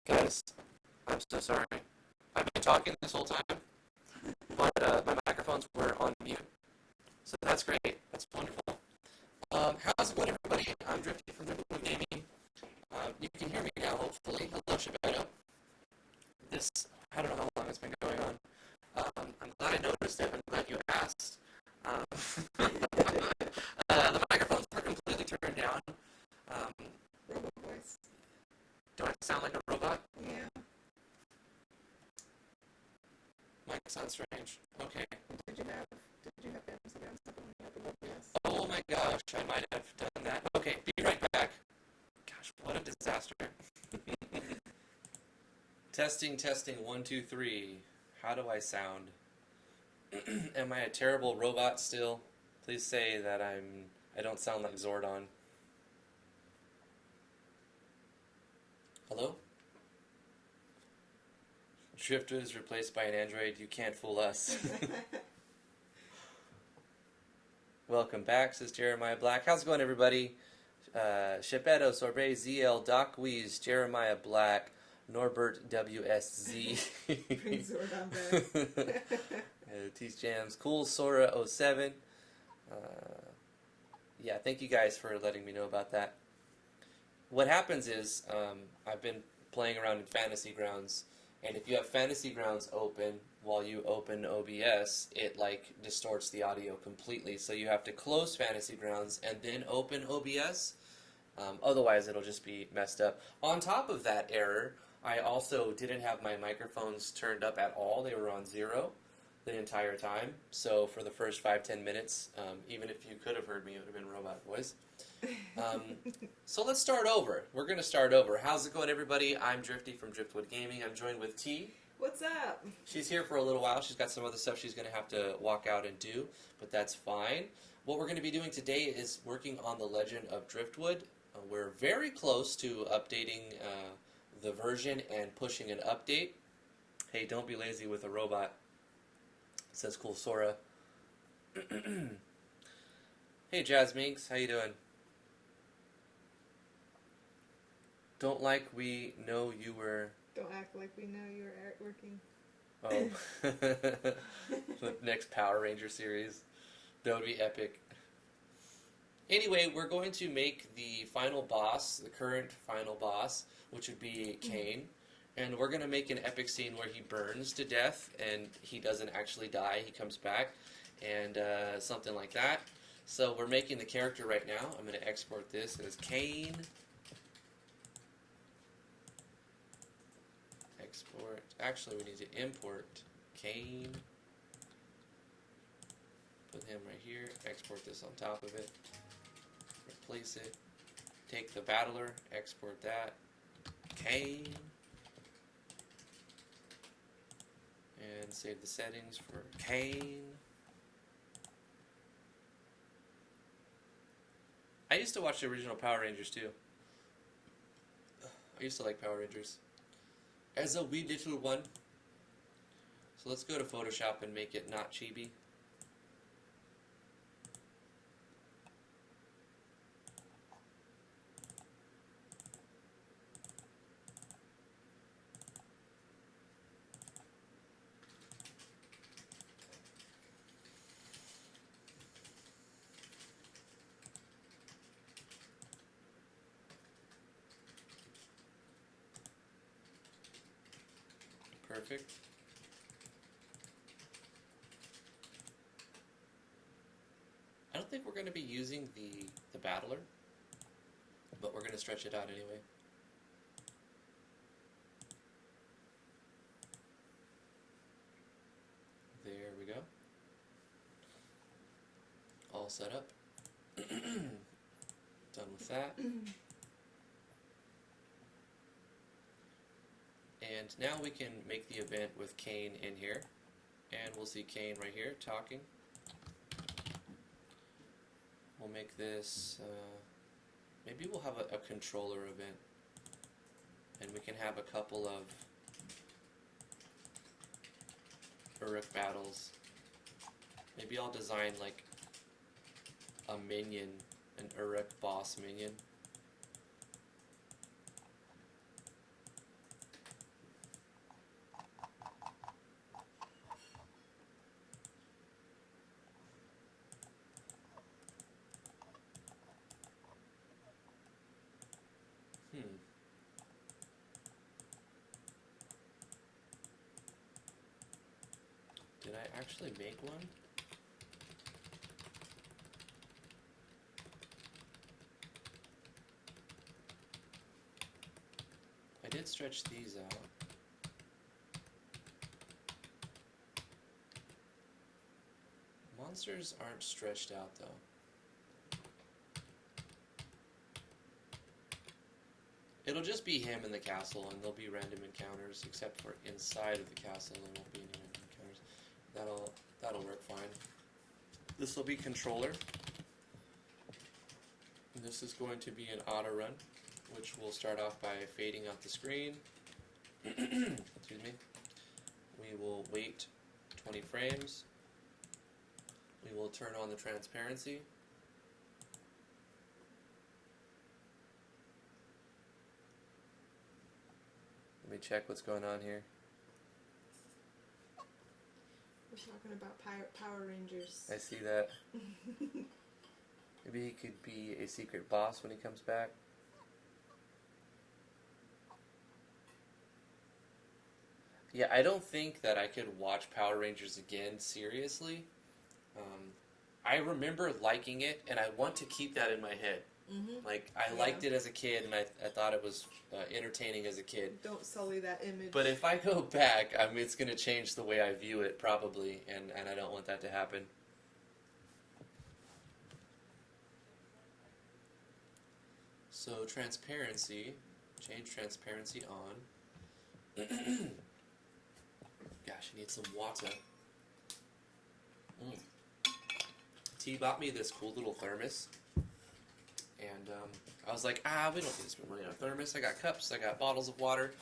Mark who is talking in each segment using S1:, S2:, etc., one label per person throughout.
S1: Guys, I'm so sorry. I've been talking this whole time, but my microphones were on mute. So that's great. That's wonderful. How's it going, everybody? I'm Drifty from Driftwood Gaming. You can hear me now, hopefully. Hello, Shabeto. I don't know how long it's been going on. I'm glad I noticed it. I'm glad you asked. The microphones were completely turned down.
S2: Robot voice.
S1: Do I sound like a robot?
S2: Yeah.
S1: Might sound strange. Okay.
S2: Did you have fantasy ground stuff on the OBS?
S1: Oh my gosh, I might have done that. Okay, be right back. Gosh, what a disaster. Testing, 1, 2, 3. How do I sound? Am I a terrible robot still? Please say that I don't sound like Zordon. Hello? Driftwood is replaced by an android. You can't fool us. Welcome back, says Jeremiah Black. How's it going, everybody? Shepeto, Sorbet, ZL, Doc Weeze, Jeremiah Black, Norbert WSZ.
S2: Bring Zordon back.
S1: Tease Jams, Cool Sora 07. Yeah, thank you guys for letting me know about that. What happens is, I've been playing around in Fantasy Grounds, and if you have Fantasy Grounds open while you open OBS, it like distorts the audio completely. So you have to close Fantasy Grounds and then open OBS. Otherwise, it'll just be messed up. On top of that error, I also didn't have my microphones turned up at all. They were on 0 the entire time. So for the first 5-10 minutes, even if you could have heard me, it would have been robot voice. So let's start over. We're going to start over. How's it going, everybody? I'm Drifty from Driftwood Gaming. I'm joined with T.
S2: What's up?
S1: She's here for a little while. She's got some other stuff she's going to have to walk out and do, but that's fine. What we're going to be doing today is working on the Legend of Driftwood. We're very close to updating the version and pushing an update. Hey, don't be lazy with a robot, says Cool Sora. Hey, Jazz Minx, how you doing? Don't like we know you were...
S2: Don't act like we know you're working.
S1: Oh. The next Power Ranger series. That would be epic. Anyway, we're going to make the final boss, the current final boss, which would be Karyn. And we're going to make an epic scene where he burns to death and he doesn't actually die, he comes back, and something like that. So we're making the character right now. I'm going to export this as Karyn. Export. Actually, we need to import Karyn. Put him right here. Export this on top of it. Replace it. Take the battler. Export that. Karyn. And save the settings for Karyn. I used to watch the original Power Rangers too. I used to like Power Rangers. As a wee little one. So let's go to Photoshop and make it not chibi. Perfect. I don't think we're going to be using the battler, but we're going to stretch it out anyway. There we go. All set up. Done with that. And now we can make the event with Karyn in here. And we'll see Karyn right here talking. We'll make this, maybe we'll have a controller event. And we can have a couple of Uruk battles. Maybe I'll design like a minion, an Uruk boss minion. actually make one? I did stretch these out. Monsters aren't stretched out though. It'll just be him in the castle, and there'll be random encounters, except for inside of the castle there won't be any random encounters. That'll work fine. This will be controller. And this is going to be an auto run, which will start off by fading out the screen. Excuse me. We will wait 20 frames. We will turn on the transparency. Let me check what's going on here.
S2: We're talking about Power Rangers.
S1: I see that. Maybe he could be a secret boss when he comes back. Yeah, I don't think that I could watch Power Rangers again seriously. I remember liking it, and I want to keep that in my head.
S2: Mm-hmm.
S1: Like, I liked it as a kid, and I thought it was entertaining as a kid.
S2: Don't sully that image.
S1: But if I go back, I mean, it's going to change the way I view it, probably, and I don't want that to happen. So, transparency. Change transparency on. Gosh, I need some water. T bought me this cool little thermos. And I was like, we don't need to spend money on a thermos. I got cups, I got bottles of water.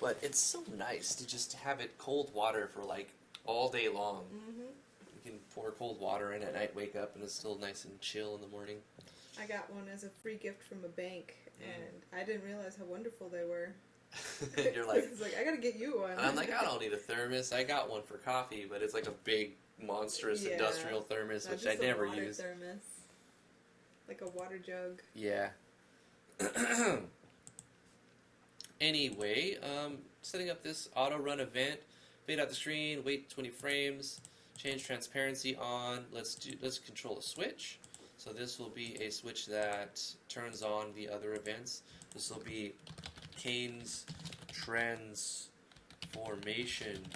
S1: But it's so nice to just have it cold water for like all day long.
S2: Mm-hmm.
S1: You can pour cold water in at night, wake up, and it's still nice and chill in the morning.
S2: I got one as a free gift from a bank, and I didn't realize how wonderful they were.
S1: And you're like,
S2: it's like, I gotta get you one.
S1: And I'm like, I don't need a thermos. I got one for coffee, but it's like a big, monstrous industrial thermos, which I never use.
S2: Thermos. Like a water jug.
S1: Yeah. Anyway, setting up this auto run event. Fade out the screen, wait 20 frames, change transparency on. Let's control a switch. So this will be a switch that turns on the other events. This will be Kane's transformation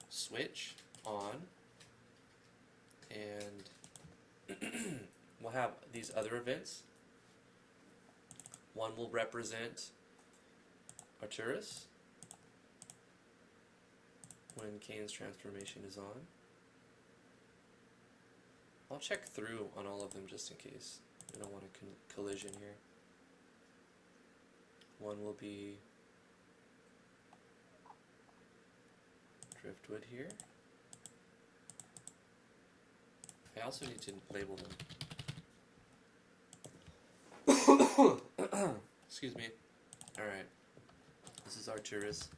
S1: switch on, and we'll have these other events. One will represent Arturus when Kane's transformation is on. I'll check through on all of them just in case. I don't want a collision here. One will be Driftwood here. I also need to label them. Excuse me. Alright. This is Arturus.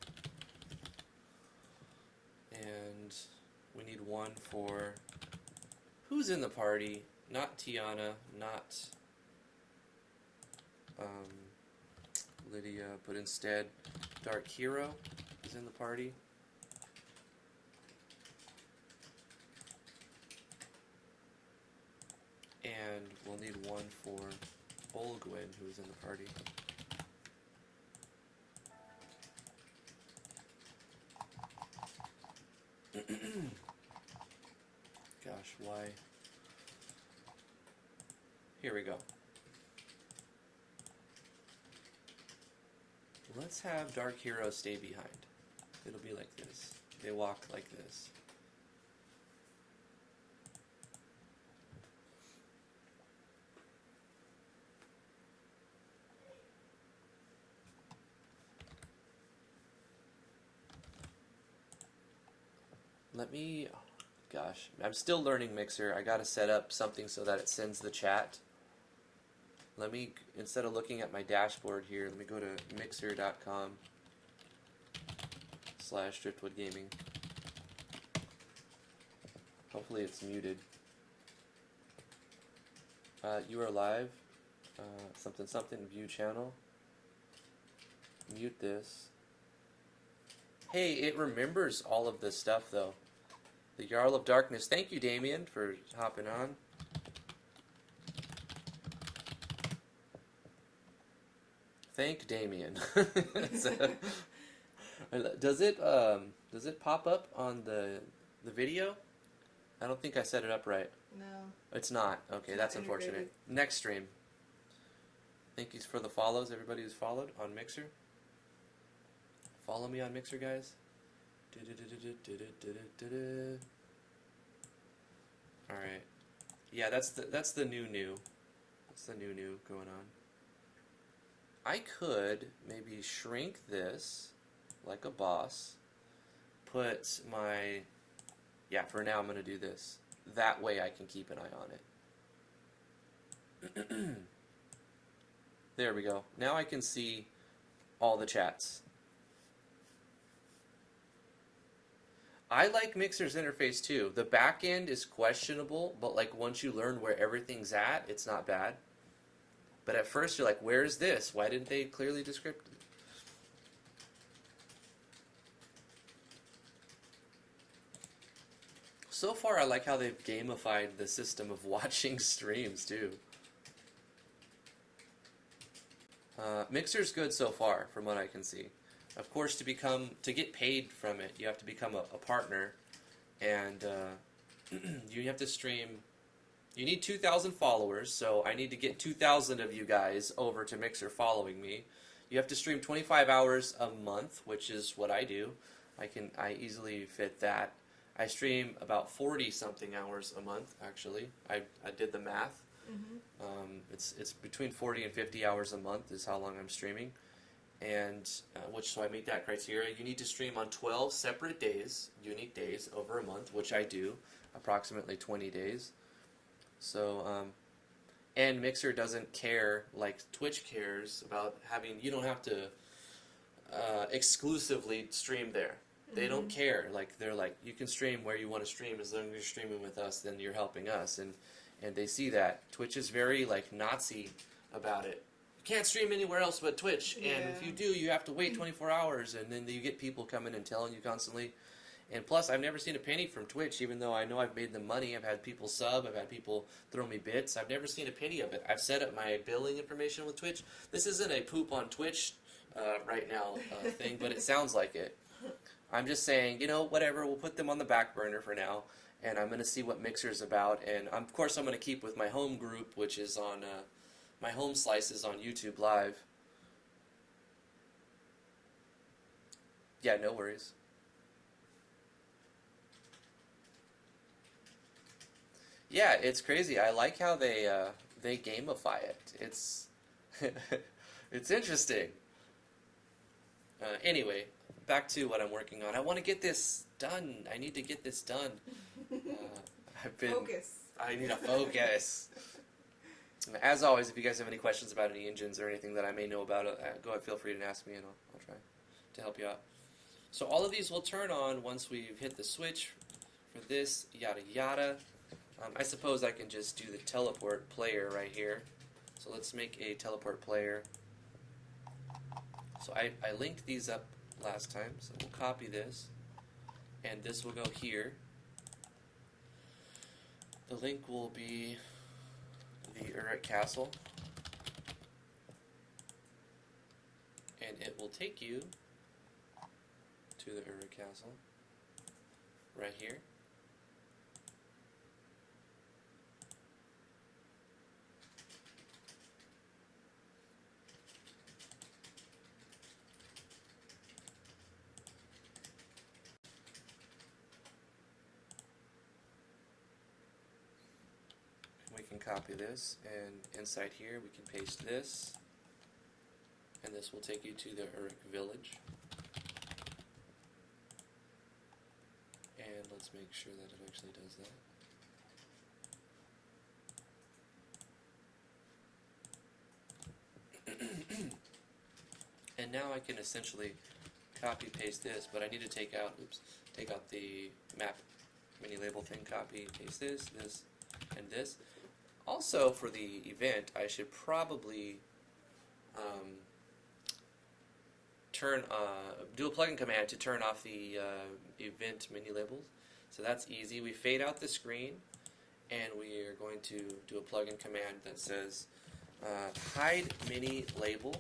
S1: And we need one for who's in the party. Not Tiana, not Lydia, but instead Dark Hero is in the party. And we'll need one for Olgwyn, who's in the party. Gosh, why? Here we go. Let's have Dark Hero stay behind. It'll be like this. They walk like this. Let me, gosh, I'm still learning Mixer. I gotta set up something so that it sends the chat. Let me, instead of looking at my dashboard here, let me go to mixer.com/driftwoodgaming. Hopefully it's muted. You are live. Something, view channel. Mute this. Hey, it remembers all of this stuff though. The Jarl of Darkness. Thank you, Damian, for hopping on. Thank Damian. So, does it pop up on the video? I don't think I set it up right.
S2: No.
S1: It's not. Okay, that's unfortunate.
S2: Integrated.
S1: Next stream. Thank you for the follows, everybody who's followed on Mixer. Follow me on Mixer, guys. All right. Yeah, that's the new. That's the new going on. I could maybe shrink this like a boss. Put my... Yeah, for now I'm going to do this. That way I can keep an eye on it. There we go. Now I can see all the chats. I like Mixer's interface too. The back end is questionable, but like once you learn where everything's at, it's not bad. But at first you're like, where's this? Why didn't they clearly describe it? So far I like how they've gamified the system of watching streams too. Mixer's good so far from what I can see. Of course, to get paid from it, you have to become a partner, and you have to stream. You need 2,000 followers, so I need to get 2,000 of you guys over to Mixer following me. You have to stream 25 hours a month, which is what I do. I easily fit that. I stream about 40-something hours a month, actually. I did the math. Mm-hmm. It's between 40 and 50 hours a month is how long I'm streaming. And so I meet that criteria. You need to stream on 12 separate days, unique days, over a month, which I do, approximately 20 days. So, and Mixer doesn't care like Twitch cares about having, you don't have to exclusively stream there. They don't care. Like, they're like, you can stream where you want to stream as long as you're streaming with us, then you're helping us. And they see that. Twitch is very, like, Nazi about it. You can't stream anywhere else but Twitch. Yeah. And if you do, you have to wait 24 hours. And then you get people coming and telling you constantly. And plus, I've never seen a penny from Twitch, even though I know I've made them money. I've had people sub. I've had people throw me bits. I've never seen a penny of it. I've set up my billing information with Twitch. This isn't a poop on Twitch right now thing, but it sounds like it. I'm just saying, you know, whatever, we'll put them on the back burner for now, and I'm going to see what Mixer's about, and of course I'm going to keep with my home group, which is on, my home slices on YouTube Live. Yeah, no worries. Yeah, it's crazy. I like how they gamify it. It's, it's interesting. Anyway, back to what I'm working on. I want to get this done. I need to get this done.
S2: Focus.
S1: I need a focus. As always, if you guys have any questions about any engines or anything that I may know about, go ahead, feel free to ask me, and I'll try to help you out. So all of these will turn on once we've hit the switch for this, yada yada. I suppose I can just do the teleport player right here. So let's make a teleport player. So I linked these up last time, so we'll copy this, and this will go here. The link will be the Uruk Castle, and it will take you to the Uruk Castle right here. Copy this, and inside here we can paste this, and this will take you to the Uruk village. And let's make sure that it actually does that. And now I can essentially copy paste this, but I need to take out the map mini label thing, copy, paste this, and this. Also, for the event, I should probably do a plugin command to turn off the event menu labels. So that's easy. We fade out the screen, and we are going to do a plugin command that says hide mini label.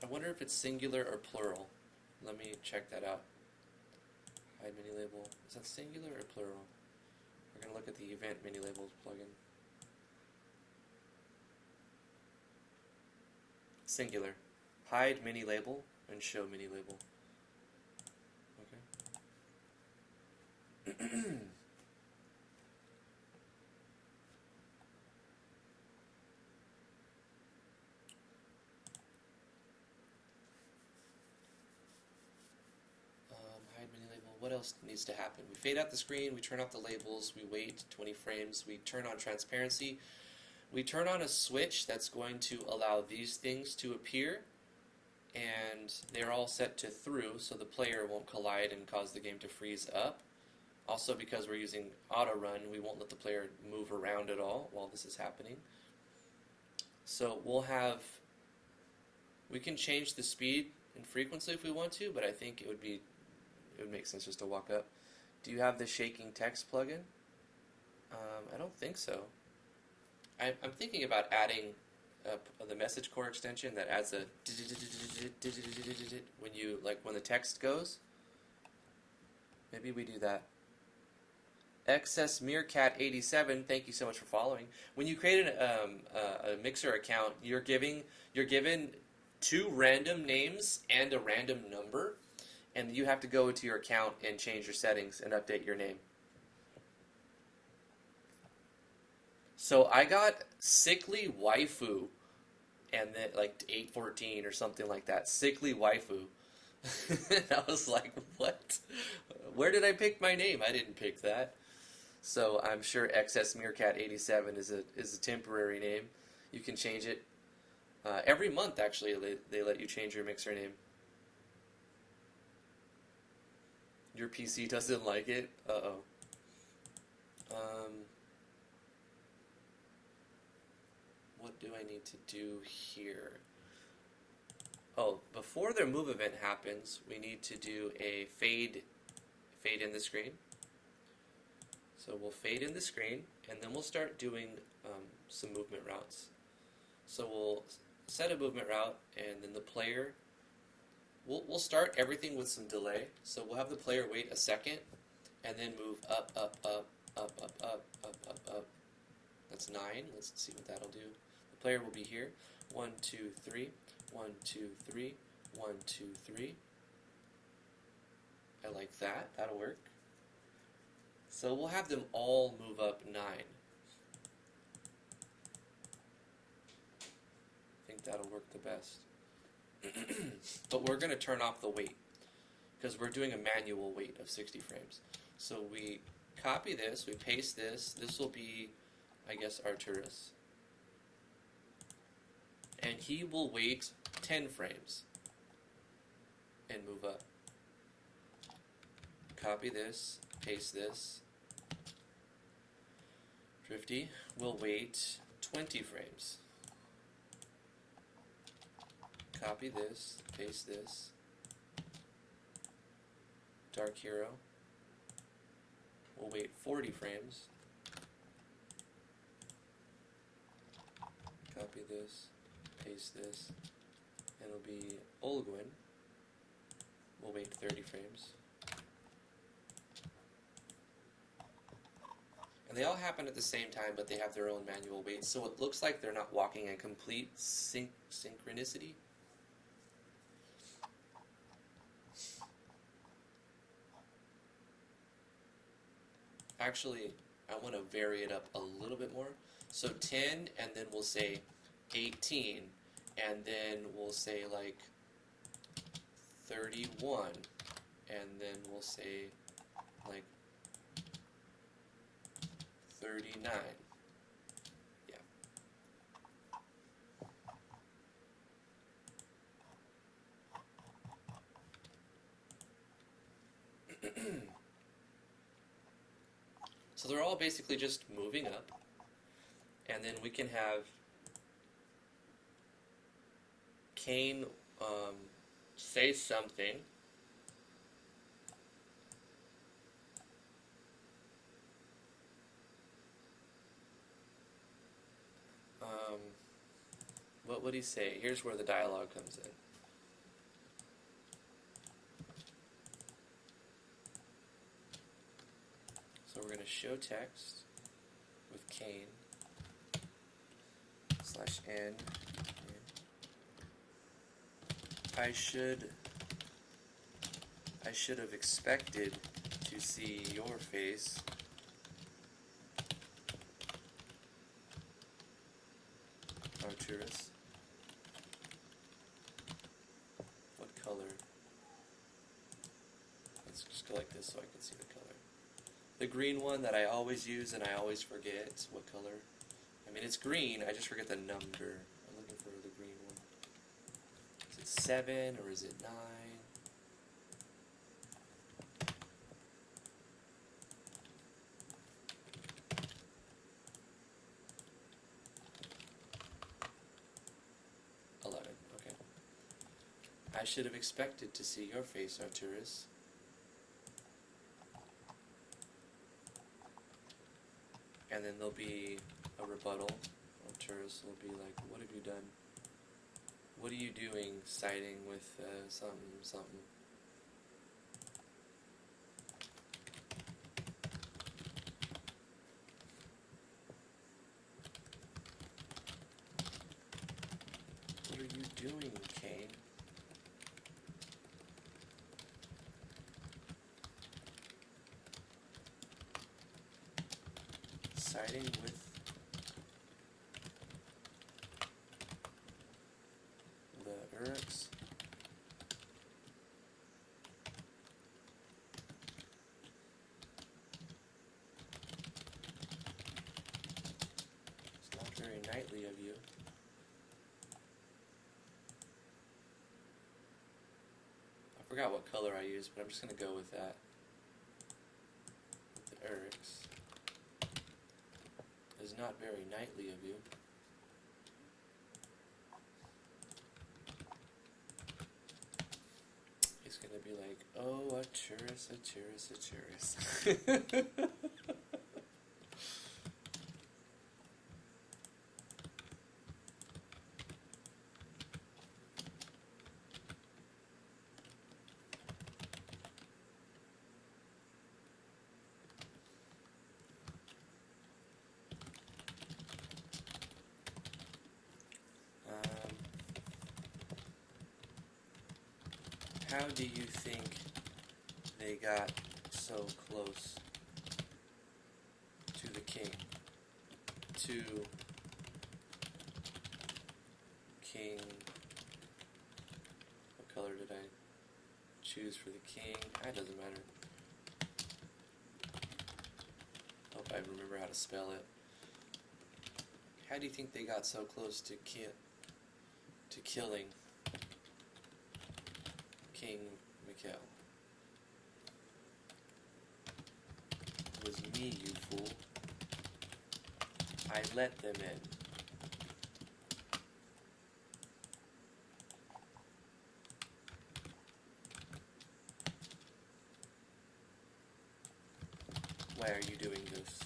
S1: I wonder if it's singular or plural. Let me check that out. Hide mini label. Is that singular or plural? We're going to look at the event mini labels plugin. Singular. Hide mini label and show mini label. Okay. Hide mini label. What else needs to happen? We fade out the screen, we turn off the labels, we wait 20 frames, we turn on transparency, we turn on a switch that's going to allow these things to appear, and they're all set to through, so the player won't collide and cause the game to freeze up. Also, because we're using auto run, we won't let the player move around at all while this is happening. So we can change the speed and frequency if we want to, but I think it would make sense just to walk up. Do you have the shaking text plugin? I don't think so. I'm thinking about adding the message core extension that adds a when the text goes. Maybe we do that. XS Meerkat 87, thank you so much for following. When you create a Mixer account, you're given 2 random names and a random number, and you have to go into your account and change your settings and update your name. So I got Sickly Waifu, and then like 814 or something like that. Sickly Waifu. And I was like, what? Where did I pick my name? I didn't pick that. So I'm sure XS Meerkat 87 is a temporary name. You can change it every month. Actually, they let you change your Mixer name. Your PC doesn't like it. What do I need to do here? Oh, before the move event happens, we need to do a fade in the screen. So we'll fade in the screen, and then we'll start doing some movement routes. So we'll set a movement route, and then the player, we'll start everything with some delay. So we'll have the player wait a second, and then move up, up, up, up, up, up, up, up, up. That's 9. Let's see what that'll do. The player will be here. 1, 2, 3. 1, 2, 3. 1, 2, 3. I like that. That'll work. So we'll have them all move up 9. I think that'll work the best. But we're going to turn off the wait, because we're doing a manual wait of 60 frames. So we copy this, we paste this. This will be, I guess, Arturus. And he will wait 10 frames and move up. Copy this, paste this. Drifty will wait 20 frames. Copy this, paste this. Dark Hero will wait 40 frames. Copy this, paste this, and it'll be Olguin will wait 30 frames. And they all happen at the same time, but they have their own manual waits, so it looks like they're not walking in complete synchronicity. Actually, I want to vary it up a little bit more. So 10, and then we'll say 18, and then we'll say like 31, and then we'll say like 39. Yeah. So they're all basically just moving up, and then we can have Kane say something, What would he say? Here's where the dialogue comes in. So we're going to show text with Cain /n. I should have expected to see your face. Arturus. What color? Let's just go like this so I can see the color. The green one that I always use and I always forget. What color? I mean, it's green, I just forget the number. I'm looking for the green one. Is it 7 or is it 9? Okay. I should have expected to see your face, Arturus. And then there'll be a rebuttal. Arturus will be like, what have you done? What are you doing siding with something, something? What are you doing, Cain? Siding with the Urks. It's not very knightly of you. I forgot what color I used, but I'm just going to go with that. With the Urks. Is not very knightly of you. He's gonna be like, oh, Arturus, Arturus, Arturus. How do you think they got so close to the king? To king... What color did I choose for the king? That doesn't matter. Hope I remember how to spell it. How do you think they got so close to killing King Mikhail? It was me, you fool. I let them in. Why are you doing this?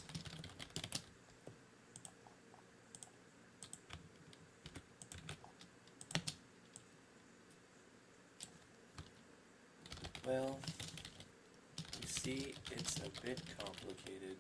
S1: Well, you see, it's a bit complicated.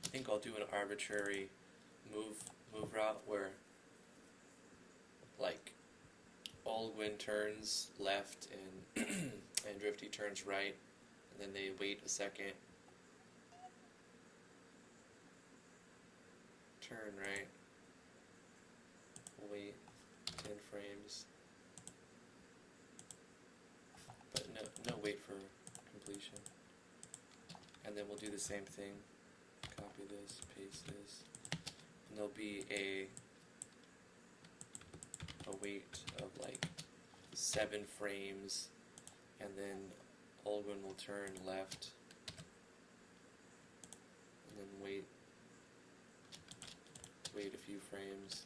S1: I think I'll do an arbitrary move route where, like, Olwyn turns left and and Drifty turns right, and then they wait a second. Turn right. Wait 10 frames. But no wait for completion. And then we'll do the same thing. Copy this, paste this, and there'll be a wait of like 7 frames, and then Olgun will turn left, and then wait a few frames,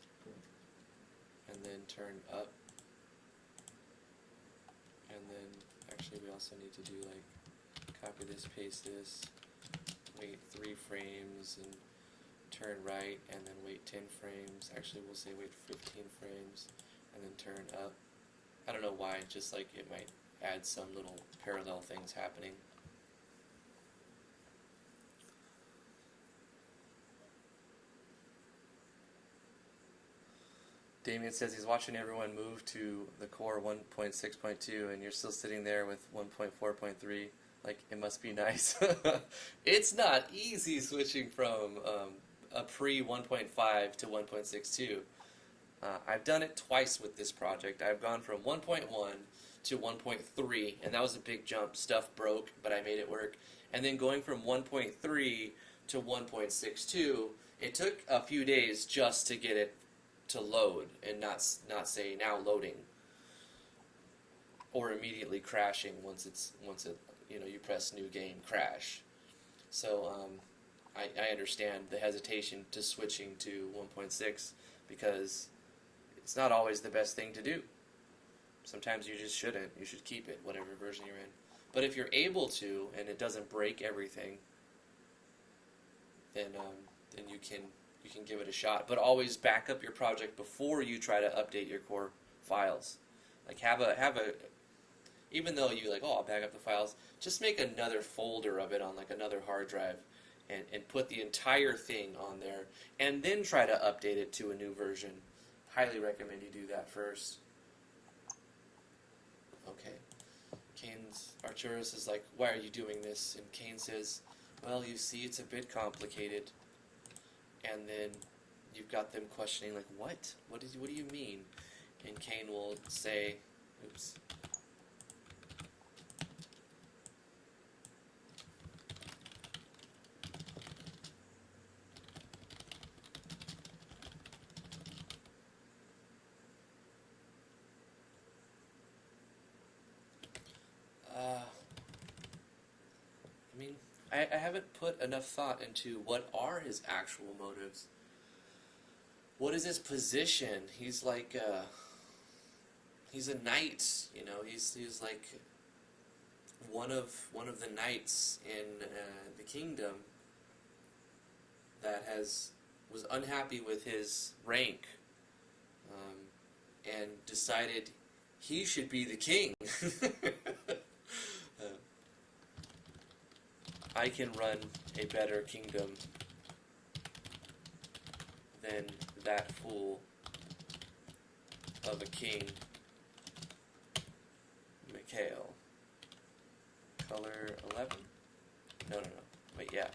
S1: and then turn up, and then actually we also need to do like copy this, paste this, wait 3 frames, and turn right, and then wait 10 frames. Actually, we'll say wait 15 frames, and then turn up. I don't know why, just like it might add some little parallel things happening. Damian says he's watching everyone move to the core 1.6.2, and you're still sitting there with 1.4.3. Like, it must be nice. It's not easy switching from a pre 1.5 to 1.62. I've done it twice with this project. I've gone from 1.1 to 1.3, and that was a big jump. Stuff broke, but I made it work. And then going from 1.3 to 1.62, it took a few days just to get it to load and not say now loading or immediately crashing once it you press new game crash. So I understand the hesitation to switching to 1.6 because it's not always the best thing to do. Sometimes you just shouldn't. You should keep it, whatever version you're in. But if you're able to, and it doesn't break everything, then you can give it a shot. But always back up your project before you try to update your core files. Like have a even though you like, I'll back up the files, just make another folder of it on like another hard drive and put the entire thing on there, and then try to update it to a new version. Highly recommend you do that first. Okay. Arturus is like, why are you doing this? And Kane says, well, you see, it's a bit complicated. And then you've got them questioning, like, what? What do you mean? And Kane will say, oops. I haven't put enough thought into what are his actual motives. What is his position? He's like, he's a knight, he's like one of the knights in the kingdom that was unhappy with his rank, and decided he should be the king. I can run a better kingdom than that fool of a king, Mikhail. Color 11? No. Wait, yeah.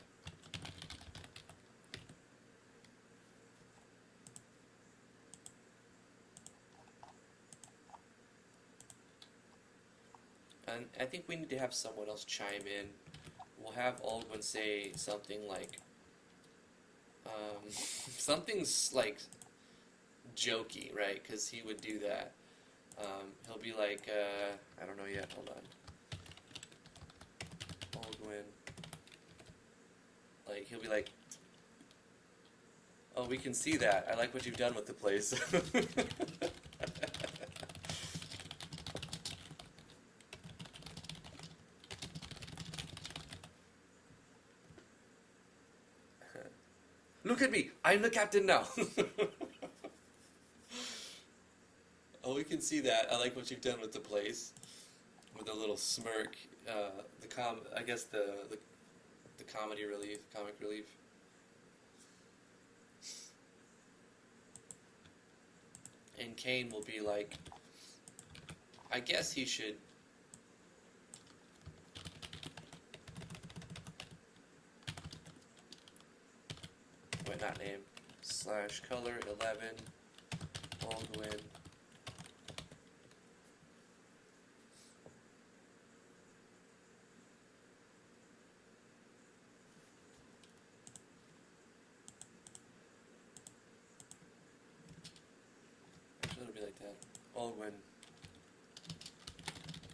S1: And I think we need to have someone else chime in. We'll have Aldwin say something like, something's like jokey, right? Because he would do that. He'll be like, I don't know yet, hold on. Aldwin. Like, he'll be like, oh, we can see that. I like what you've done with the place. Look at me! I'm the captain now! Oh, we can see that. I like what you've done with the place. With a little smirk. I guess the comic relief. And Kane will be like, I guess he should... Wait, not name. / color 11. Baldwin. Actually, it'll be like that. Baldwin.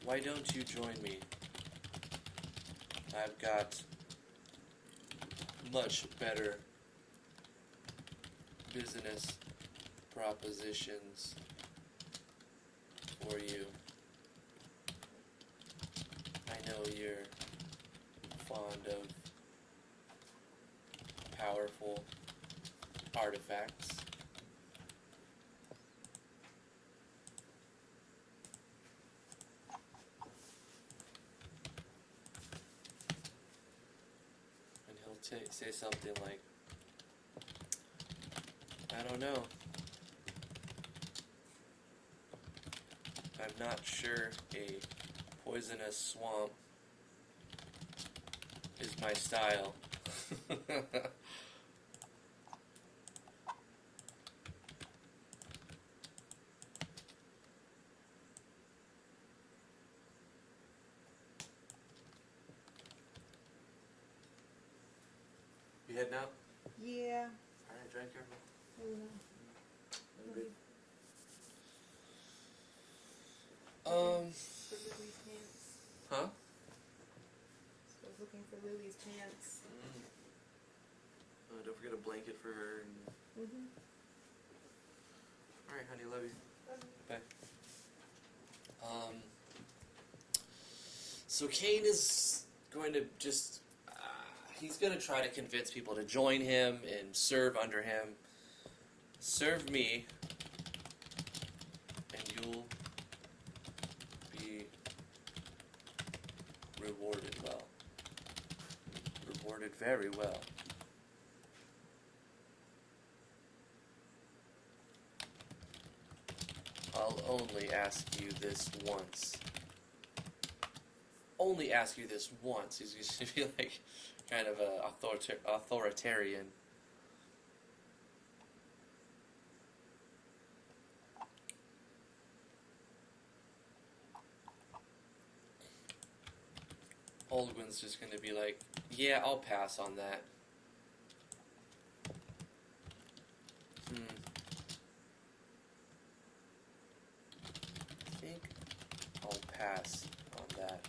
S1: Why don't you join me? I've got much better business propositions for you. I know you're fond of powerful artifacts. And he'll say something like, I don't know. I'm not sure a poisonous swamp is my style. You heading out?
S2: Yeah.
S1: Alright, drive careful.
S2: I don't know.
S1: Good.
S2: For Lily's pants.
S1: Huh?
S2: So I was looking for Lily's pants.
S1: Don't forget a blanket for her.
S2: Mm-hmm.
S1: Alright, honey, love you. Bye. So Kane is going to just, he's going to try to convince people to join him and serve under him. Serve me, and you'll be rewarded well. Rewarded very well. I'll only ask you this once. Only ask you this once. He's going to be like kind of a authoritarian. Oldwin's just going to be like, yeah, I'll pass on that. I think I'll pass on that.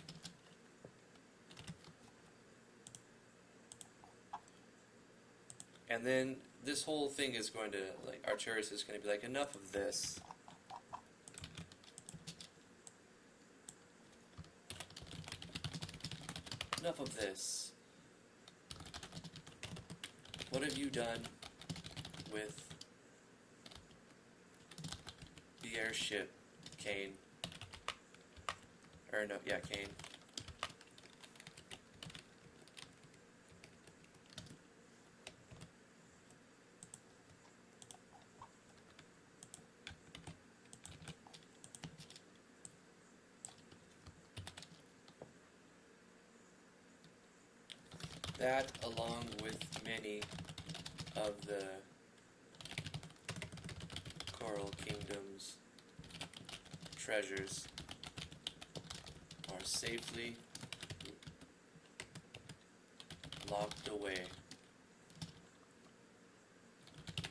S1: And then this whole thing is going to, like, Arcturus is going to be like, enough of this. Enough of this. What have you done with the airship, Kane? Or no, yeah, Kane. That, along with many of the Coral Kingdom's treasures, are safely locked away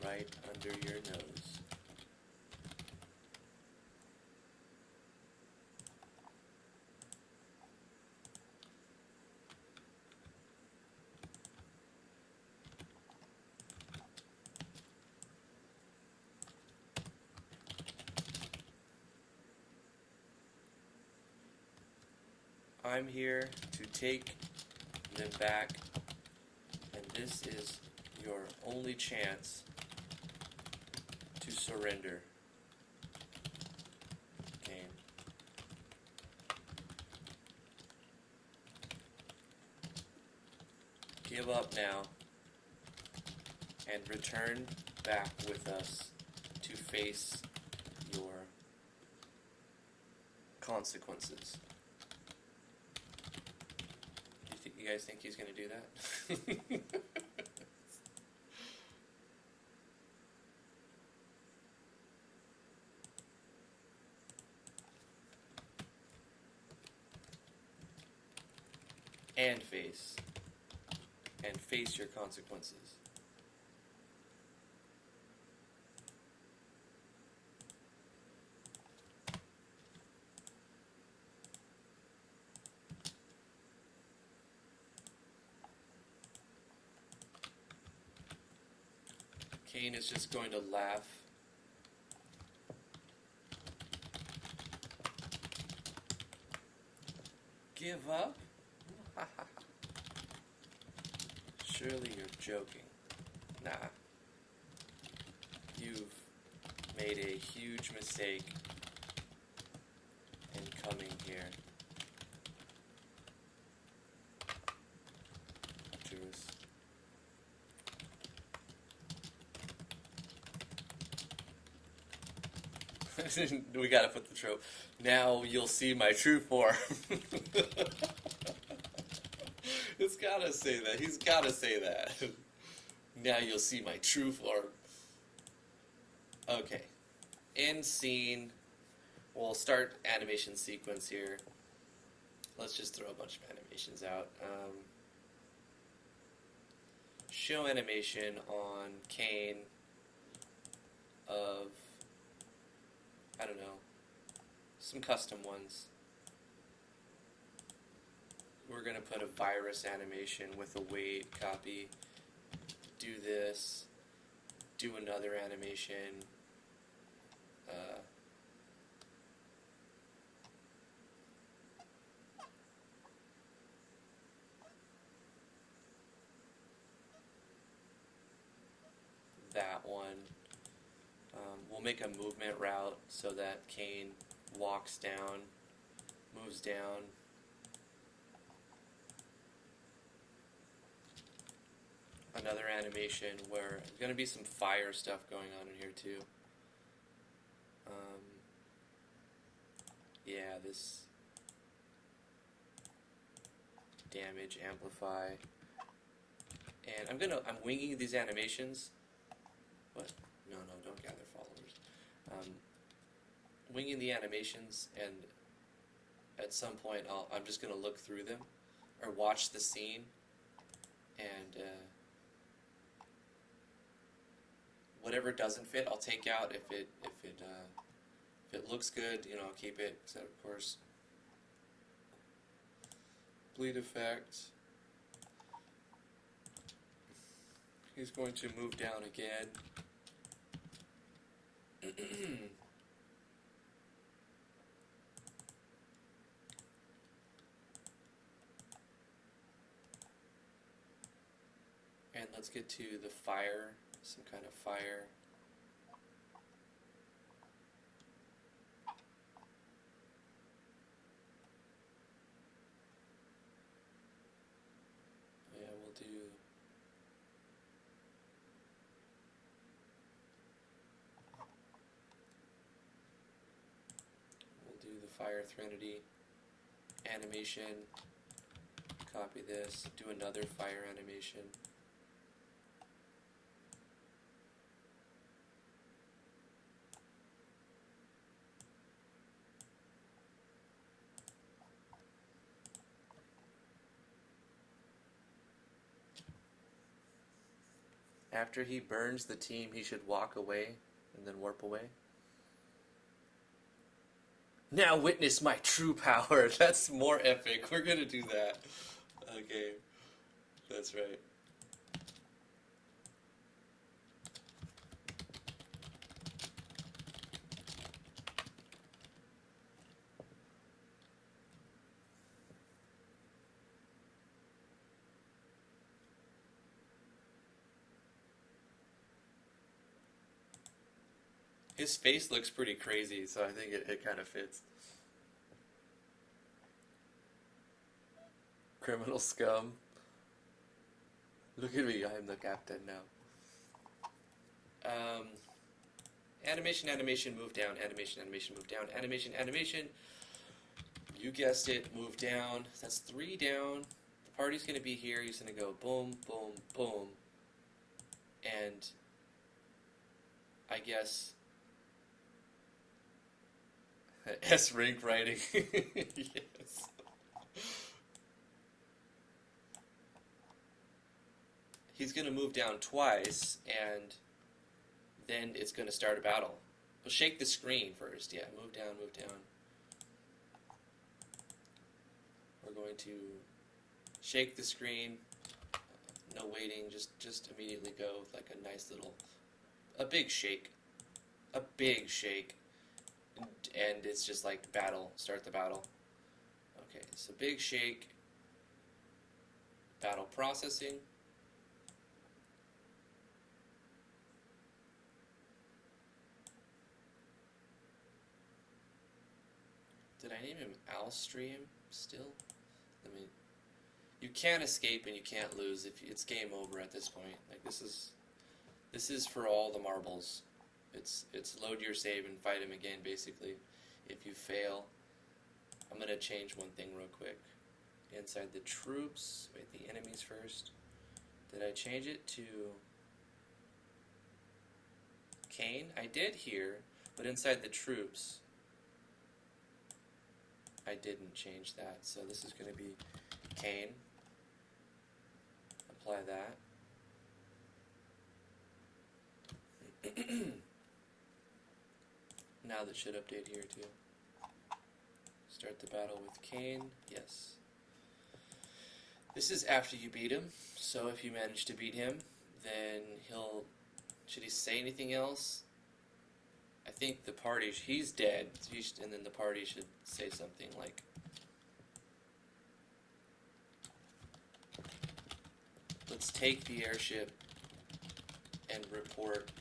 S1: right under your nose. I'm here to take them back, and this is your only chance to surrender. Kane. Give up now, and return back with us to face your consequences. You guys think he's going to do that? And face your consequences. Kane is just going to laugh. Give up? Surely you're joking. Nah. You've made a huge mistake in coming here. We gotta put the trope. Now you'll see my true form. It's gotta say that. He's gotta say that. Now you'll see my true form. Okay. End scene. We'll start animation sequence here. Let's just throw a bunch of animations out. Show animation on Kane of, I don't know, some custom ones. We're going to put a virus animation with a weight copy. Do this. Do another animation. That one. We'll make a movement route so that Kane walks down, moves down. Another animation where there's going to be some fire stuff going on in here too. Yeah, this damage, amplify. And I'm winging these animations. What? No, don't gather followers. Winging the animations, and at some point I'm just going to look through them, or watch the scene, and whatever doesn't fit, I'll take out. If it looks good, I'll keep it. So of course, bleed effect. He's going to move down again. And let's get to the fire, some kind of fire. Yeah, we'll do the Fire Threnody animation, copy this, do another fire animation. After he burns the team, he should walk away and then warp away. Now witness my true power. That's more epic. We're gonna do that. Okay. That's right. His face looks pretty crazy, so I think it kind of fits. Criminal scum. Look at me, I am the captain now. Animation, move down. Animation, move down. Animation. You guessed it, move down. That's 3 down. The party's going to be here. He's going to go boom, boom, boom. And I guess S-rank writing. Yes. He's going to move down twice, and then it's going to start a battle. We'll shake the screen first. Yeah, move down. We're going to shake the screen. No waiting, just immediately go with like a nice little a big shake. A big shake. And it's just like battle. Start the battle. Okay, so big shake. Battle processing. Did I name him Alstream still? I mean, you can't escape and you can't lose. If it's game over at this point. Like this is for all the marbles. It's load your save and fight him again. Basically, if you fail, I'm gonna change one thing real quick. Inside the troops, wait, the enemies first. Did I change it to Kane? I did here, but inside the troops, I didn't change that. So this is going to be Kane. Apply that. Now that should update here too. Start the battle with Kane. Yes. This is after you beat him. So if you manage to beat him, then he'll... Should he say anything else? I think the party... He's dead. And then the party should say something like... Let's take the airship and report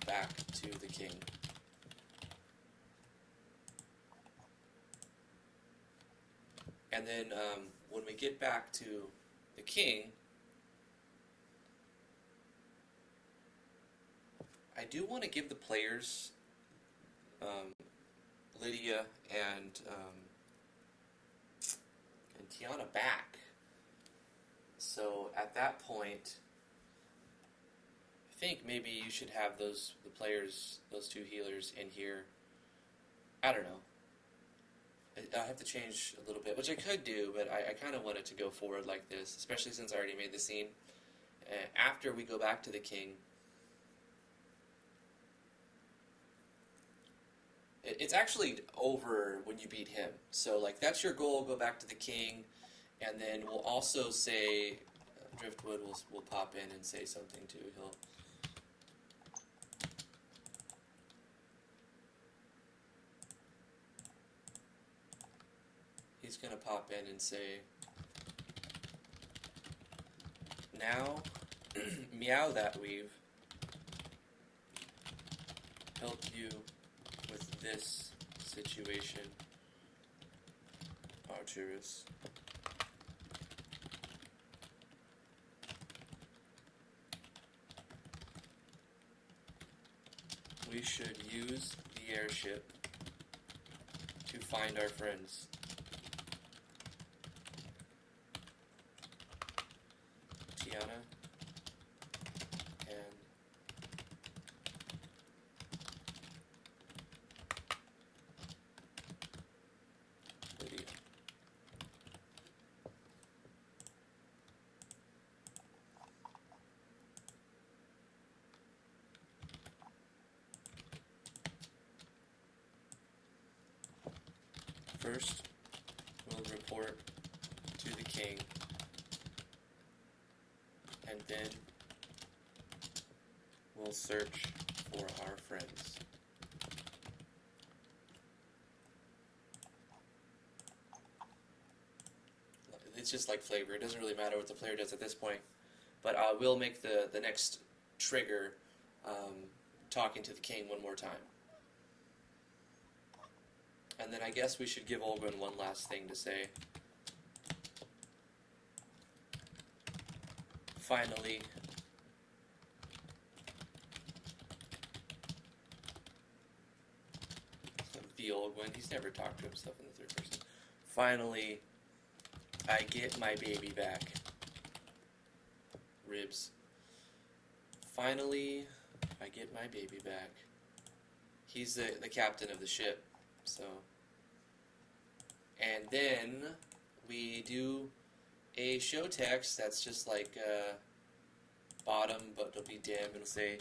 S1: back to the king. And then when we get back to the king, I do want to give the players Lydia and Tiana back. So at that point, I think maybe you should have the players, those two healers in here. I don't know. I have to change a little bit, which I could do, but I kind of want it to go forward like this, especially since I already made the scene. After we go back to the king, it's actually over when you beat him. So, like, that's your goal, go back to the king, and then we'll also say, Driftwood will pop in and say something too. He's going to pop in and say, now, meow that we've helped you with this situation, Arturus. We should use the airship to find our friends. Tiana and Lydia. First, we'll report to the king. And then we'll search for our friends. It's just like flavor. It doesn't really matter what the player does at this point. But I will make the next trigger talking to the king one more time. And then I guess we should give Olgun one last thing to say. Finally, the old one, he's never talked to himself in the third person. Finally, I get my baby back. Ribs. Finally, I get my baby back. He's the captain of the ship, so. And then we do a show text that's just like bottom, but it'll be dim. It'll say,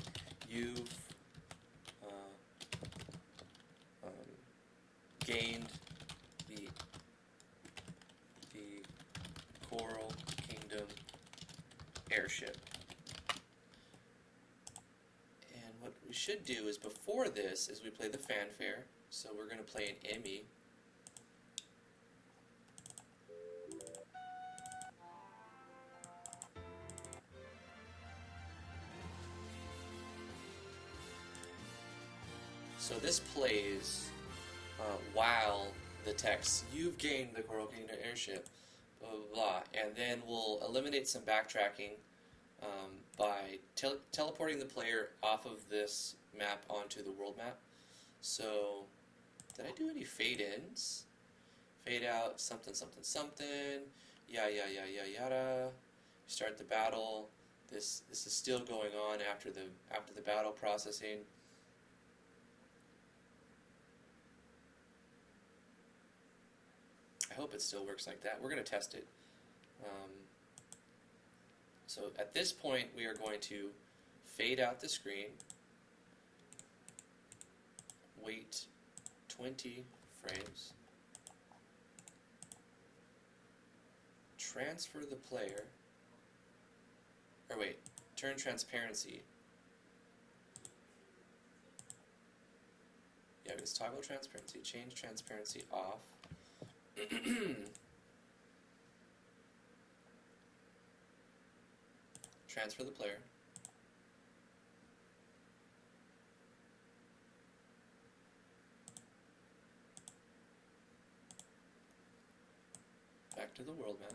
S1: you've gained the Coral Kingdom airship. And what should do is before this is we play the fanfare. So we're going to play an Emmy. So this plays while the text, you've gained the Coral Kingdom airship, blah, blah, blah. And then we'll eliminate some backtracking by teleporting the player off of this map onto the world map. So, did I do any fade-ins? Fade out, something, something, something, yada. Start the battle. This is still going on after the battle processing. I hope it still works like that. We're going to test it. So at this point, we are going to fade out the screen, wait 20 frames, transfer the player, or wait, turn transparency. Yeah, it was toggle transparency, change transparency off. Transfer the player. Back to the world map.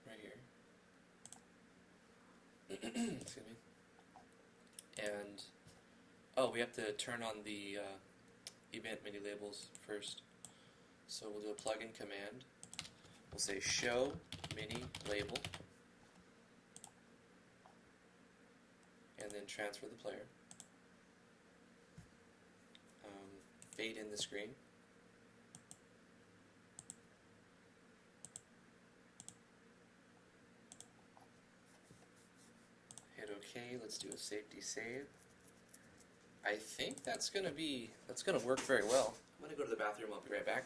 S1: Right here. Excuse me. And, oh, we have to turn on the event mini labels first. So we'll do a plugin command. We'll say show mini label, and then transfer the player. Fade in the screen. Hit OK. Let's do a safety save. I think that's gonna work very well. I'm gonna go to the bathroom. I'll be right back.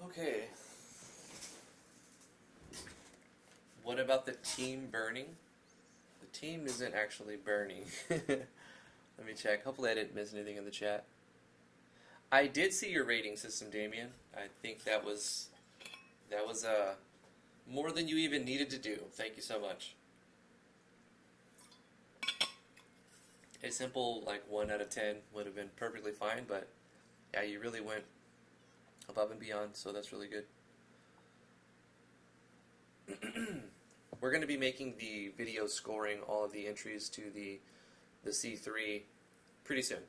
S1: Okay. What about the team burning? The team isn't actually burning. Let me check. Hopefully I didn't miss anything in the chat. I did see your rating system, Damian. I think that was more than you even needed to do. Thank you so much. A simple, like, 1 out of 10 would have been perfectly fine, but yeah, you really went above and beyond, so that's really good. We're going to be making the video scoring all of the entries to the C3 pretty soon.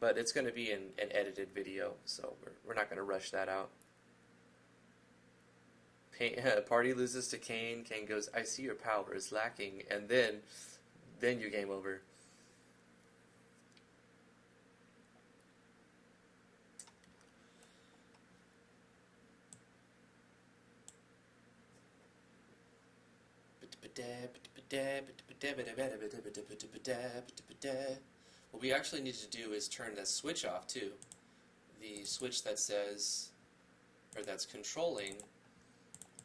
S1: But it's going to be an edited video, so we're not going to rush that out. Party loses to Kane. Kane goes, I see your power is lacking, and then you game over. What we actually need to do is turn that switch off too. The switch that says, or that's controlling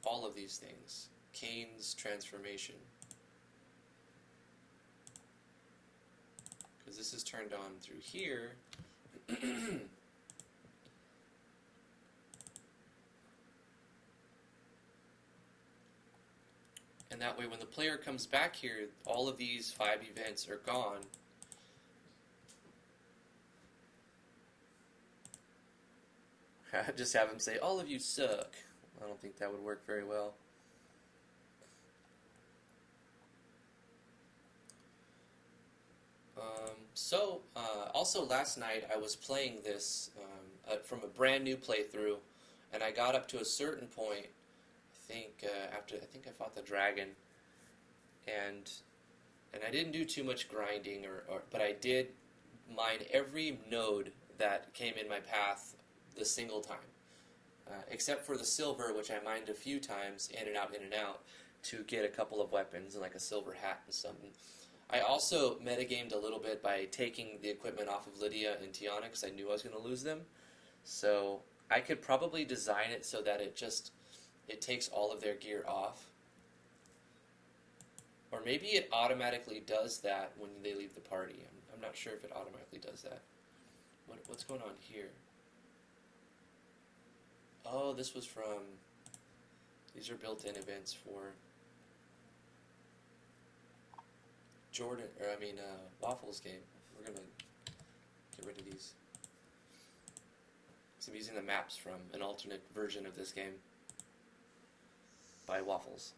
S1: all of these things. Kane's transformation. Because this is turned on through here. And that way when the player comes back here, all of these 5 events are gone. Just have him say, all of you suck. I don't think that would work very well. Also last night I was playing this from a brand new playthrough, and I got up to a certain point. I think I fought the dragon, and I didn't do too much grinding, but I did mine every node that came in my path the single time, except for the silver, which I mined a few times in and out to get a couple of weapons and like a silver hat and something. I also metagamed a little bit by taking the equipment off of Lydia and Tiana because I knew I was going to lose them. So I could probably design it so that it takes all of their gear off. Or maybe it automatically does that when they leave the party. I'm not sure if it automatically does that. What's going on here? Oh, this was from... These are built-in events for... Waffles game. We're going to get rid of these. So I'm using the maps from an alternate version of this game by Waffles.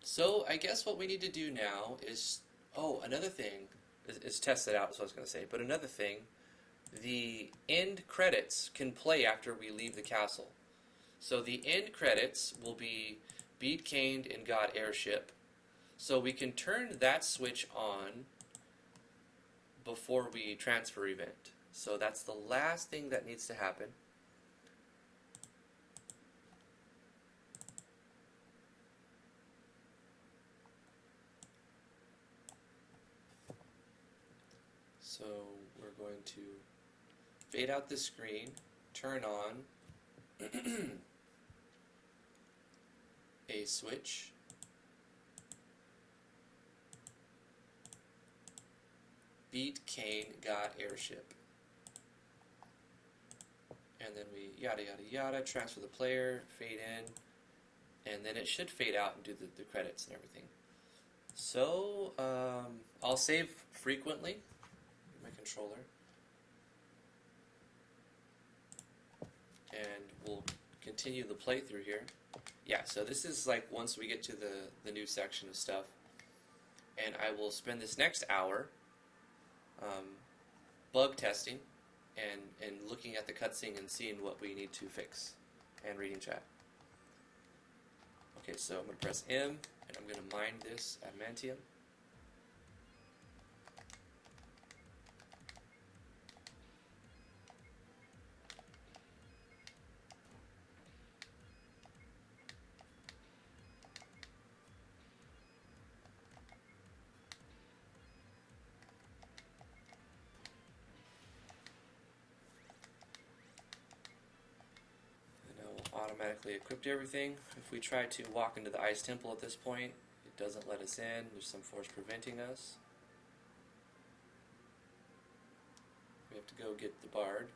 S1: So I guess what we need to do now is... Oh, another thing is test it out, is what I was going to say. But another thing, the end credits can play after we leave the castle. So the end credits will be Beat Caned and Got Airship. So we can turn that switch on before we transfer event. So that's the last thing that needs to happen. So we're going to fade out this screen, turn on a switch. Beat Kane Got Airship. And then we yada yada yada, transfer the player, fade in, and then it should fade out and do the credits and everything. So I'll save frequently, my controller, and we'll continue the playthrough here. Yeah, so this is like once we get to the new section of stuff, and I will spend this next hour bug testing and looking at the cutscene and seeing what we need to fix and reading chat. Okay, so I'm going to press M and I'm going to mine this adamantium. Automatically equipped everything. If we try to walk into the ice temple at this point, it doesn't let us in. There's some force preventing us. We have to go get the bard.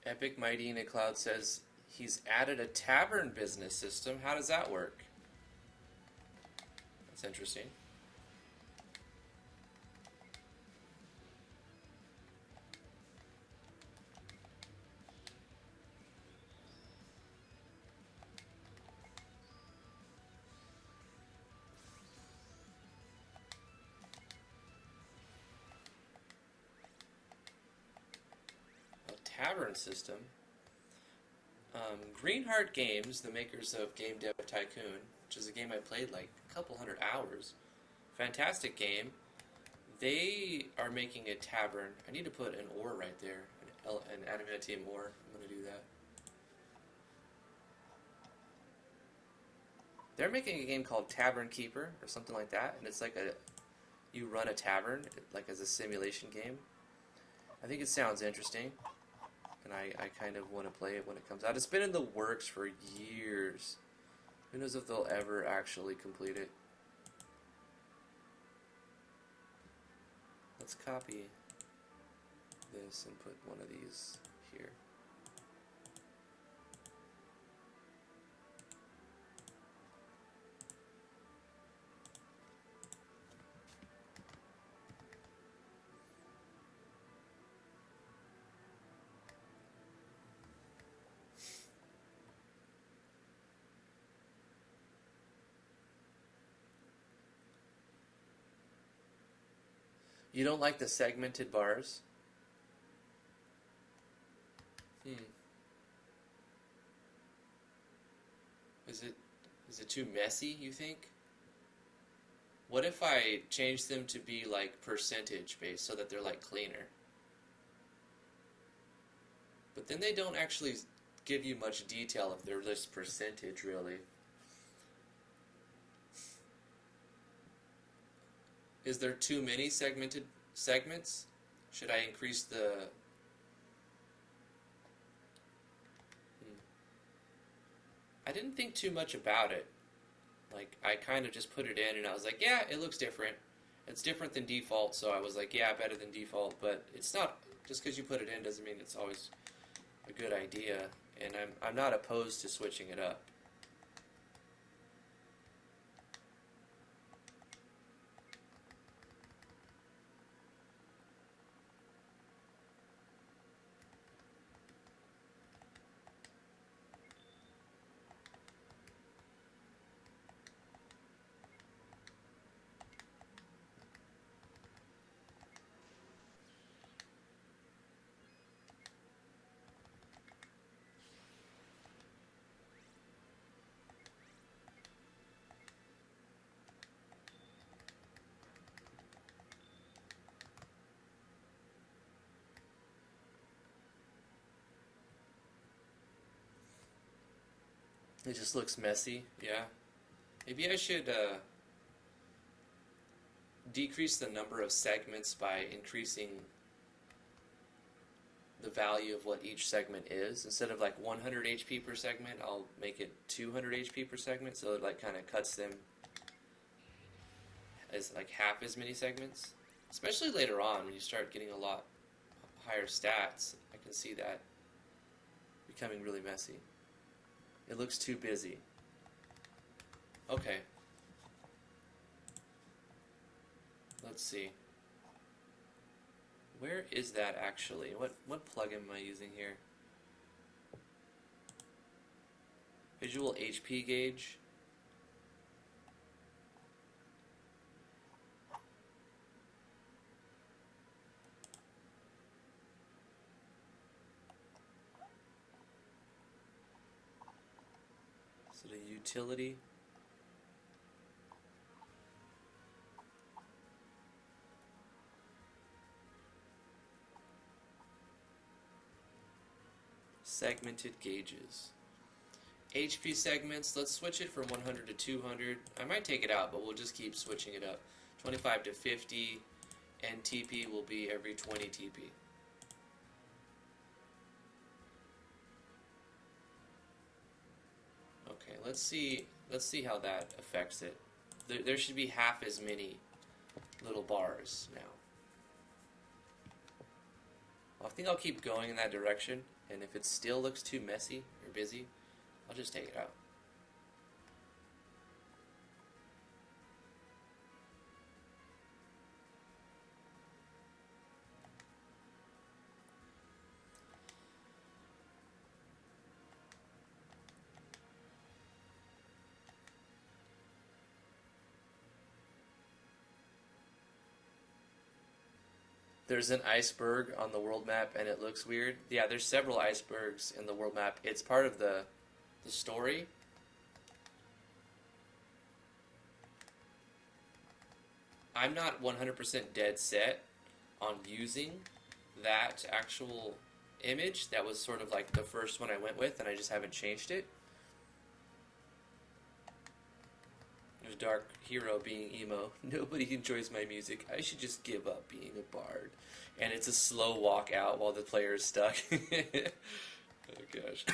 S1: Epic Mighty in a Cloud says he's added a tavern business system. How does that work? That's interesting. tavern system. Greenheart Games, the makers of Game Dev Tycoon, which is a game I played like a couple hundred hours. Fantastic game. They are making a tavern. I need to put an ore right there, an adamantium ore. I'm going to do that. They're making a game called Tavern Keeper or something like that, and it's like you run a tavern like as a simulation game. I think it sounds interesting, and I kind of want to play it when it comes out. It's been in the works for years. Who knows if they'll ever actually complete it. Let's copy this and put one of these here. You don't like the segmented bars? Is it too messy, you think? What if I change them to be like percentage based so that they're like cleaner? But then they don't actually give you much detail if they're just percentage, really. Is there too many segmented segments? Should I increase the... I didn't think too much about it. Like, I kind of just put it in and I was like, yeah, it looks different. It's different than default, so I was like, yeah, better than default. But it's not, just because you put it in doesn't mean it's always a good idea. And I'm not opposed to switching it up. It just looks messy, yeah. Maybe I should decrease the number of segments by increasing the value of what each segment is. Instead of like 100 HP per segment, I'll make it 200 HP per segment, so it like kind of cuts them as like half as many segments. Especially later on when you start getting a lot higher stats, I can see that becoming really messy. It looks too busy. Okay. Let's see. Where is that actually? What plugin am I using here? Visual HP gauge. Is it a utility? Segmented gauges. HP segments, let's switch it from 100 to 200. I might take it out, but we'll just keep switching it up. 25 to 50, and TP will be every 20 TP. Okay, let's see how that affects it. There should be half as many little bars now. I think I'll keep going in that direction, and if it still looks too messy or busy, I'll just take it out. There's an iceberg on the world map, and it looks weird. Yeah, there's several icebergs in the world map. It's part of the story. I'm not 100% dead set on using that actual image. That was sort of like the first one I went with, and I just haven't changed it. There's Dark Hero being emo. Nobody enjoys my music. I should just give up being a bard. And it's a slow walk out while the player is stuck. Oh gosh.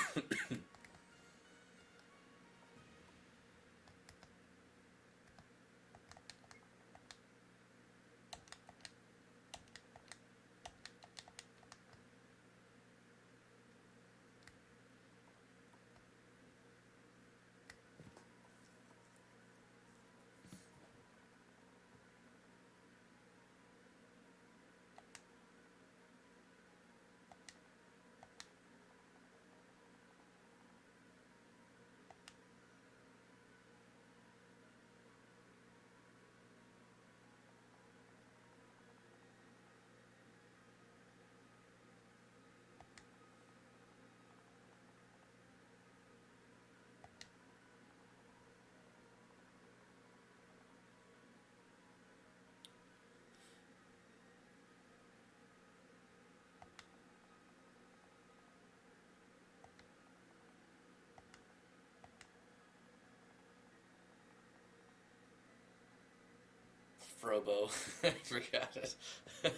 S1: Frobo. I forgot it.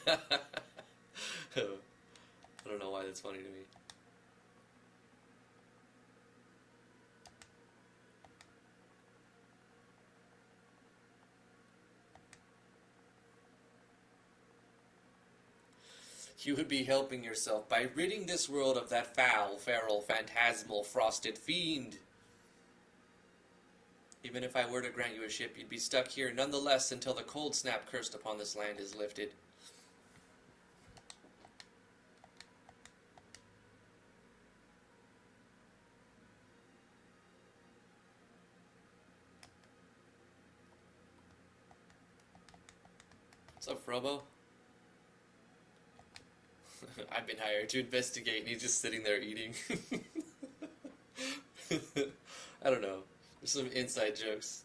S1: I don't know why that's funny to me. You would be helping yourself by ridding this world of that foul, feral, phantasmal, frosted fiend. Even if I were to grant you a ship, you'd be stuck here nonetheless until the cold snap cursed upon this land is lifted. What's up, Frobo? I've been hired to investigate, and he's just sitting there eating. I don't know. There's some inside jokes.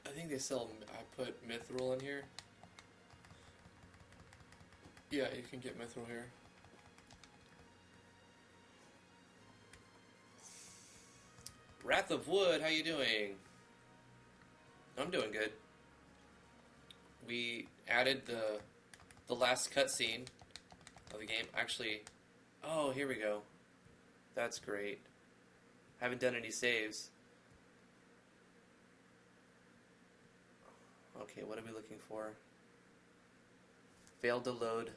S1: I think they sell. I put mithril in here. Yeah, you can get mithril here. Wrath of Wood, how you doing? I'm doing good. We added the last cutscene of the game. Actually, oh, here we go. That's great. Haven't done any saves. Okay, what are we looking for? Failed to load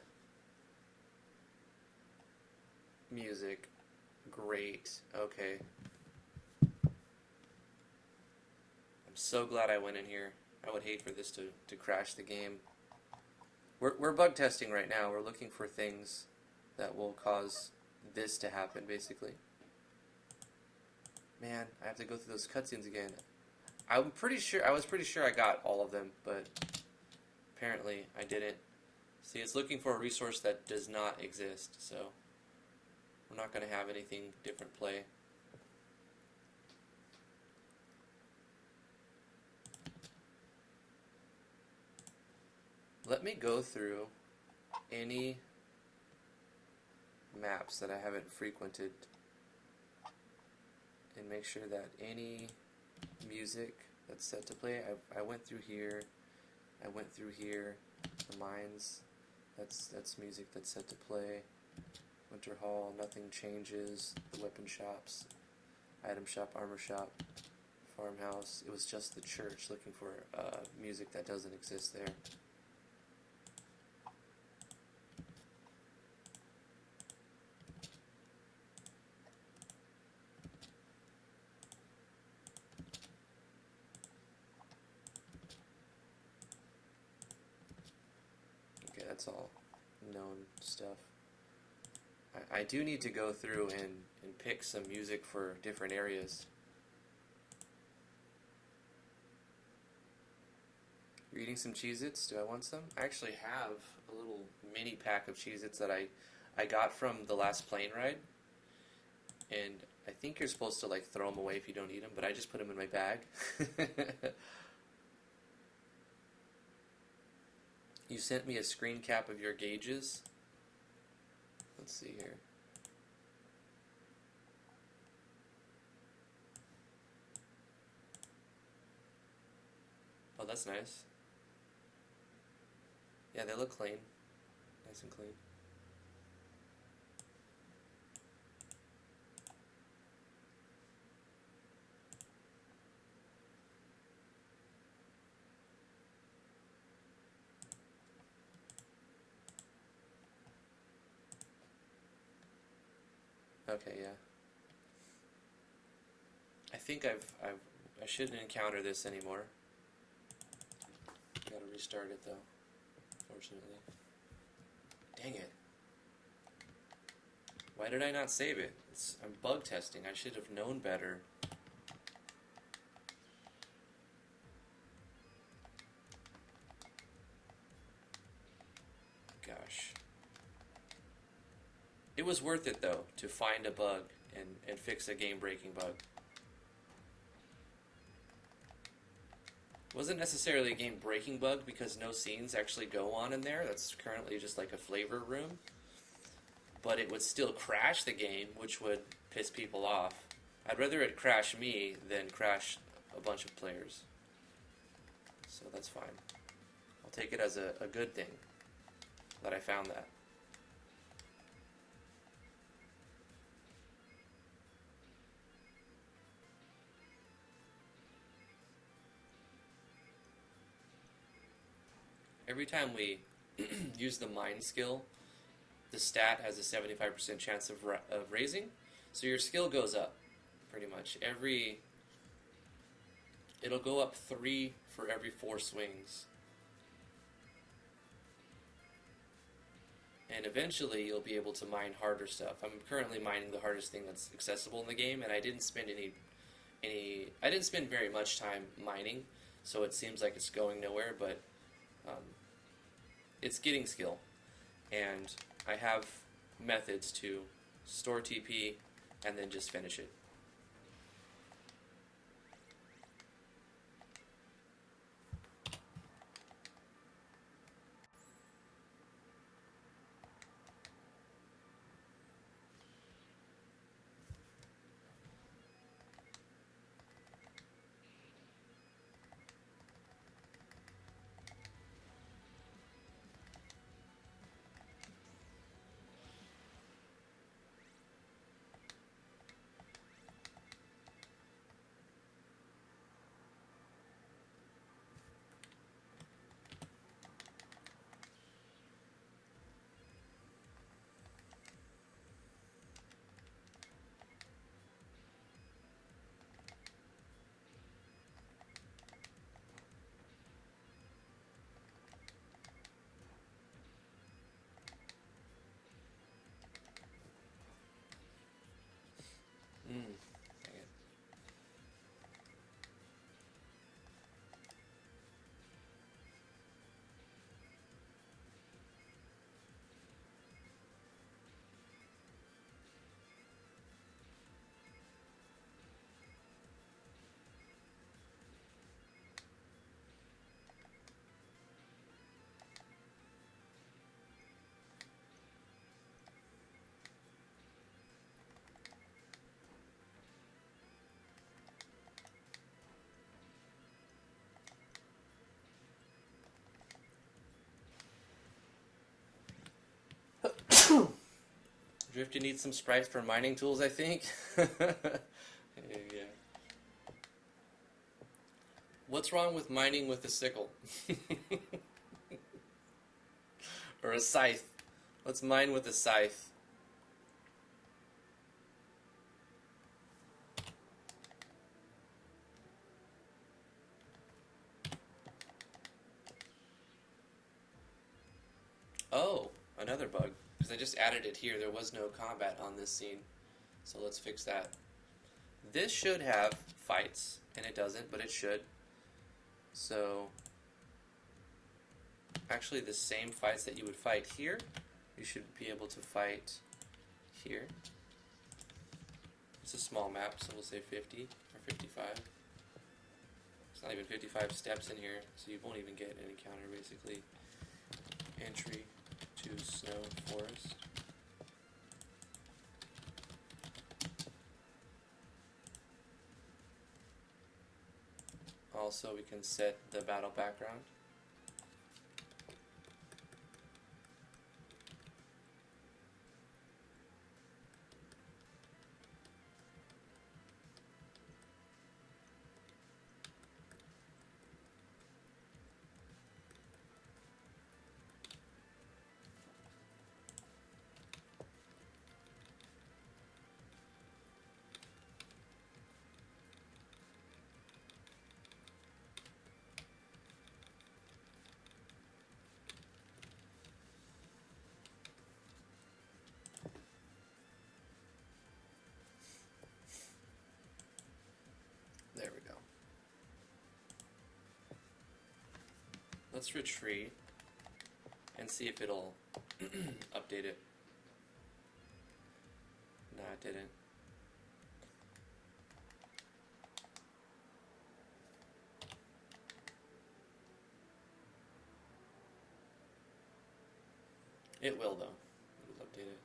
S1: music. Great. Okay. I'm so glad I went in here. I would hate for this to crash the game. We're bug testing right now. We're looking for things that will cause this to happen, basically. Man, I have to go through those cutscenes again. I was pretty sure I got all of them, but apparently I didn't. See, it's looking for a resource that does not exist, so we're not going to have anything different play. Let me go through any maps that I haven't frequented and make sure that any music that's set to play, I went through here, I went through here, the mines, that's music that's set to play, Winter Hall, nothing changes, the weapon shops, item shop, armor shop, farmhouse, it was just the church looking for music that doesn't exist there. That's all known stuff. I do need to go through and pick some music for different areas. You're eating some Cheez-Its? Do I want some? I actually have a little mini pack of Cheez-Its that I got from the last plane ride. And I think you're supposed to like throw them away if you don't eat them, but I just put them in my bag. You sent me a screen cap of your gauges. Let's see here. Oh, that's nice. Yeah, they look clean. Nice and clean. Okay, yeah. I think I shouldn't encounter this anymore. Gotta restart it though, fortunately. Dang it. Why did I not save it? I'm bug testing. I should have known better. Gosh. It was worth it though to find a bug and fix a game-breaking bug. It wasn't necessarily a game-breaking bug because no scenes actually go on in there. That's currently just like a flavor room. But it would still crash the game, which would piss people off. I'd rather it crash me than crash a bunch of players. So that's fine. I'll take it as a good thing that I found that. Every time we use the mine skill, the stat has a 75% chance of raising, so your skill goes up, pretty much. It'll go up 3 for every 4 swings. And eventually you'll be able to mine harder stuff. I'm currently mining the hardest thing that's accessible in the game, and I didn't spend I didn't spend very much time mining, so it seems like it's going nowhere, but it's getting skill. And I have methods to store TP and then just finish it. Drifty needs some sprites for mining tools, I think. Yeah. What's wrong with mining with a sickle? Or a scythe. Let's mine with a scythe. Oh, another bug. Because I just added it here. There was no combat on this scene. So let's fix that. This should have fights, and it doesn't, but it should. So, actually the same fights that you would fight here, you should be able to fight here. It's a small map, so we'll say 50 or 55. It's not even 55 steps in here, so you won't even get an encounter, basically. Entry to Snow Forest. Also, we can set the battle background. There we go. Let's retreat and see if it'll update it. No, it didn't. It will, though. It'll update it.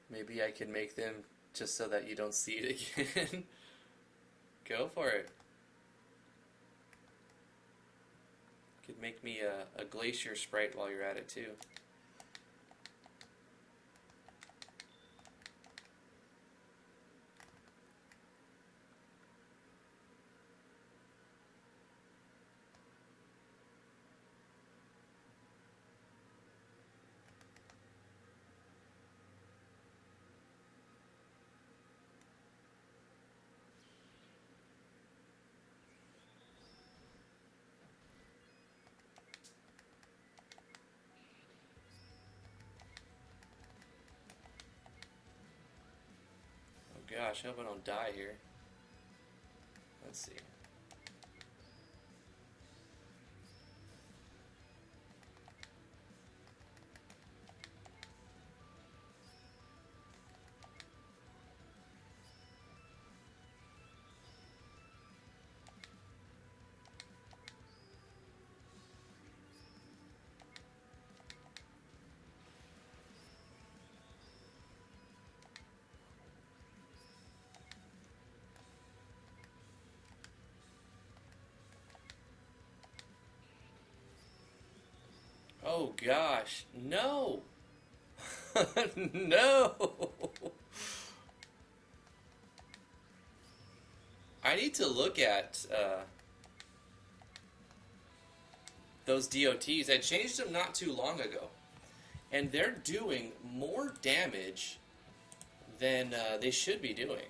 S1: Maybe I can make them just so that you don't see it again. Go for it. Could make me a glacier sprite while you're at it too. Gosh, I hope I don't die here. Let's see. Oh gosh, no! No! I need to look at those DOTs. I changed them not too long ago, and they're doing more damage than they should be doing.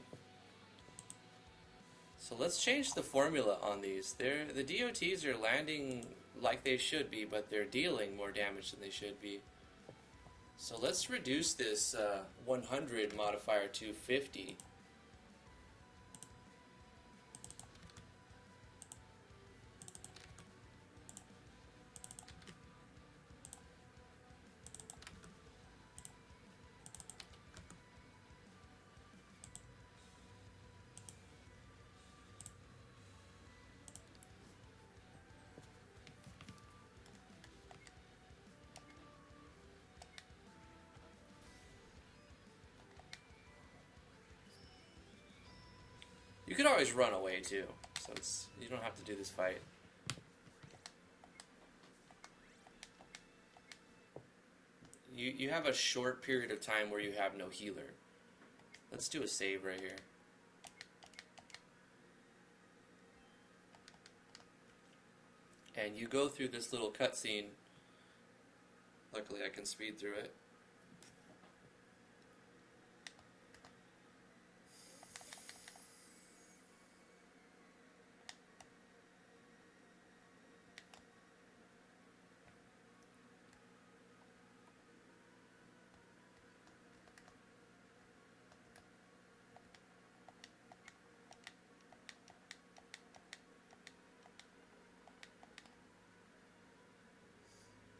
S1: So let's change the formula on these. The DOTs are landing like they should be, but they're dealing more damage than they should be. So let's reduce this 100 modifier to 50. You could always run away too, so you don't have to do this fight. You have a short period of time where you have no healer. Let's do a save right here. And you go through this little cutscene. Luckily I can speed through it.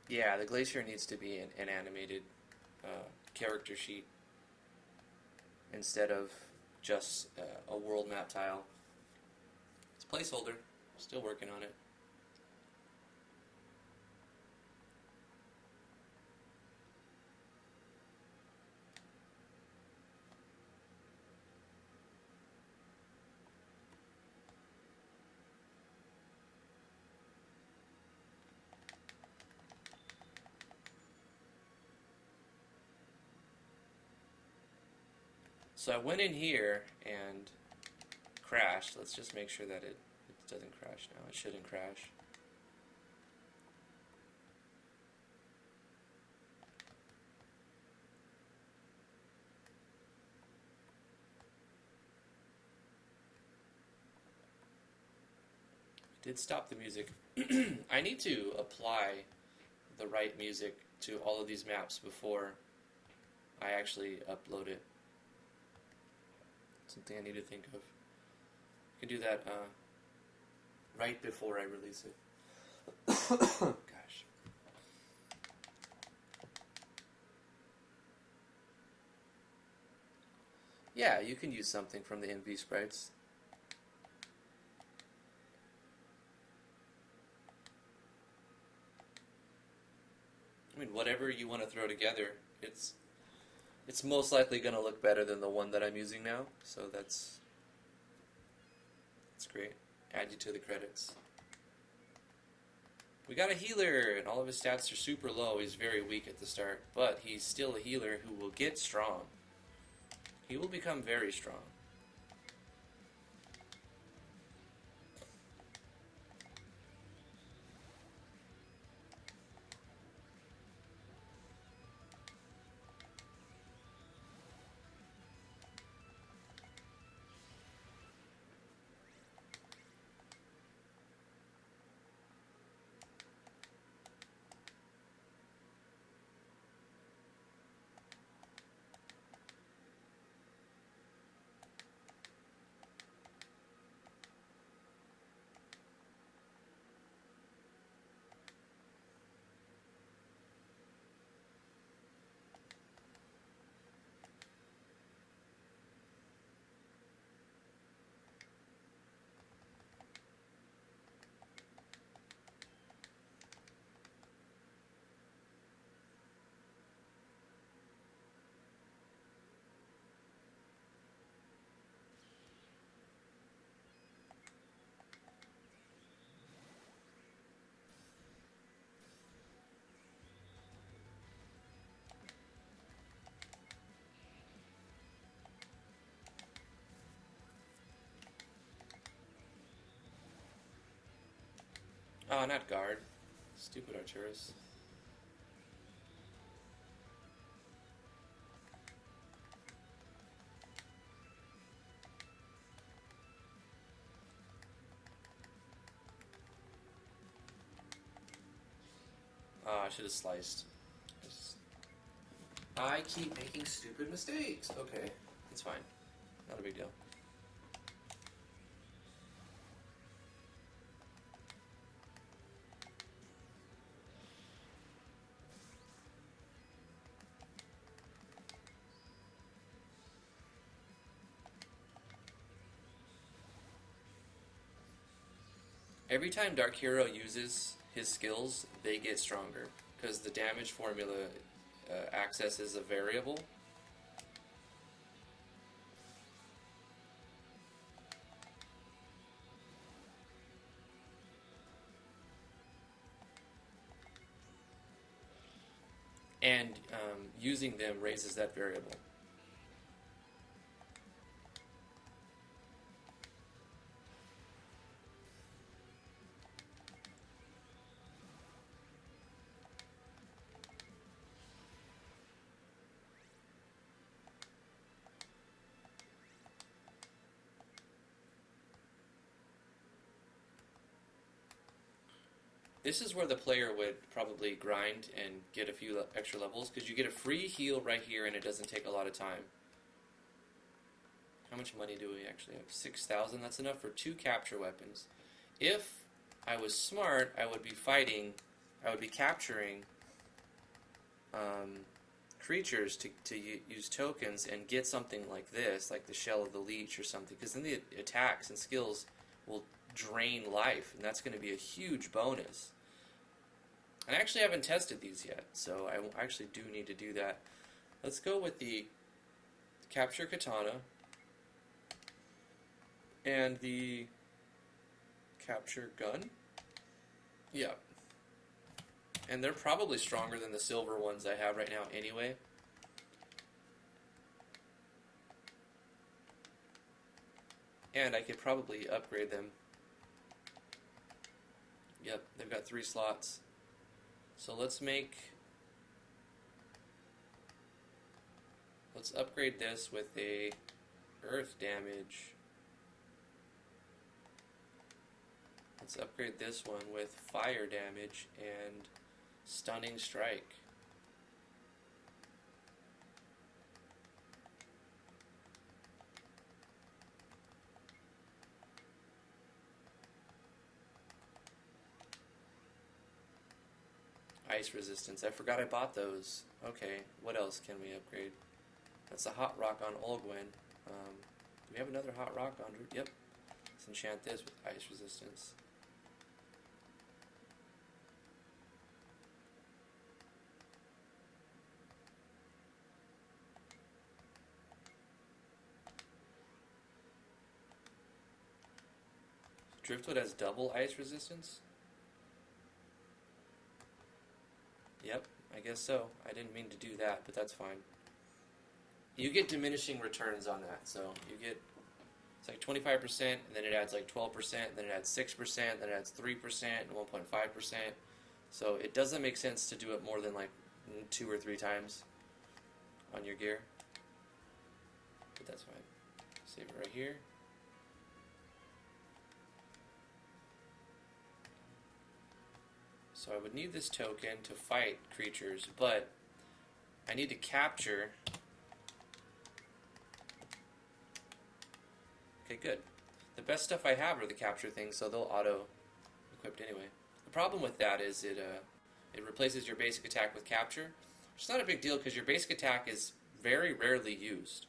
S1: Yeah, the glacier needs to be an animated character sheet instead of just a world map tile. It's a placeholder. Still working on it. So I went in here and crashed. Let's just make sure that it doesn't crash now. It shouldn't crash. It did stop the music. I need to apply the right music to all of these maps before I actually upload it. Something I need to think of. I can do that right before I release it. Gosh. Yeah, you can use something from the MV sprites. I mean, whatever you want to throw together, it's most likely going to look better than the one that I'm using now, so that's great. Add you to the credits. We got a healer, and all of his stats are super low. He's very weak at the start, but he's still a healer who will get strong. He will become very strong. Oh, not guard. Stupid Arcturus. Oh, I should have sliced. I keep making stupid mistakes. Okay, it's fine. Not a big deal. Every time Dark Hero uses his skills, they get stronger, because the damage formula accesses a variable. and using them raises that variable. This is where the player would probably grind and get a few extra levels, because you get a free heal right here and it doesn't take a lot of time. How much money do we actually have? 6,000. That's enough for 2 capture weapons. If I was smart, I would be capturing creatures to use tokens and get something like this, like the shell of the leech or something, because then the attacks and skills will drain life, and that's going to be a huge bonus. And I actually haven't tested these yet, so I actually do need to do that. Let's go with the capture katana and the capture gun. Yeah. And they're probably stronger than the silver ones I have right now anyway. And I could probably upgrade them. Yep, they've got 3 slots. So let's upgrade this with a earth damage. Let's upgrade this one with fire damage and stunning strike. Ice resistance. I forgot I bought those. Okay, what else can we upgrade? That's a hot rock on Olgwen. Do we have another hot rock on? Yep. Let's enchant this with ice resistance. Driftwood has double ice resistance? Yep, I guess so. I didn't mean to do that, but that's fine. You get diminishing returns on that, so you get, it's like 25%, and then it adds like 12%, then it adds 6%, then it adds 3%, and 1.5%. So it doesn't make sense to do it more than like 2 or 3 times on your gear. But that's fine. Save it right here. So I would need this token to fight creatures, but I need to capture. Okay, good. The best stuff I have are the capture things, so they'll auto-equipped anyway. The problem with that is it replaces your basic attack with capture, which is not a big deal because your basic attack is very rarely used.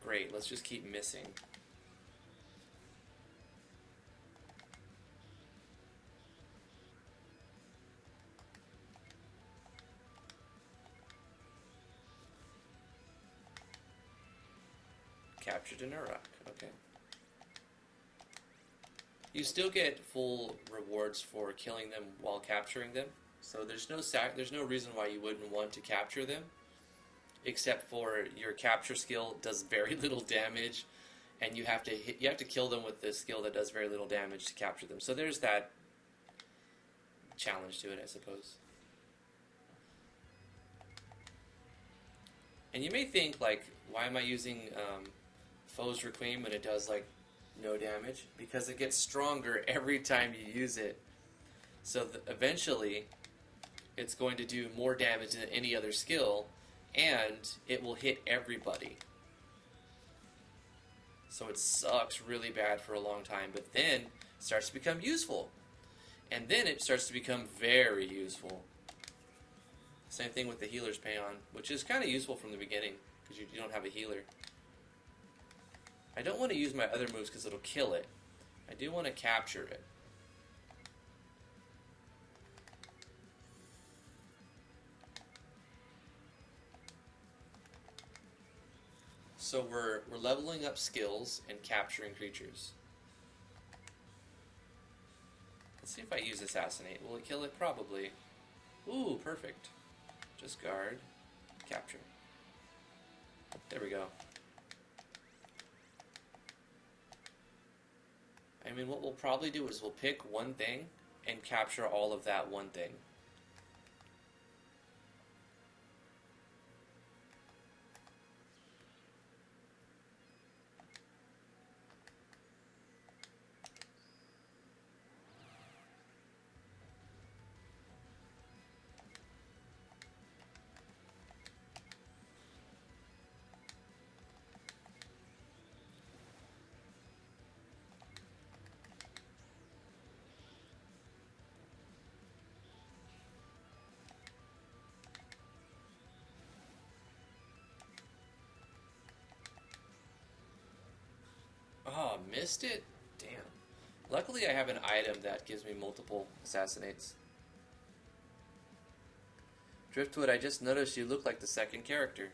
S1: Great, let's just keep missing. Captured in a rock, okay. You still get full rewards for killing them while capturing them, so there's no reason why you wouldn't want to capture them, except for your capture skill does very little damage, and you have to kill them with the skill that does very little damage to capture them. So there's that challenge to it, I suppose. And you may think, like, why am I using Foe's Requiem when it does, like, no damage? Because it gets stronger every time you use it. So eventually, it's going to do more damage than any other skill, and it will hit everybody. So it sucks really bad for a long time, but then it starts to become useful. And then it starts to become very useful. Same thing with the healer's payon, which is kind of useful from the beginning, because you don't have a healer. I don't want to use my other moves because it'll kill it. I do want to capture it. So we're leveling up skills and capturing creatures. Let's see if I use Assassinate. Will it kill it? Probably. Ooh, perfect. Just guard. Capture. There we go. I mean, what we'll probably do is we'll pick one thing and capture all of that one thing. Oh, missed it? Damn. Luckily I have an item that gives me multiple assassinates. Driftwood, I just noticed you look like the second character.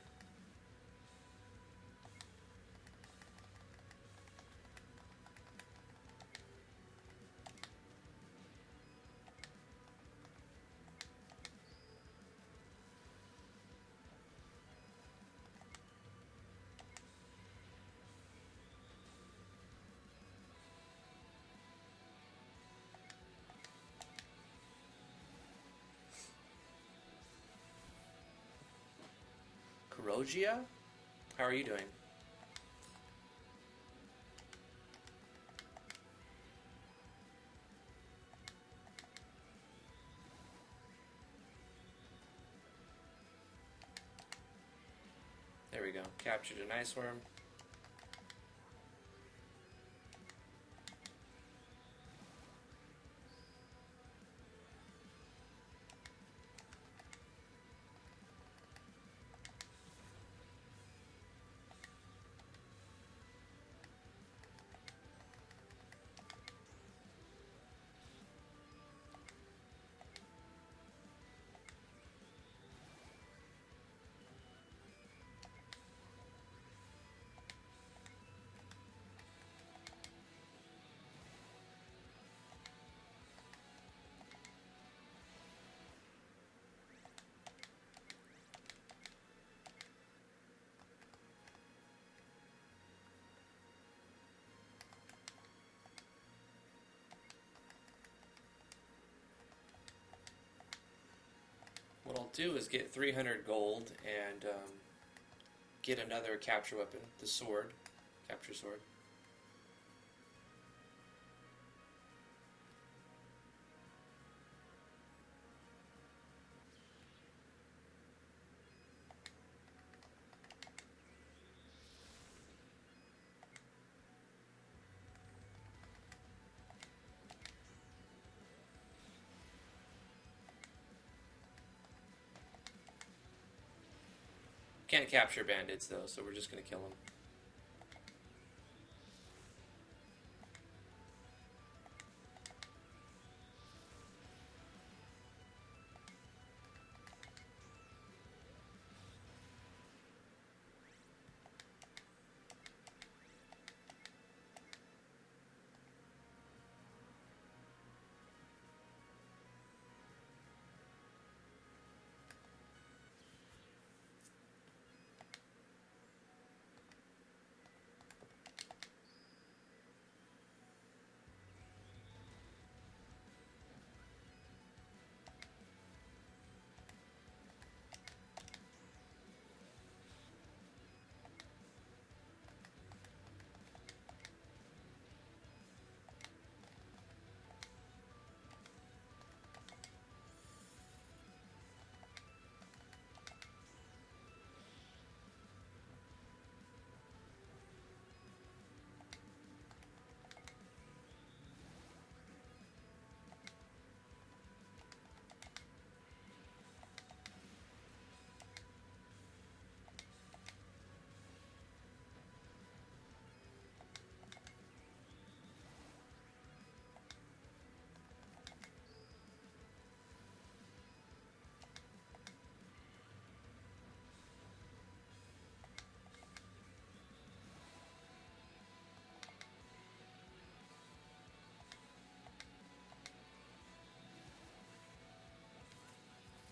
S1: Rogia? How are you doing? There we go. Captured an ice worm. What I'll do is get 300 gold and get another capture weapon, the sword, capture sword. Can't capture bandits though, so we're just gonna kill them.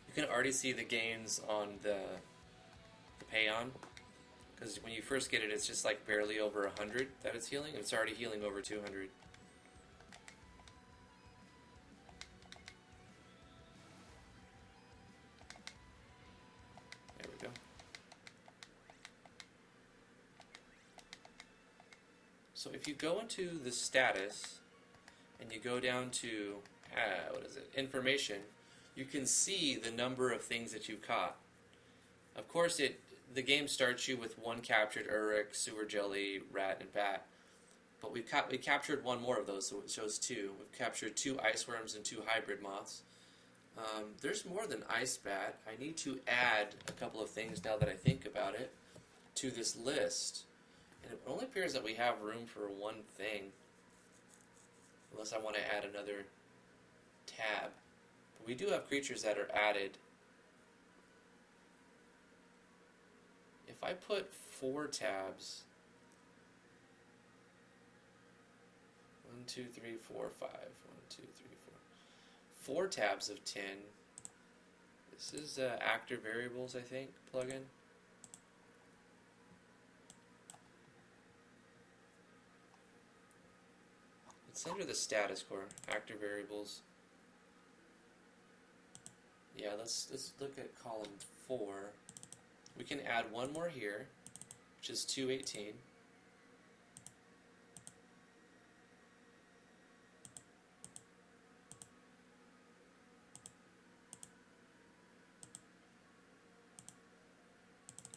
S1: You can already see the gains on the Payon, because when you first get it, it's just like barely over 100 that it's healing, and it's already healing over 200. There we go. So if you go into the status and you go down to what is it? Information, you can see the number of things that you've caught. Of course, the game starts you with one captured Uruk, sewer jelly, rat, and bat. But we captured one more of those, so it shows 2. We've captured 2 ice worms and 2 hybrid moths. There's more than ice bat. I need to add a couple of things now that I think about it to this list. And it only appears that we have room for one thing. Unless I want to add another tab. But we do have creatures that are added. If I put 4 tabs, 1, 2, 3, 4, 5, 1, 2, 3, 4, 4 tabs of 10. This is actor variables, I think, plugin. It's under the status core, actor variables. Yeah, let's look at column 4. We can add one more here, which is 218.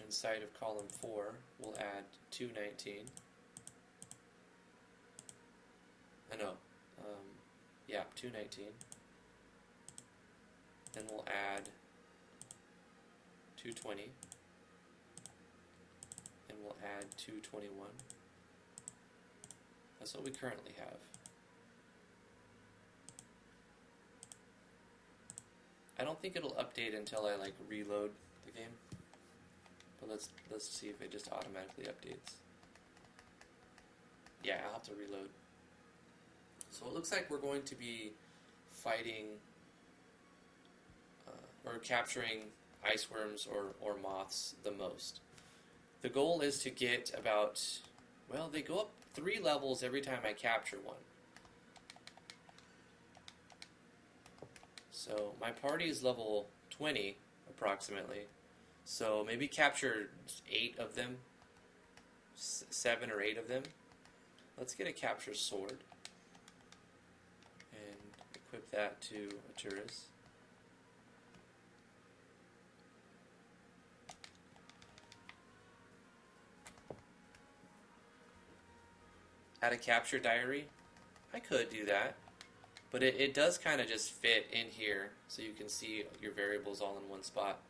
S1: Inside of column 4, we'll add 219. Yeah, 219. Then we'll add 220. And we'll add 221. That's what we currently have. I don't think it'll update until I like reload the game. But let's see if it just automatically updates. Yeah, I'll have to reload. So it looks like we're going to be fighting or capturing ice worms or moths the most. The goal is to get about, well, they go up 3 levels every time I capture one. So my party is level 20 approximately. So maybe capture 8 of them, 7 or 8 of them. Let's get a capture sword and equip that to a tourist. Add a capture diary. I could do that, but it does kind of just fit in here so you can see your variables all in one spot.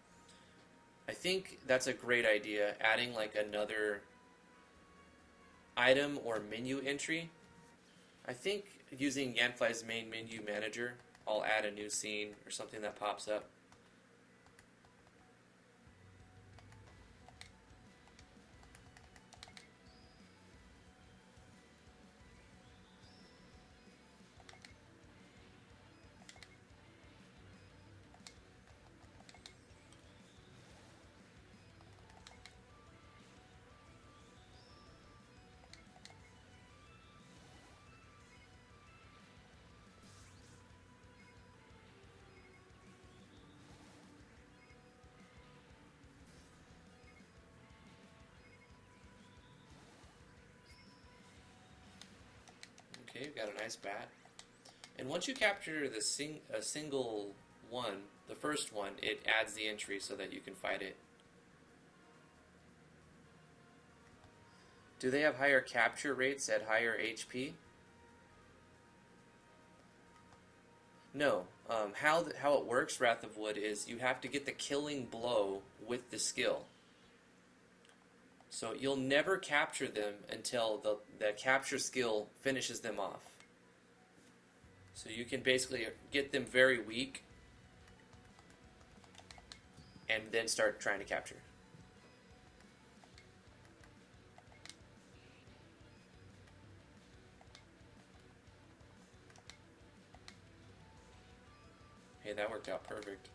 S1: I think that's a great idea, adding like another item or menu entry. I think using Yanfly's main menu manager, I'll add a new scene or something that pops up. Okay, we've got a nice bat. And once you capture a single one, the first one, it adds the entry so that you can fight it. Do they have higher capture rates at higher HP? No. How it works, Wrath of Wood, is you have to get the killing blow with the skill. So you'll never capture them until the capture skill finishes them off. So you can basically get them very weak and then start trying to capture. Hey, that worked out perfect.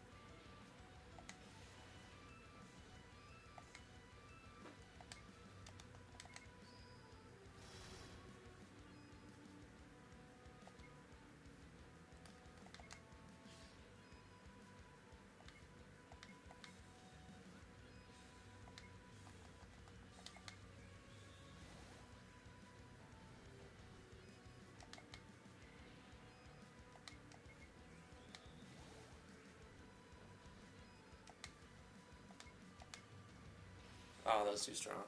S1: Oh, that was too strong.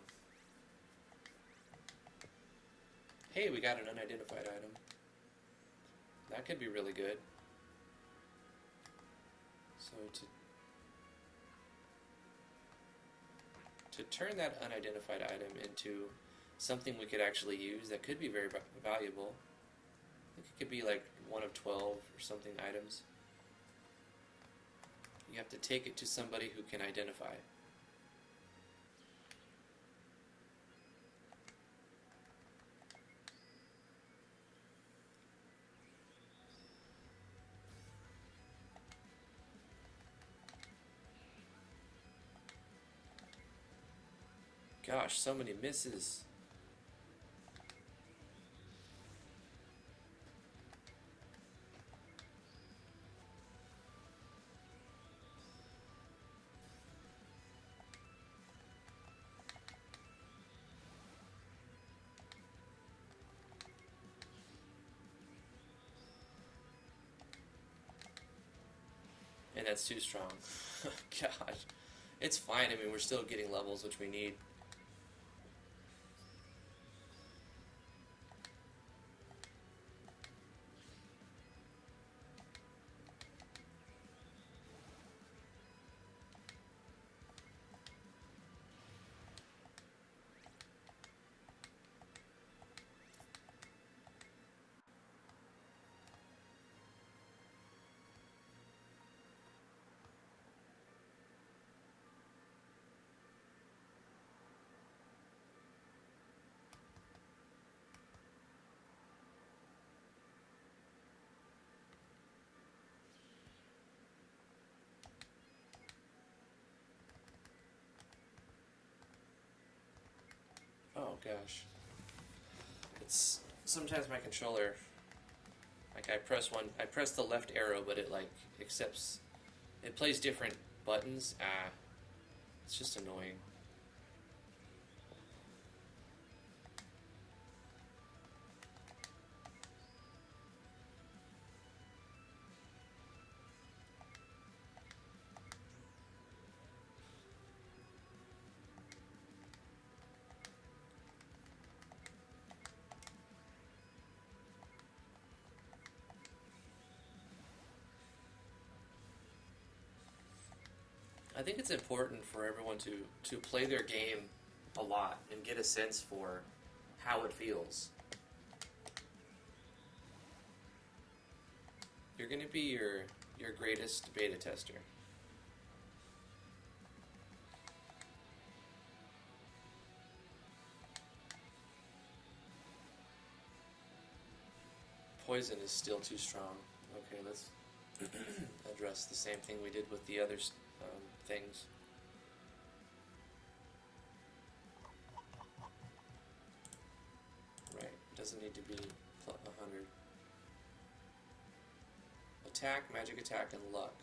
S1: Hey, we got an unidentified item. That could be really good. So to turn that unidentified item into something we could actually use that could be very valuable. I think it could be like one of 12 or something items. You have to take it to somebody who can identify. Gosh, so many misses. And that's too strong. Gosh. It's fine. I mean, we're still getting levels, which we need. Oh gosh. It's sometimes my controller, like I press the left arrow, but it like accepts, it plays different buttons. It's just annoying. I think it's important for everyone to play their game a lot and get a sense for how it feels. You're going to be your greatest beta tester. Poison is still too strong. Okay, let's address the same thing we did with the other things. Right, doesn't need to be 100. Attack, magic attack, and luck.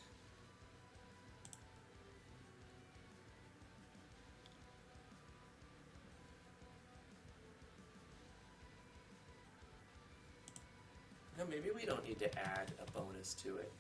S1: No, maybe we don't need to add a bonus to it.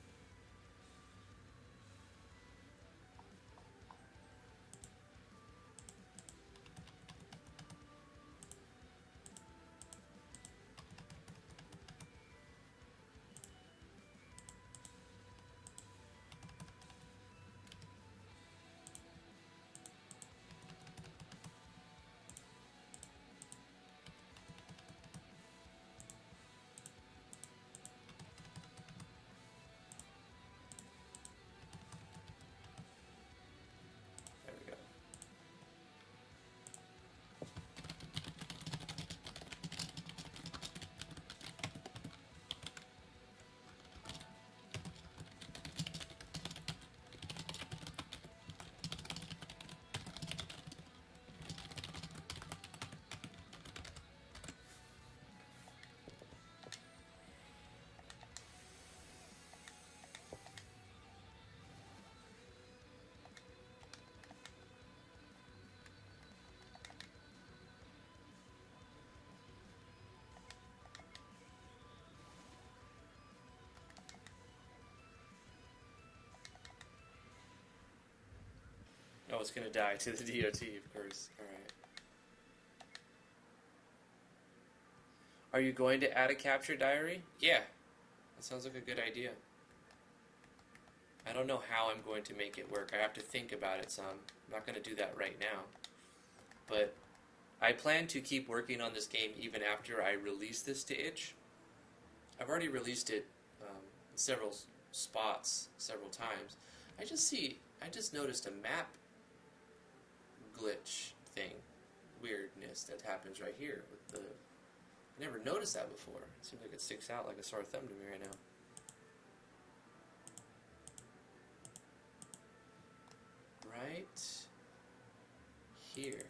S1: it's gonna die to the DOT, of course. Alright. Are you going to add a capture diary? Yeah. That sounds like a good idea. I don't know how I'm going to make it work. I have to think about it some. I'm not going to do that right now. But I plan to keep working on this game even after I release this to itch. I've already released it in several spots, several times. I just noticed a map glitch thing, weirdness that happens right here with the. I never noticed that before. It seems like it sticks out like a sore thumb to me right now. Right here.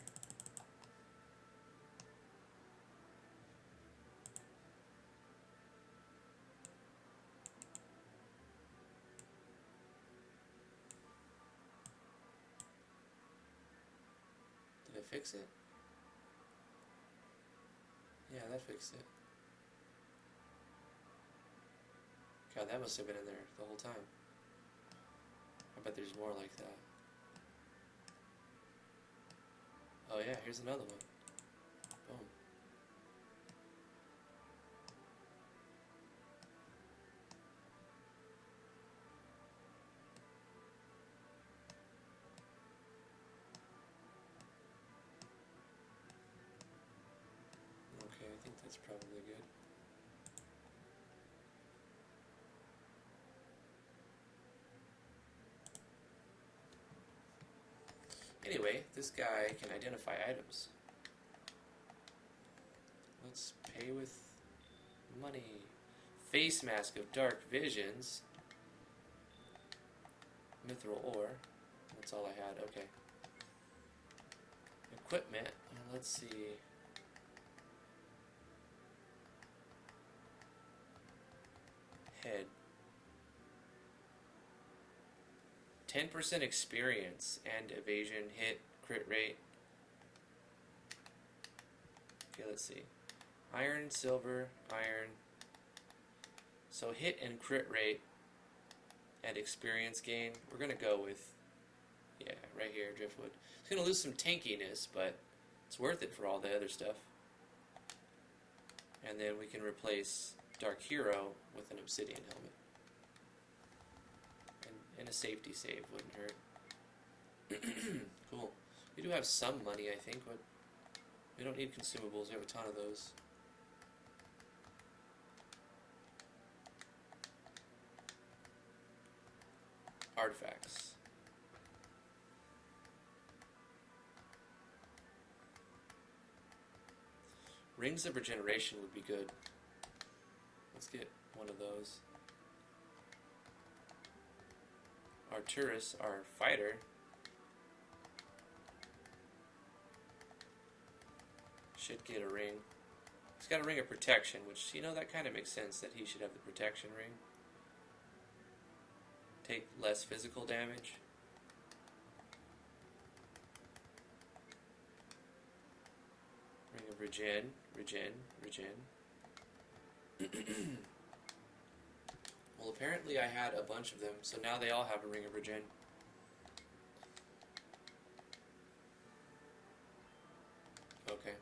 S1: Did I fix it? Yeah, that fixed it. God, that must have been in there the whole time. I bet there's more like that. Oh yeah, here's another one. Boom. Okay, I think that's probably good. Anyway, this guy can identify items. Let's pay with money. Face mask of dark visions. Mithril ore. That's all I had. Okay. Equipment. Let's see. Head. 10% experience and evasion, hit, crit rate. Okay, let's see. Iron, silver, iron. So hit and crit rate and experience gain. We're going to go with, yeah, right here, Driftwood. It's going to lose some tankiness, but it's worth it for all the other stuff. And then we can replace Dark Hero with an obsidian helmet. And a safety save wouldn't hurt. Cool. We do have some money, I think, but we don't need consumables. We have a ton of those. Artifacts. Rings of Regeneration would be good. Let's get one of those. Arturus, our fighter, should get a ring. He's got a ring of protection, which, you know, that kind of makes sense that he should have the protection ring. Take less physical damage. Ring of regen. Well, apparently I had a bunch of them, so now they all have a ring of regen. Okay.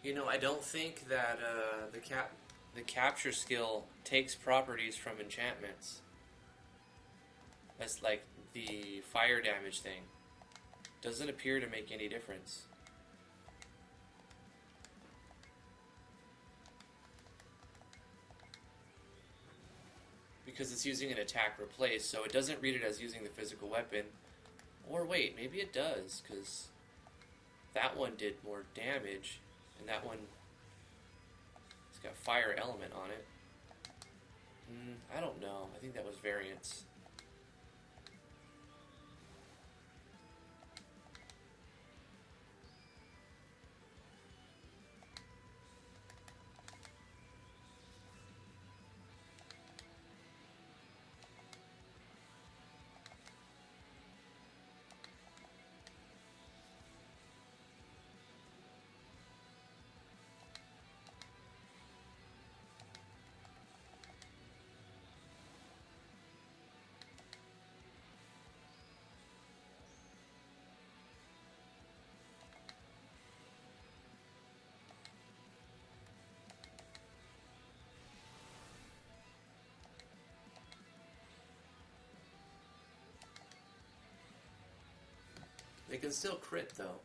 S1: You know, I don't think that the capture skill takes properties from enchantments. That's like the fire damage thing. Doesn't appear to make any difference. Because it's using an attack replace, so it doesn't read it as using the physical weapon. Or wait, maybe it does, because that one did more damage, and that one, it's got fire element on it. I don't know. I think that was variance. They can still crit, though.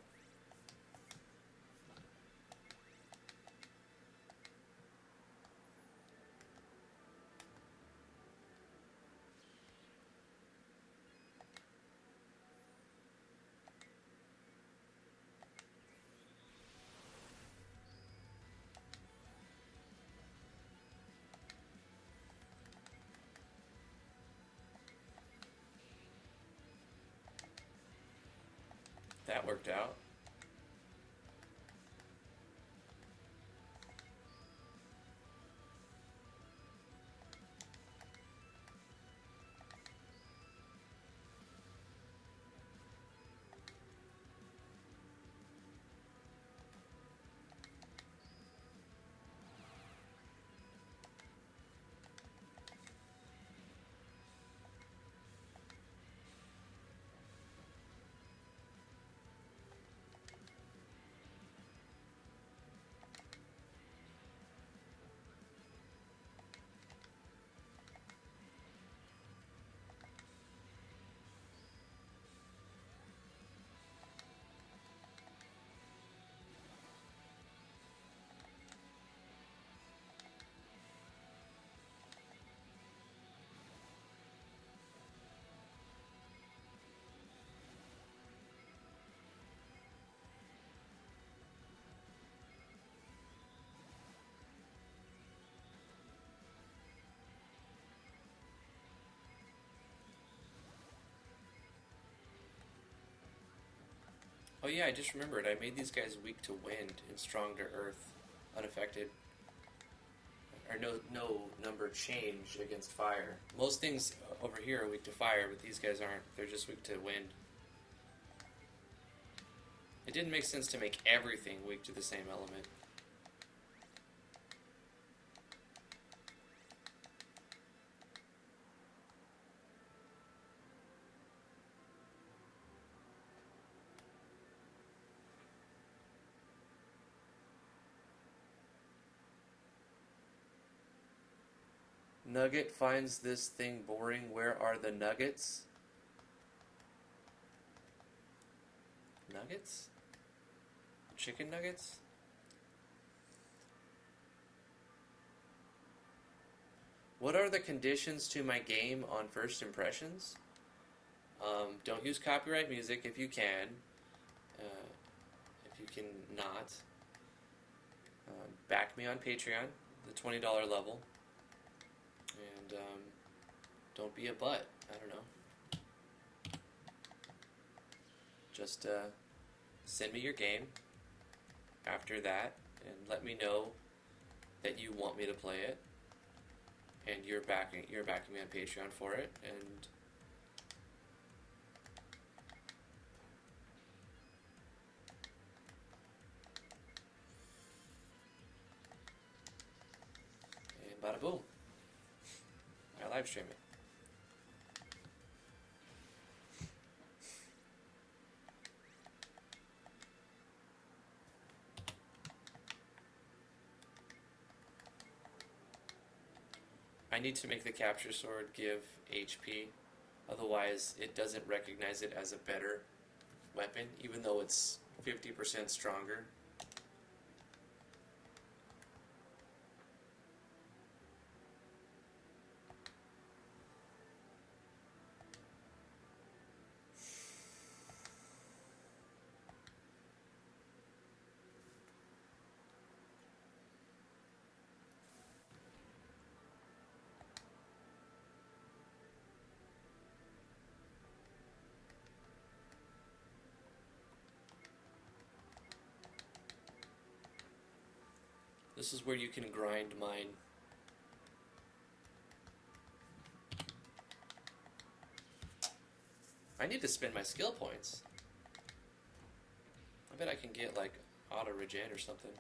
S1: That worked out. Oh yeah, I just remembered. I made these guys weak to wind and strong to earth, unaffected. Or no number change against fire. Most things over here are weak to fire, but these guys aren't. They're just weak to wind. It didn't make sense to make everything weak to the same element. Nugget finds this thing boring. Where are the nuggets? Nuggets? Chicken nuggets? What are the conditions to my game on first impressions? Don't use copyright music if you can. If you can not. Back me on Patreon, the $20 level. And don't be a butt. I don't know. Just send me your game after that and let me know that you want me to play it and you're backing me on Patreon for it, and bada boom. I live stream it. I need to make the capture sword give HP, otherwise it doesn't recognize it as a better weapon, even though it's 50% stronger. This is where you can grind mine. I need to spend my skill points. I bet I can get like auto regen or something.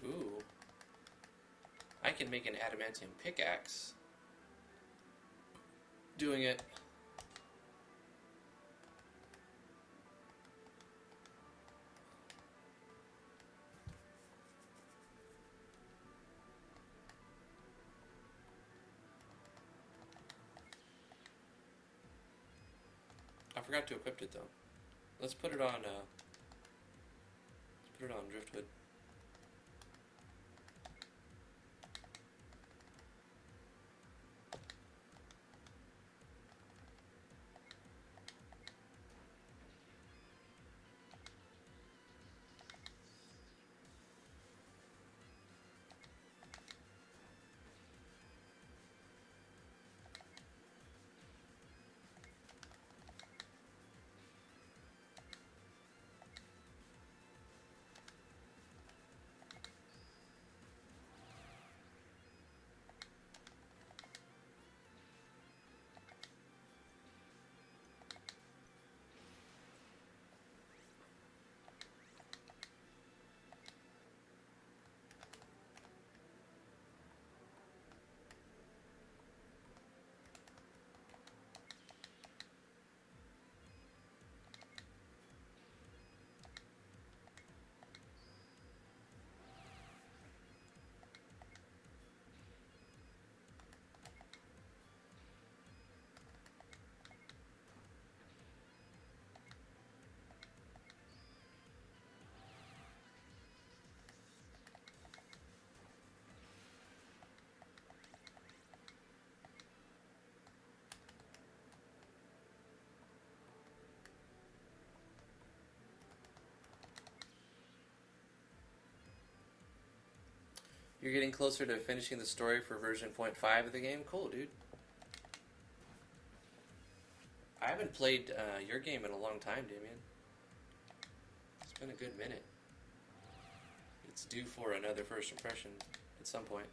S1: Ooh. I can make an adamantium pickaxe. Doing it. I forgot to equip it though. Let's put it on Driftwood. You're getting closer to finishing the story for version 0.5 of the game? Cool, dude. I haven't played your game in a long time, Damian. It's been a good minute. It's due for another first impression at some point.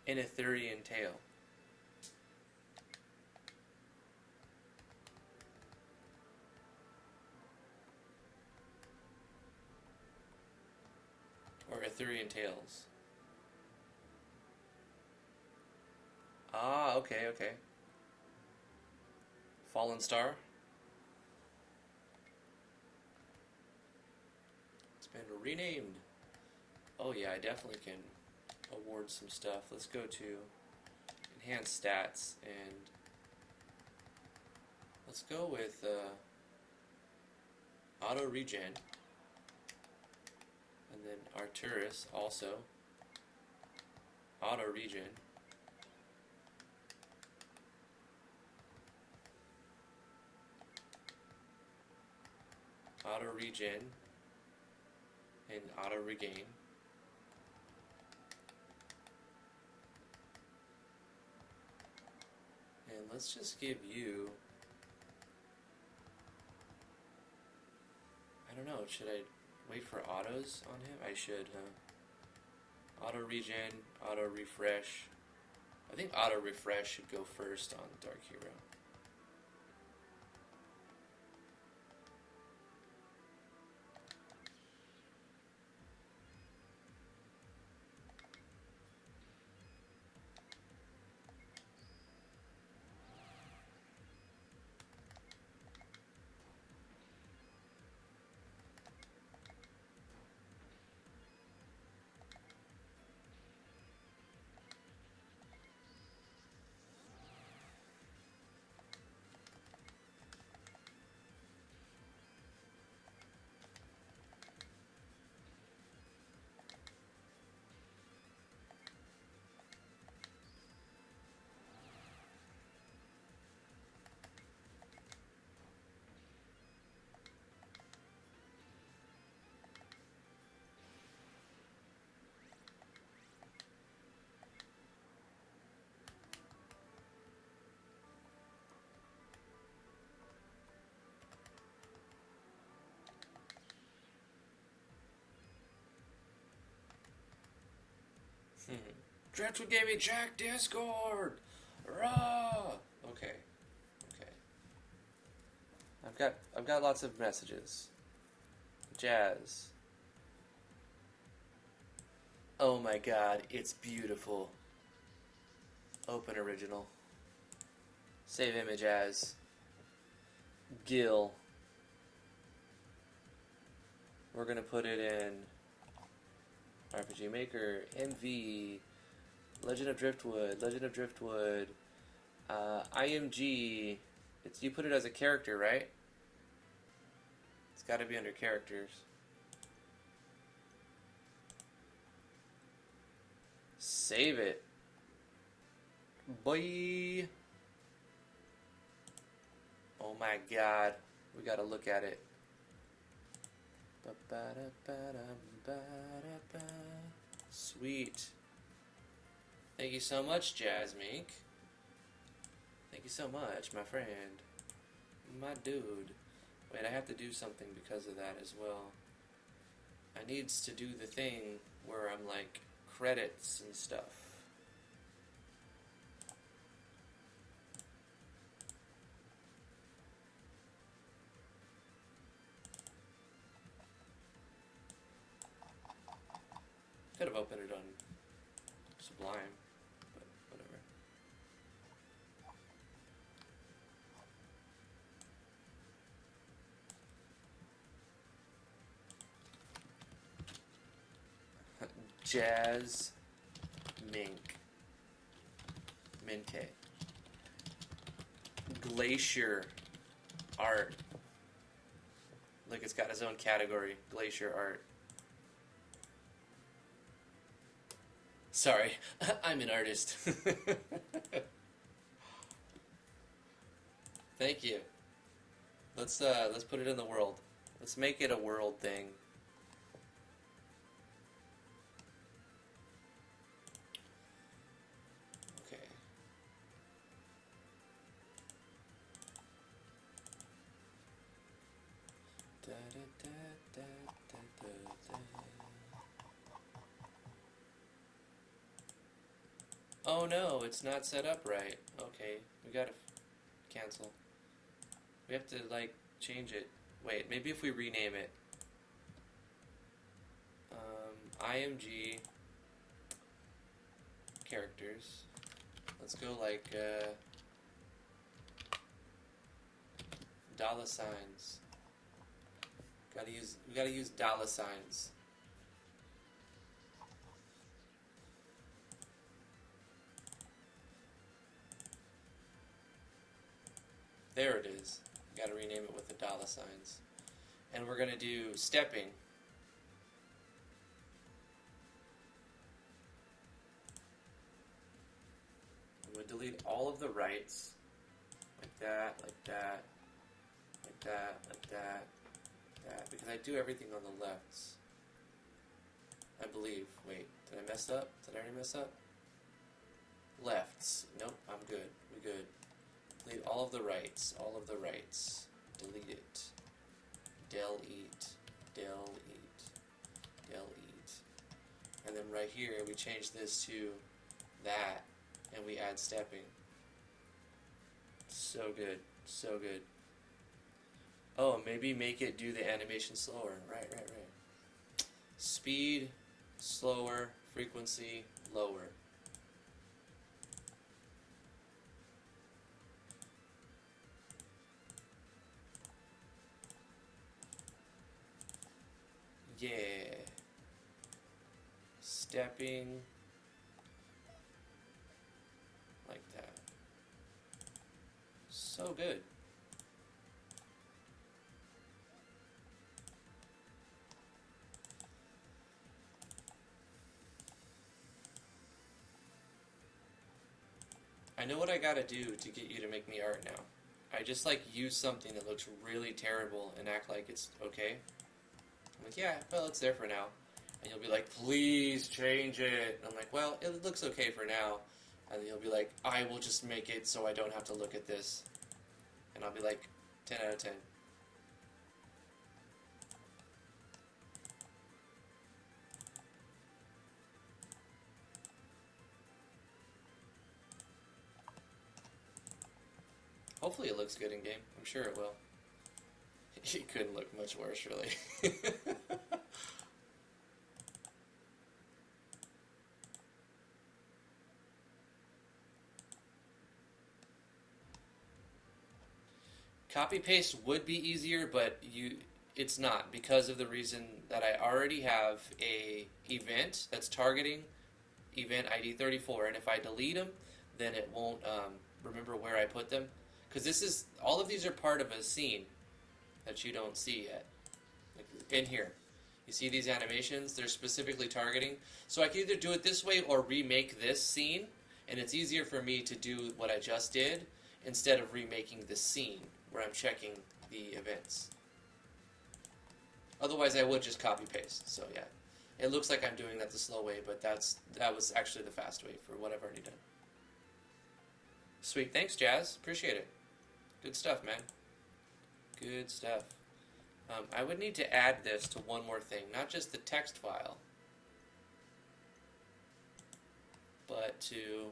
S1: An Etherian tail. Arthurian Tales. Ah, okay, okay. Fallen Star. It's been renamed. Oh yeah, I definitely can award some stuff. Let's go to Enhanced Stats, and let's go with Auto Regen. And then Arcturus also. Auto Regen. Auto Regen. And Auto Regain. And let's just give you... I don't know, should I wait for autos on him? I should, huh? Auto Regen, Auto Refresh. I think Auto Refresh should go first on Dark Hero. Driftwood gave me Jack Discord! Rah! Okay. Okay. I've got lots of messages. Jazz. Oh my god, it's beautiful. Open original. Save image as Gil. We're gonna put it in RPG Maker, MV, Legend of Driftwood, IMG. You put it as a character, right? It's got to be under characters. Save it. Boy. Oh my god. We got to look at it. Sweet. Thank you so much, Jazzmink. Thank you so much, my friend. My dude. Wait, I have to do something because of that as well. I needs to do the thing where I'm like credits and stuff. Could have opened it on Sublime, but whatever. Jazz Mink. Minte. Glacier Art. Look, it's got its own category. Glacier Art. Sorry, I'm an artist. Thank you. Let's put it in the world. Let's make it a world thing. Okay. Da, da, da, da, da, da, da. Oh no, it's not set up right. Okay, we gotta cancel. We have to, like, change it. Wait, maybe if we rename it. IMG characters. Let's go like dollar signs. We gotta use dollar signs. There it is. We gotta rename it with the dollar signs. And we're gonna do stepping. I'm gonna delete all of the rights. Like that, like that, like that, like that, that. Because I do everything on the lefts. I believe. Wait, did I mess up? Did I already mess up? Lefts. Nope, I'm good. We're good. Delete all of the rights. All of the rights. Delete it. Delete. Delete. Delete. And then right here, we change this to that. And we add stepping. So good. So good. Oh, maybe make it do the animation slower. Right. Speed, slower, frequency, lower. Yeah. Stepping. Like that. So good. I know what I gotta do to get you to make me art now. I just like use something that looks really terrible and act like it's okay. I'm like, yeah, well, it's there for now. And you'll be like, please change it. And I'm like, well, it looks okay for now. And then you'll be like, I will just make it so I don't have to look at this. And I'll be like, 10 out of 10. Hopefully it looks good in game. I'm sure it will. It couldn't look much worse, really. Copy paste would be easier, but it's not, because of the reason that I already have a event that's targeting event ID 34, and if I delete them, then it won't remember where I put them. Because all of these are part of a scene that you don't see yet. Like in here, you see these animations, they're specifically targeting. So I can either do it this way or remake this scene, and it's easier for me to do what I just did instead of remaking the scene where I'm checking the events. Otherwise I would just copy paste. So yeah, it looks like I'm doing that the slow way, but that was actually the fast way for what I've already done. Sweet, thanks Jazz, appreciate it. Good stuff, man. Good stuff. I would need to add this to one more thing, not just the text file, but to,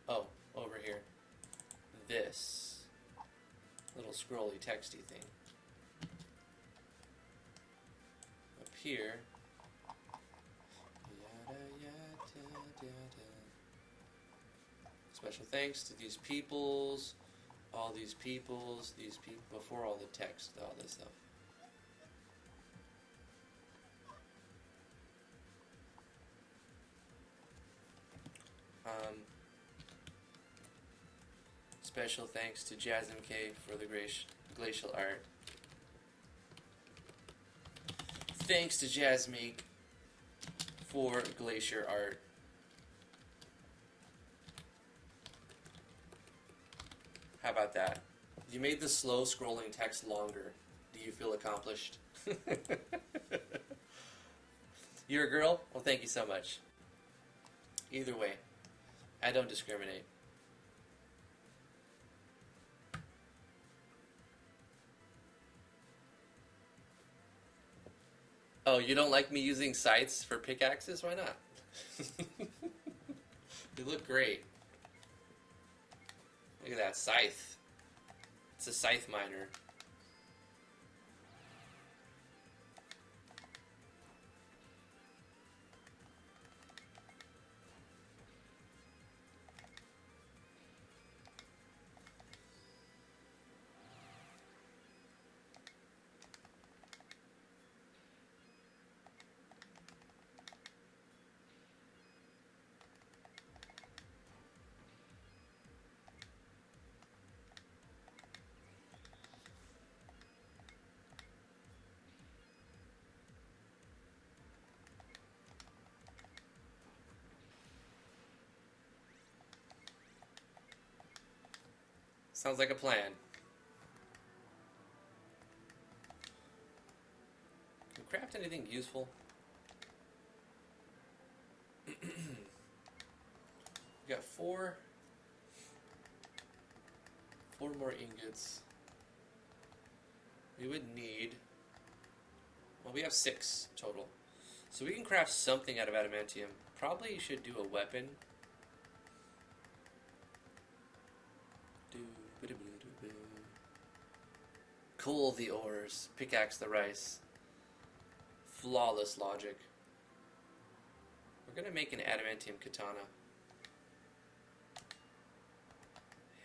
S1: over here, this little scrolly texty thing. Up here, yada, yada, yada. Special thanks to these peoples, all these peoples, these people, before all the text, all this stuff. Special thanks to Jazz MK for the glacial art. Thanks to Jazz Make for glacier art. How about that? You made the slow scrolling text longer. Do you feel accomplished? You're a girl? Well, thank you so much. Either way, I don't discriminate. Oh, you don't like me using scythes for pickaxes? Why not? They look great. Look at that scythe. It's a scythe miner. Sounds like a plan. Can you craft anything useful? We got four more ingots. We would need, well, we have 6 total. So we can craft something out of adamantium. Probably should do a weapon. Coal the ores, pickaxe the rice. Flawless logic. We're gonna make an adamantium katana.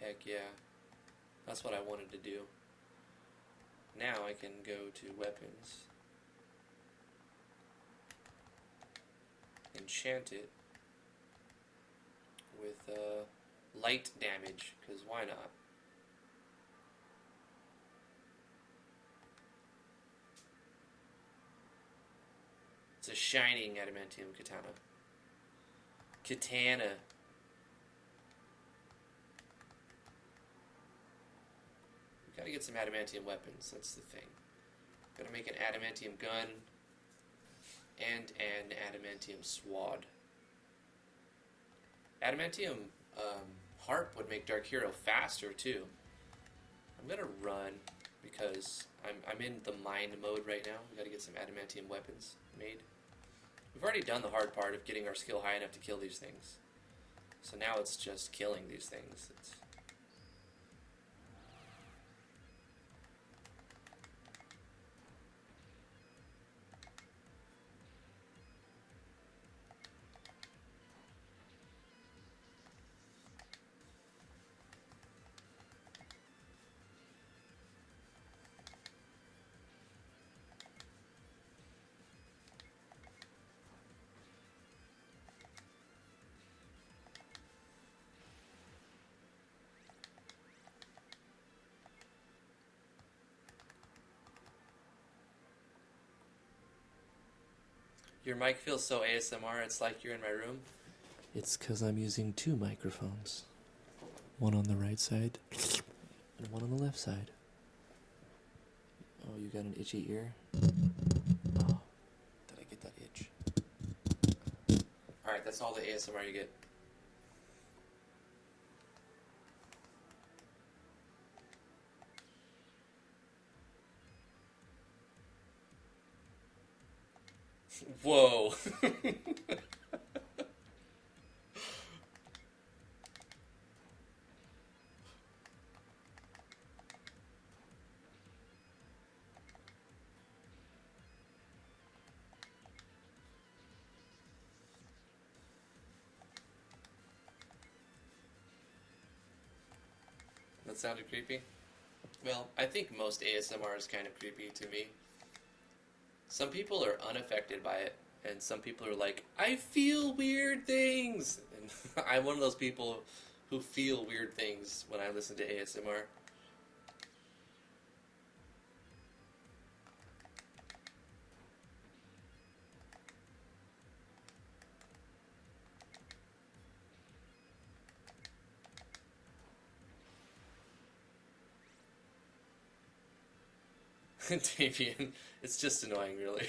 S1: Heck yeah. That's what I wanted to do. Now I can go to weapons. Enchant it with light damage, because why not? It's a shining adamantium katana. Katana. We gotta get some adamantium weapons, that's the thing. Gotta make an adamantium gun and an adamantium sword. Adamantium harp would make Dark Hero faster too. I'm gonna run because I'm in the mine mode right now. We gotta get some adamantium weapons made. We've already done the hard part of getting our skill high enough to kill these things. So now it's just killing these things. Your mic feels so ASMR, it's like you're in my room. It's because I'm using 2 microphones. One on the right side, and one on the left side. Oh, you got an itchy ear? Oh, did I get that itch? Alright, that's all the ASMR you get. Whoa. That sounded creepy? Well, I think most ASMR is kind of creepy to me. Some people are unaffected by it, and some people are like, I feel weird things! And I'm one of those people who feel weird things when I listen to ASMR. Damian, it's just annoying, really.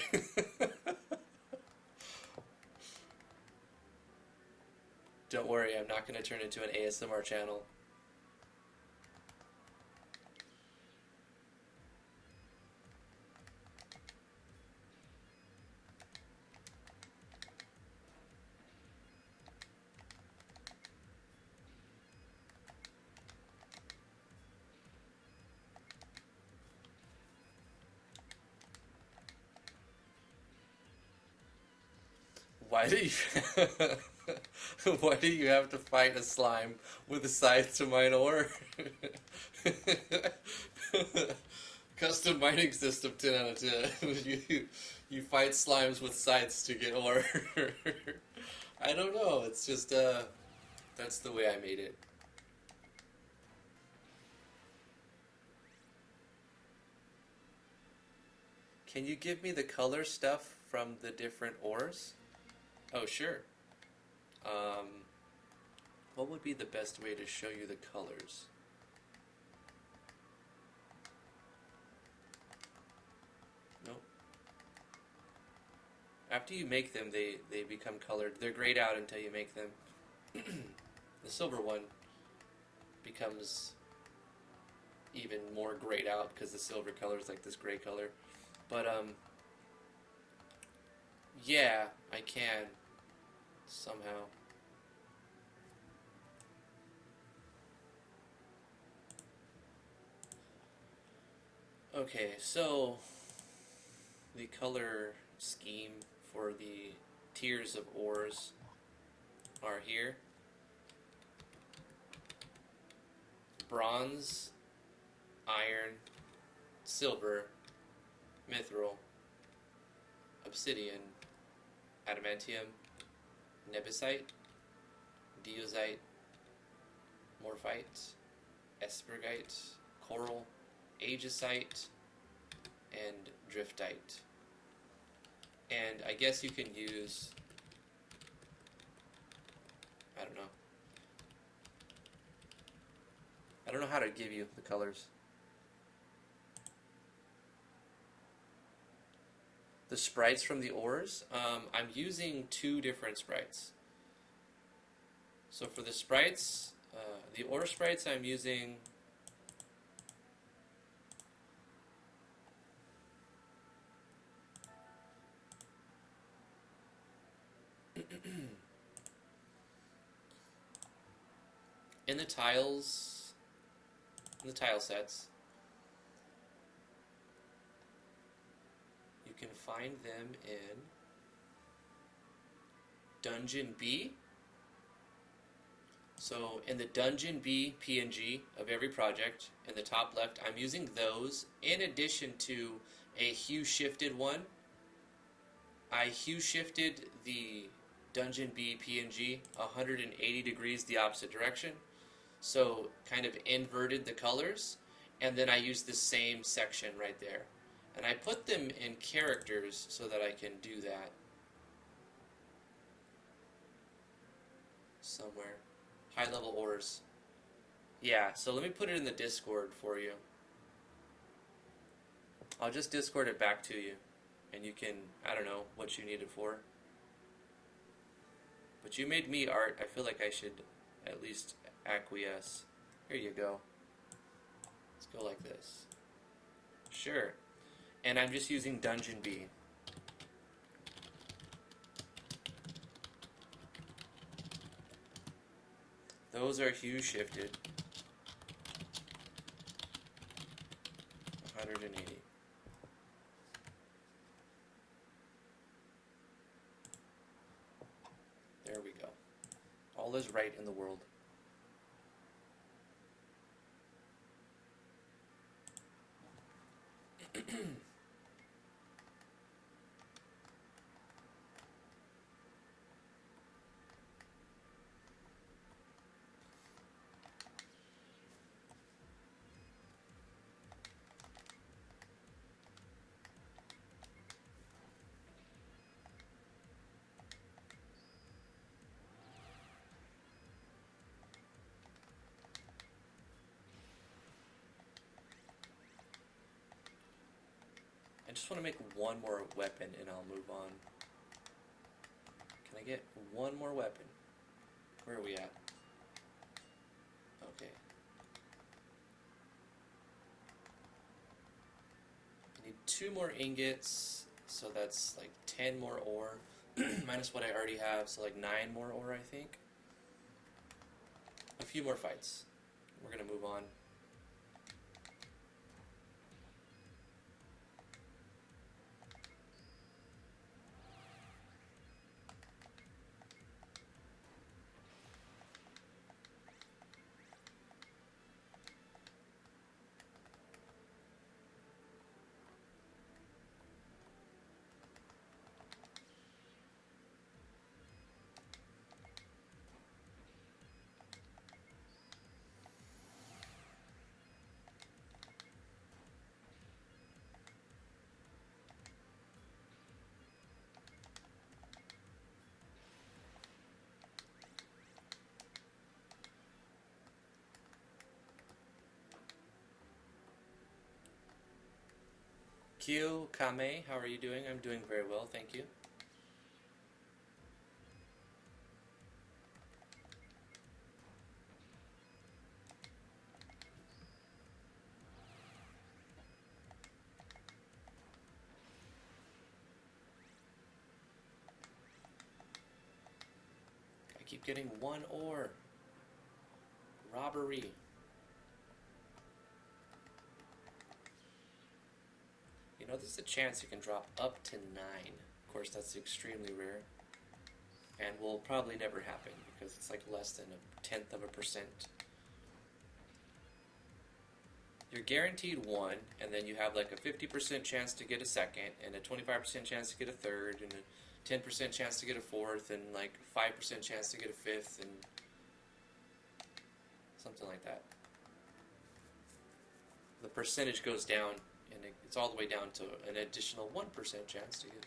S1: Don't worry, I'm not going to turn into an ASMR channel. Why do you why do you have to fight a slime with a scythe to mine ore? Custom mining system 10 out of 10. You fight slimes with scythes to get ore. I don't know, it's just that's the way I made it. Can you give me the color stuff from the different ores? Oh, sure. What would be the best way to show you the colors? After you make them, they become colored. They're grayed out until you make them. The silver one becomes even more grayed out because the silver color is like this gray color. But yeah, I can somehow. Okay, so the color scheme for the tiers of ores are here. Bronze, iron, silver, mithril, obsidian, adamantium, nebesite, deosite, morphite, espergite, coral, aegisite, and driftite. And I guess you can use, I don't know how to give you the colors. The sprites from the ores, I'm using 2 different sprites. So for the sprites, the ore sprites I'm using in the tiles, in the tile sets, you can find them in Dungeon B. So in the Dungeon B PNG of every project, in the top left, I'm using those in addition to a hue shifted one. I hue shifted the Dungeon B PNG 180 degrees the opposite direction. So kind of inverted the colors, and then I used the same section right there. And I put them in characters so that I can do that somewhere. High level ores. Yeah, so let me put it in the Discord for you. I'll just Discord it back to you, and you can, I don't know what you need it for. But you made me art, I feel like I should at least acquiesce. Here you go. Let's go like this. Sure. And I'm just using Dungeon B. Those are hue shifted. 180. There we go. All is right in the world. I just want to make one more weapon and I'll move on. Can I get one more weapon? Where are we at? Okay. I need 2 more ingots, so that's like 10 more ore, minus what I already have, so like 9 more ore, I think. A few more fights. We're gonna move on. Kyo Kame, how are you doing? I'm doing very well, thank you. keep getting one ore. Robbery. You know, there's a chance you can drop up to 9. Of course, that's extremely rare. And will probably never happen because it's like less than 0.1%. You're guaranteed 1, and then you have like a 50% chance to get a second, and a 25% chance to get a third, and a 10% chance to get a fourth, and like 5% chance to get a fifth, and something like that. The percentage goes down, and it's all the way down to an additional 1% chance to get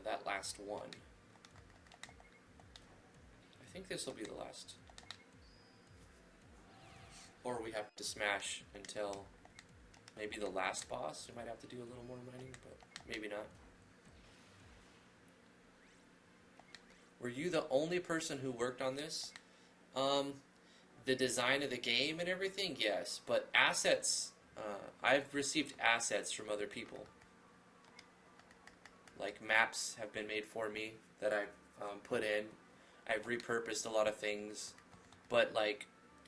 S1: that last one. I think this will be the last. Or we have to smash until maybe the last boss. We might have to do a little more mining, but maybe not. Were you the only person who worked on this? The design of the game and everything, yes. But assets, I've received assets from other people. Like maps have been made for me that I've put in. I've repurposed a lot of things. But like,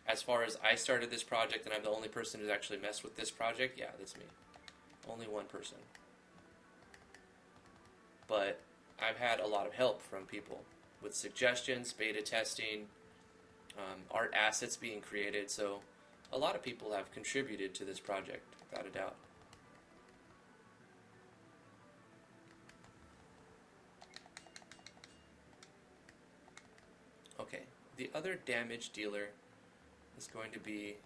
S1: as far as I started this project and I'm the only person who's actually messed with this project, yeah, that's me. Only one person. But I've had a lot of help from people with suggestions, beta testing, art assets being created, so a lot of people have contributed to this project, without a doubt. Okay, the other damage dealer is going to be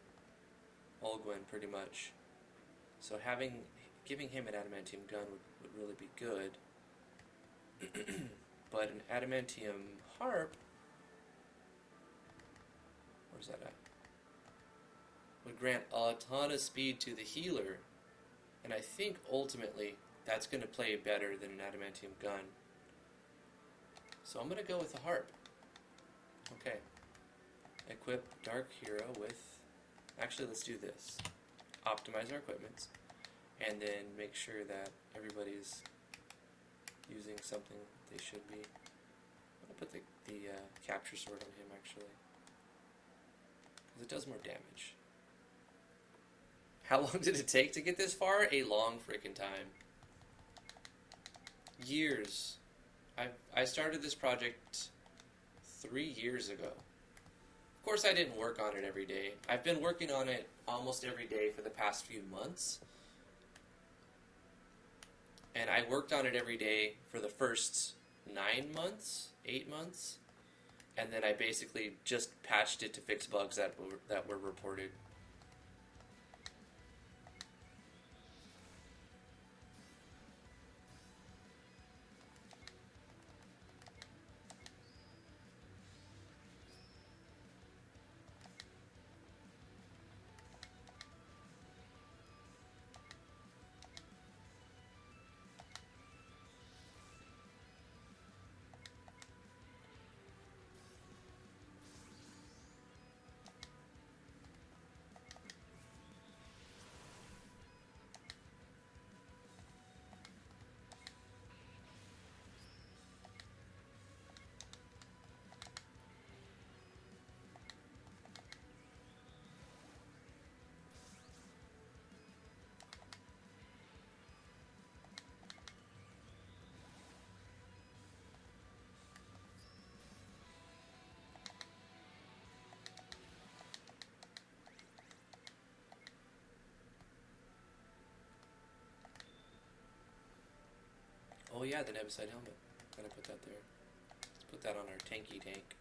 S1: Olgwin, pretty much. So giving him an adamantium gun would really be good. But an adamantium harp, where's that at? Would grant a ton of speed to the healer, and I think ultimately that's going to play better than an adamantium gun. So I'm going to go with the harp. Okay. Equip Dark Hero with... Actually, let's do this. Optimize our equipment, and then make sure that everybody's using something they should be. I'm going to put the capture sword on him, actually, because it does more damage. How long did it take to get this far? A long freaking time. Years. I started this project 3 years ago. Of course, I didn't work on it every day. I've been working on it almost every day for the past few months. And I worked on it every day for the first 9 months, 8 months. And then I basically just patched it to fix bugs that were reported. Oh yeah, the Nebicide helmet. Gotta put that there. Let's put that on our tanky tank.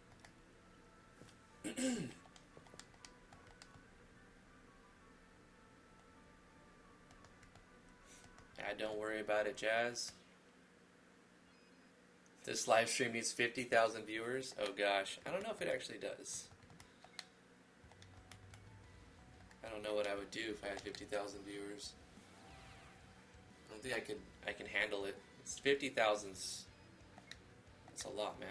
S1: Don't worry about it, Jazz. This live stream needs 50,000 viewers. Oh gosh, I don't know if it actually does. I don't know what I would do if I had 50,000 viewers. I don't think I can handle it. It's 50,000's. That's a lot, man.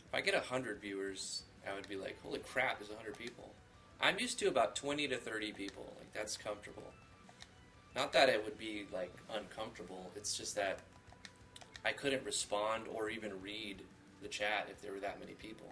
S1: If I get 100 viewers, I would be like, holy crap, there's 100 people. I'm used to about 20 to 30 people. Like, that's comfortable. Not that it would be, like, uncomfortable. It's just that I couldn't respond or even read the chat if there were that many people.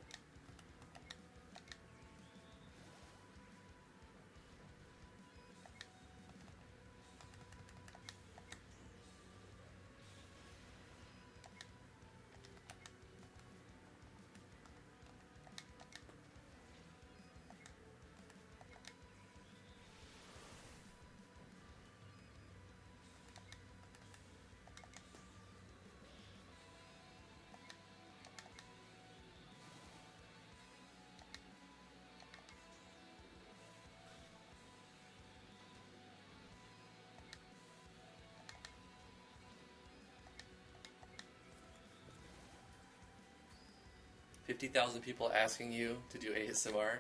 S1: $50,000 people asking you to do ASMR.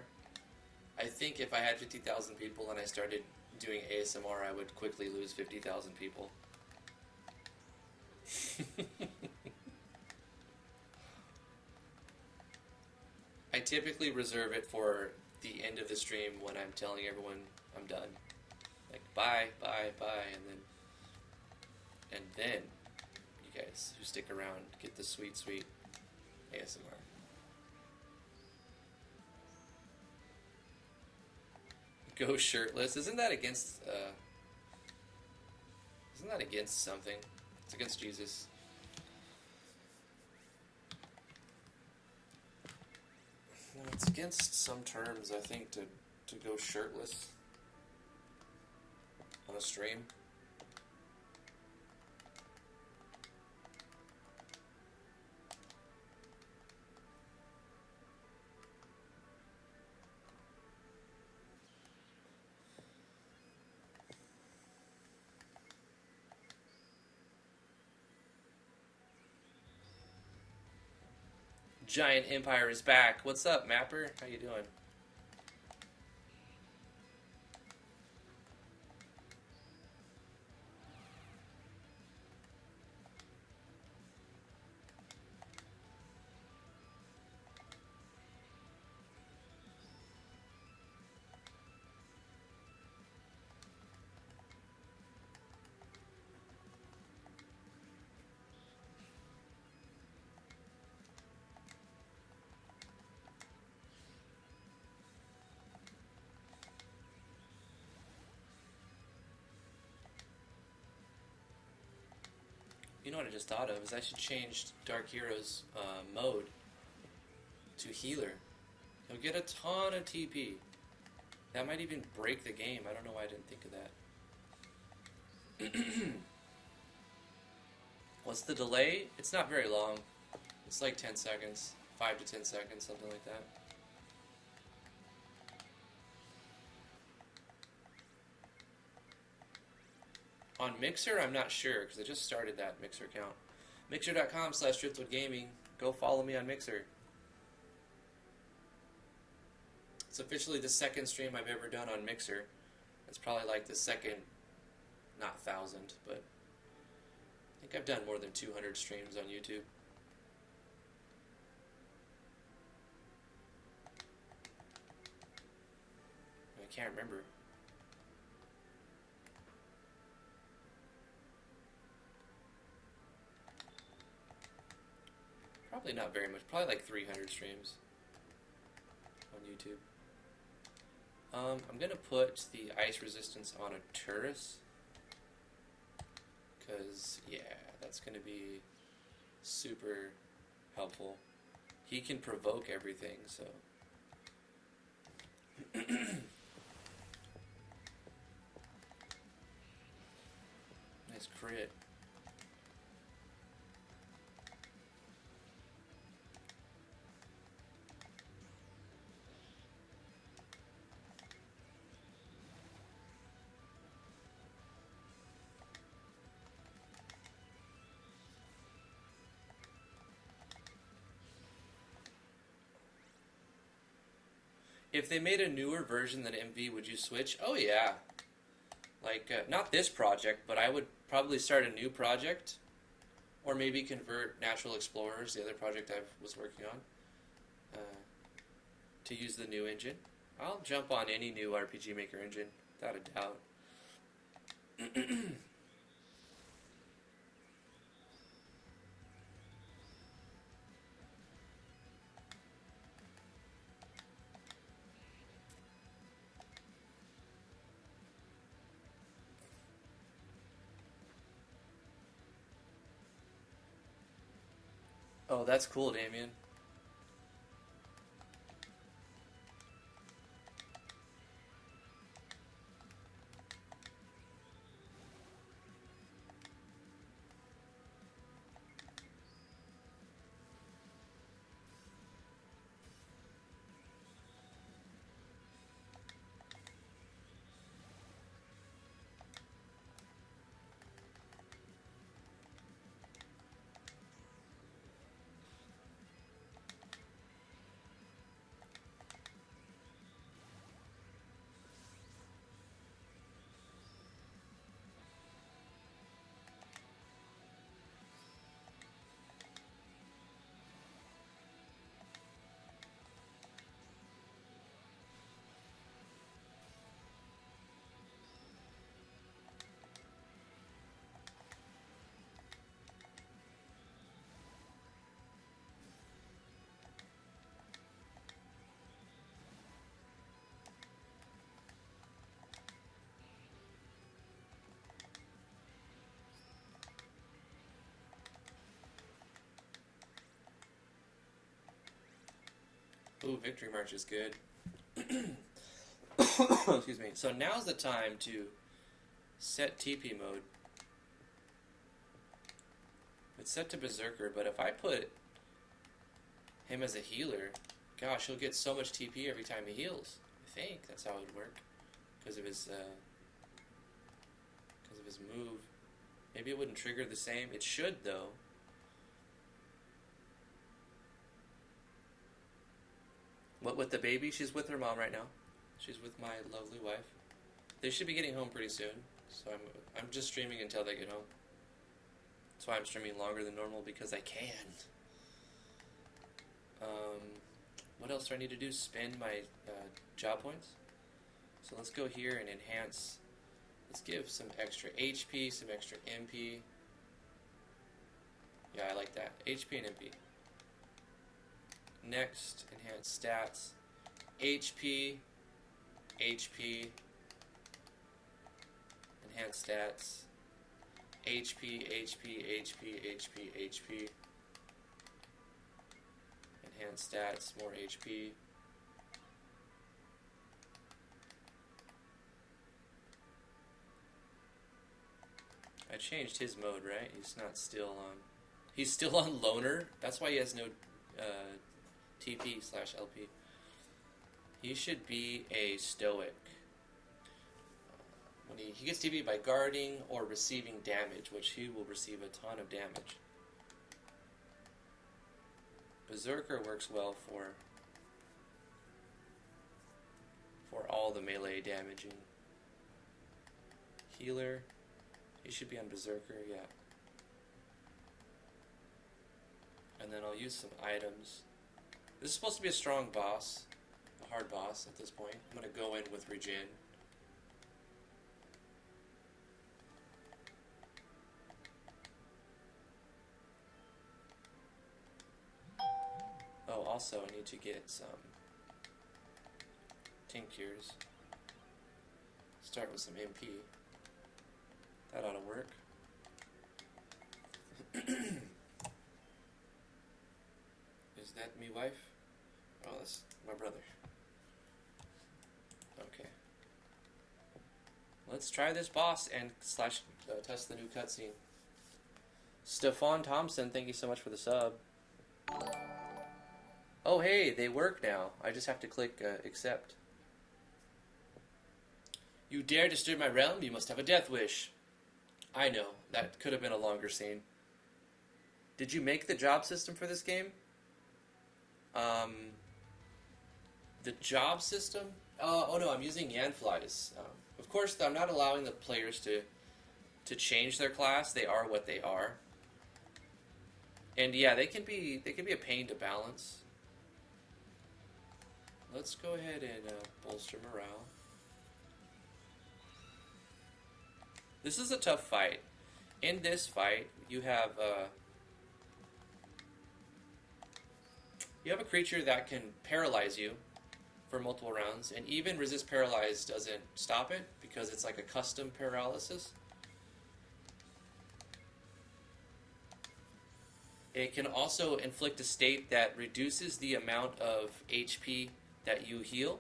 S1: I think if I had 50,000 people and I started doing ASMR, I would quickly lose 50,000 people. I typically reserve it for the end of the stream when I'm telling everyone I'm done. Like, bye, bye, bye, and then you guys who stick around get the sweet, sweet ASMR. Go shirtless. Isn't that against something? It's against Jesus. No, it's against some terms, I think, to go shirtless on a stream. Giant Empire is back. What's up, Mapper? How you doing? You know what I just thought of is I should change Dark Hero's mode to healer. He'll get a ton of TP. That might even break the game. I don't know why I didn't think of that. What's the delay? It's not very long. It's like 10 seconds. 5 to 10 seconds, something like that. On Mixer, I'm not sure, because I just started that Mixer account. Mixer.com/DriftwoodGaming. Go follow me on Mixer. It's officially the second stream I've ever done on Mixer. It's probably like the second, not 1,000, but I think I've done more than 200 streams on YouTube. I can't remember. Probably not very much. Probably like 300 streams on YouTube. I'm going to put the ice resistance on a Turris. Because, yeah, that's going to be super helpful. He can provoke everything, so... Nice crit. If they made a newer version than MV, would you switch? Oh yeah. Like, not this project, but I would probably start a new project. Or maybe convert Natural Explorers, the other project I was working on, to use the new engine. I'll jump on any new RPG Maker engine, without a doubt. Oh, that's cool, Damian. Ooh, Victory March is good. Excuse me. So now's the time to set TP mode. It's set to Berserker, but if I put him as a healer, gosh, he'll get so much TP every time he heals. I think that's how it would work. Because of his move. Maybe it wouldn't trigger the same. It should, though. What with the baby? She's with her mom right now. She's with my lovely wife. They should be getting home pretty soon, so I'm just streaming until they get home. That's why I'm streaming longer than normal, because I can. What else do I need to do? Spend my job points. So let's go here and enhance. Let's give some extra HP, some extra MP. Yeah, I like that. HP and MP. Next, enhance stats. HP, HP, enhance stats. HP, HP, HP, HP, HP. Enhance stats, more HP. I changed his mode, right? He's not still on. He's still on loner. That's why he has no TP/LP. He should be a stoic. When he gets TP by guarding or receiving damage, which he will receive a ton of damage. Berserker works well for all the melee damaging. Healer, he should be on Berserker, yeah. And then I'll use some items. This is supposed to be a strong boss, a hard boss at this point. I'm going to go in with Regen. Oh, also I need to get some tinctures. Start with some MP. That ought to work. Is that me wife? Oh, that's my brother. Okay. Let's try this boss and test the new cutscene. Stefan Thompson, thank you so much for the sub. Oh hey, they work now. I just have to click accept. You dare disturb my realm? You must have a death wish. I know, that could have been a longer scene. Did you make the job system for this game? The job system? Oh no, I'm using Yanflies. Of course, I'm not allowing the players to change their class. They are what they are. And yeah, they can be a pain to balance. Let's go ahead and bolster morale. This is a tough fight. In this fight, you have a creature that can paralyze you for multiple rounds, and even resist paralyze doesn't stop it because it's like a custom paralysis. It can also inflict a state that reduces the amount of HP that you heal.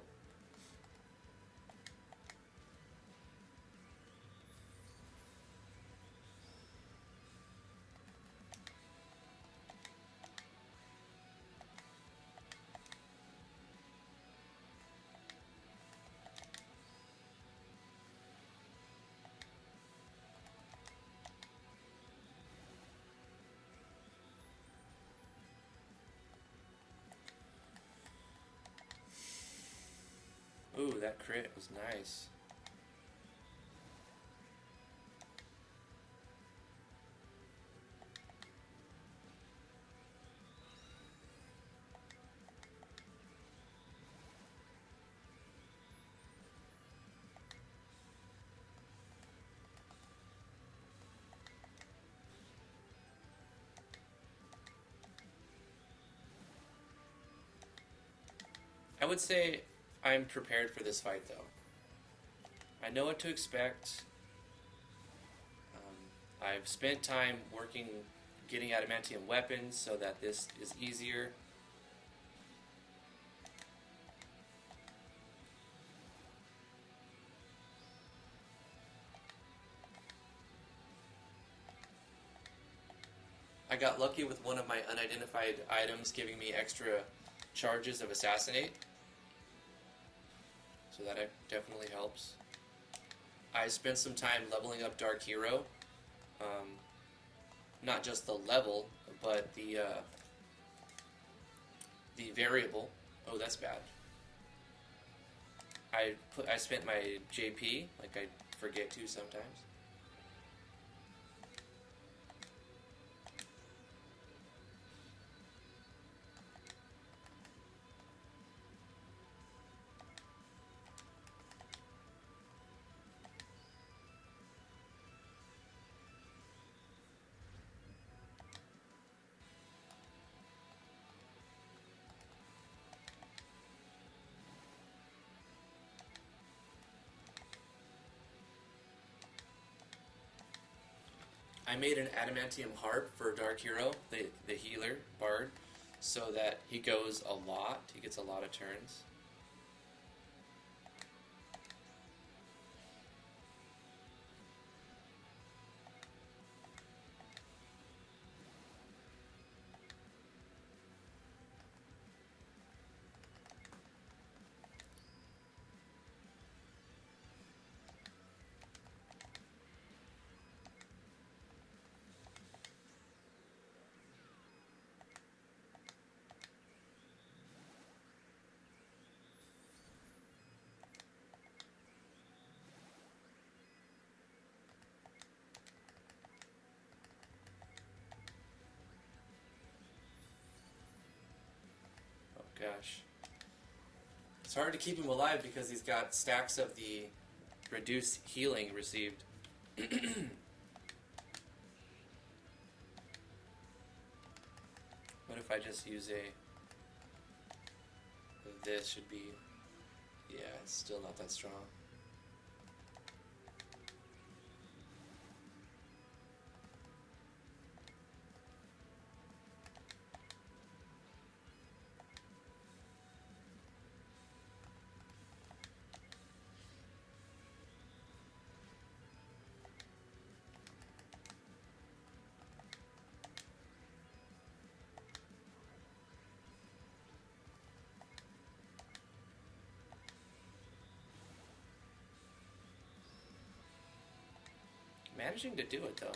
S1: Ooh, that crit was nice. I would say I'm prepared for this fight, though. I know what to expect. I've spent time working, getting adamantium weapons so that this is easier. I got lucky with one of my unidentified items giving me extra charges of Assassinate. So that definitely helps. I spent some time leveling up Dark Hero. Not just the level, but the variable. Oh, that's bad. I spent my JP, like I forget to sometimes. I made an adamantium harp for Dark Hero, the healer bard, so that he goes a lot. He gets a lot of turns. Gosh. It's hard to keep him alive because he's got stacks of the reduced healing received. What if I just use this should be, yeah, it's still not that strong. Managing to do it, though.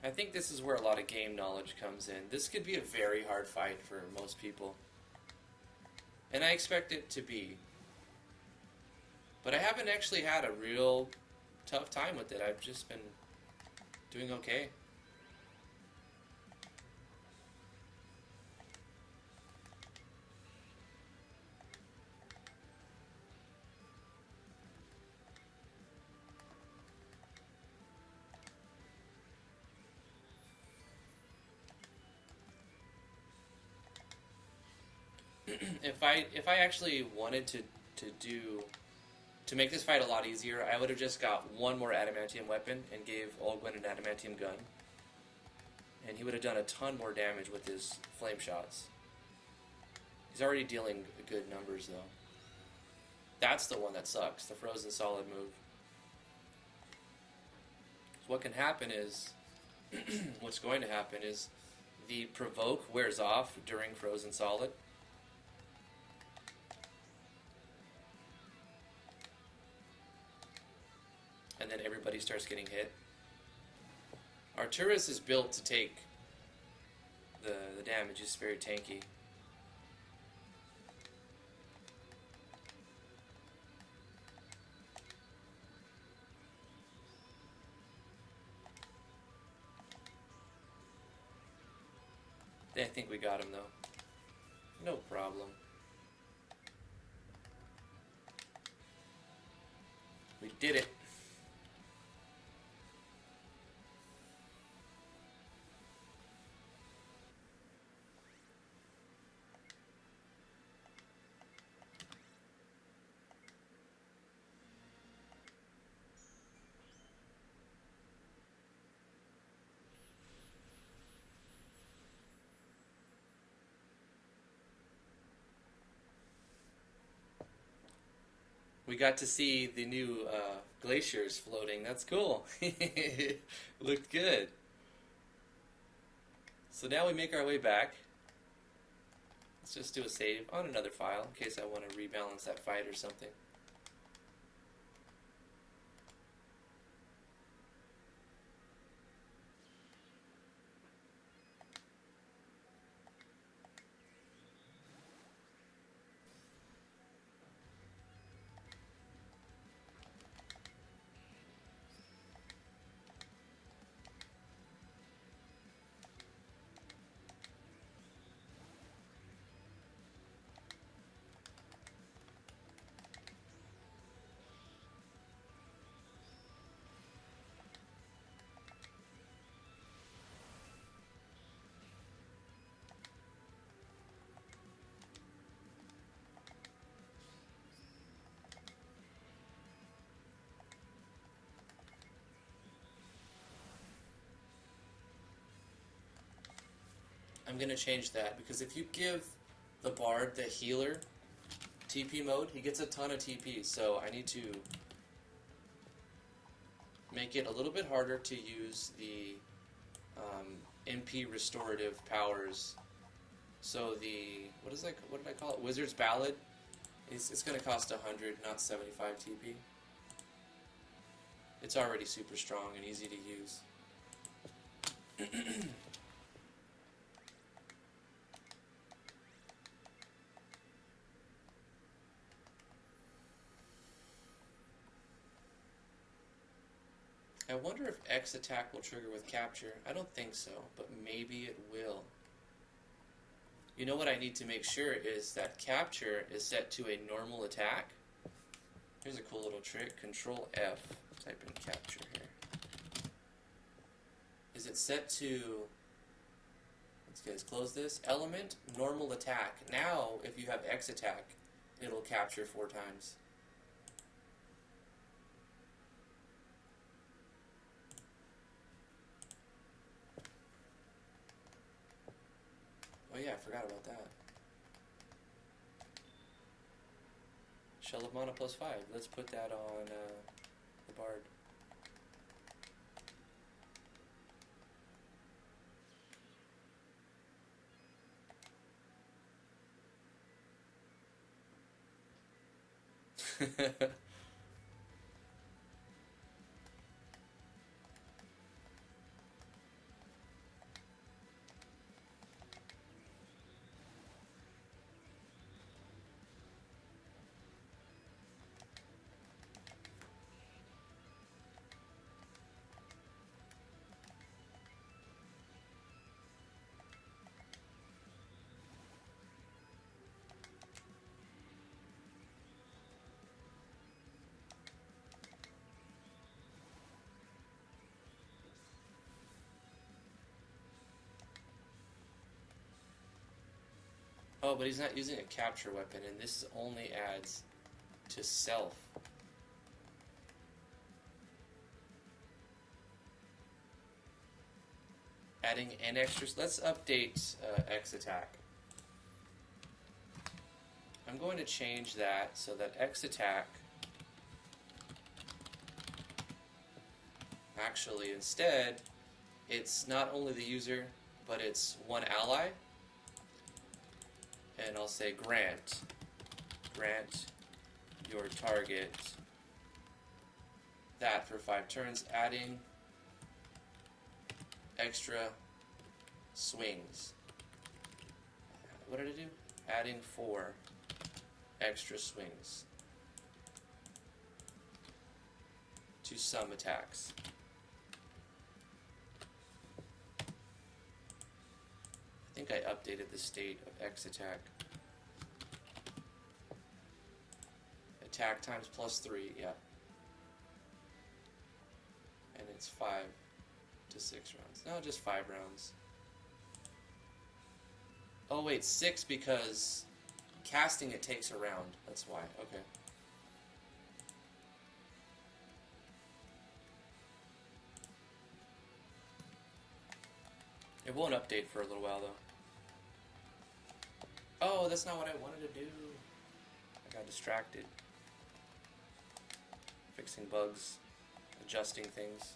S1: I think this is where a lot of game knowledge comes in. This could be a very hard fight for most people. And I expect it to be. But I haven't actually had a real tough time with it. I've just been doing okay. if I actually wanted to make this fight a lot easier, I would have just got one more adamantium weapon and gave Olgwin an adamantium gun. And he would have done a ton more damage with his flame shots. He's already dealing good numbers, though. That's the one that sucks, the frozen solid move. So what can happen is, what's going to happen is, the provoke wears off during frozen solid. And then everybody starts getting hit. Arturus is built to take the damage. It's very tanky. I think we got him though. No problem. We did it. We got to see the new glaciers floating. That's cool. Looked good. So now we make our way back. Let's just do a save on another file in case I want to rebalance that fight or something. I'm going to change that, because if you give the Bard the healer TP mode, he gets a ton of TP, so I need to make it a little bit harder to use the MP restorative powers. So the, what did I call it? Wizard's Ballad? It's going to cost 100, not 75 TP. It's already super strong and easy to use. I wonder if X attack will trigger with capture. I don't think so, but maybe it will. You know what I need to make sure is that capture is set to a normal attack. Here's a cool little trick. Control F. Type in capture here. Is it set to... Let's close this. Element, normal attack. Now, if you have X attack, it'll capture 4 times. Oh yeah, I forgot about that. Shell of Mana +5. Let's put that on the Bard. Oh, but he's not using a capture weapon, and this only adds to self. Adding an extra... Let's update X attack. I'm going to change that so that X attack... Actually, instead, it's not only the user, but it's one ally. And I'll say grant your target that for 5 turns, adding extra swings. What did I do? Adding 4 extra swings to some attacks. I think I updated the state of X attack. Attack times +3, yeah. And it's 5 to 6 rounds. No, just 5 rounds. Oh wait, 6 because casting it takes a round. That's why, okay. It won't update for a little while though. Oh, that's not what I wanted to do. I got distracted. Fixing bugs, adjusting things.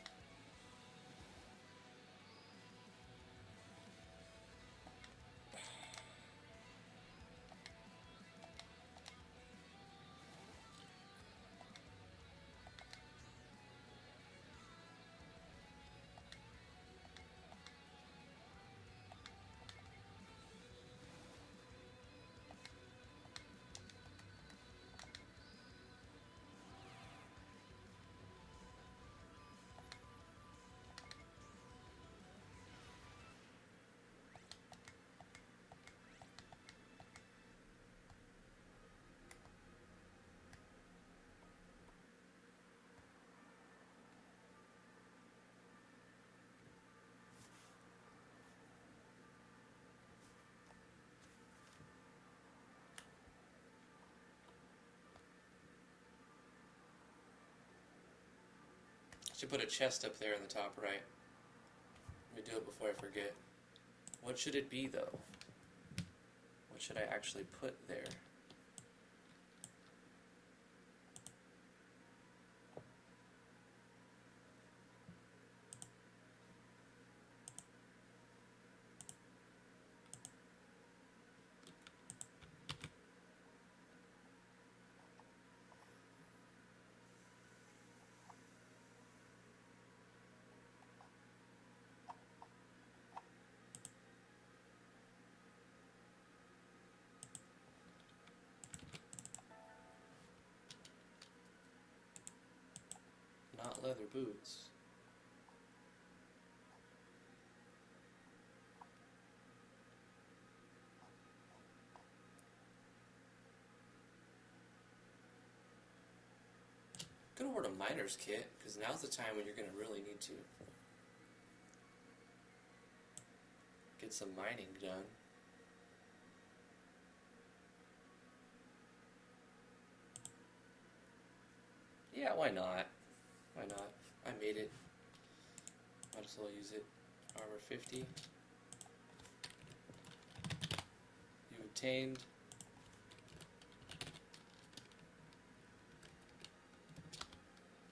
S1: Should put a chest up there in the top right. Let me do it before I forget. What should it be though? What should I actually put there? Not leather boots. Gonna order a miner's kit, because now's the time when you're gonna really need to get some mining done. Yeah, why not? Why not? I made it. Might as well use it. Armor 50. You obtained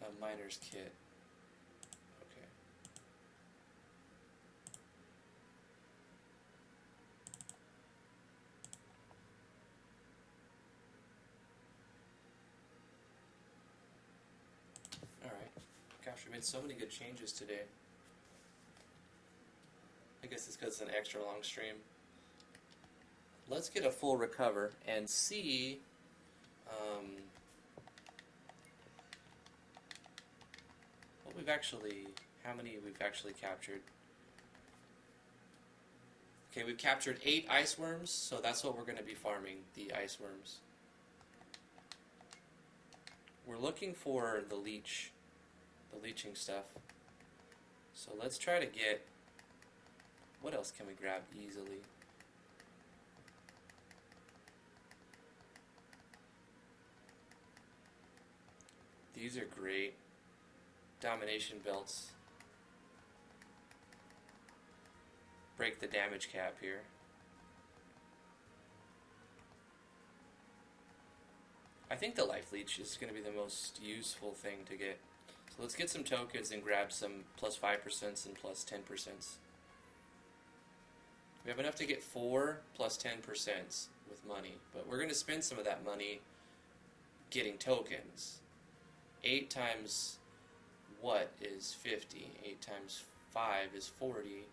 S1: a miner's kit. Okay. Alright. Gosh, we made so many good changes today. I guess it's because it's an extra long stream. Let's get a full recover and see what we've actually, how many we've actually captured. Okay, we've captured 8 ice worms, so that's what we're going to be farming, the ice worms. We're looking for the leech, the leeching stuff. So let's try to get, what else can we grab easily? These are great. Domination belts. Break the damage cap here. I think the life leech is going to be the most useful thing to get. So let's get some tokens and grab some plus 5% and plus 10%. We have enough to get 4 plus 10% with money, but we're going to spend some of that money getting tokens. 8 times what is 50? 8 times 5 is 40.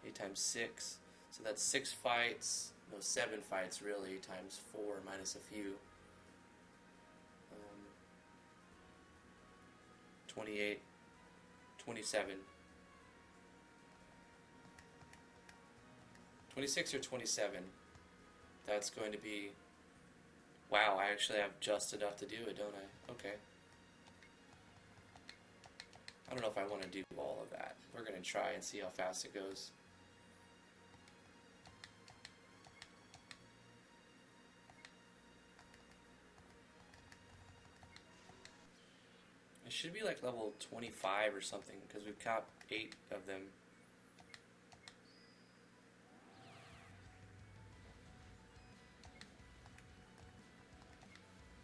S1: 8 times 6. So that's 6 fights. No, 7 fights really, times 4 minus a few. 28, 27. 26 or 27. That's going to be... Wow, I actually have just enough to do it, don't I? Okay. I don't know if I want to do all of that. We're going to try and see how fast it goes. It should be like level 25 or something, because we've caught 8 of them.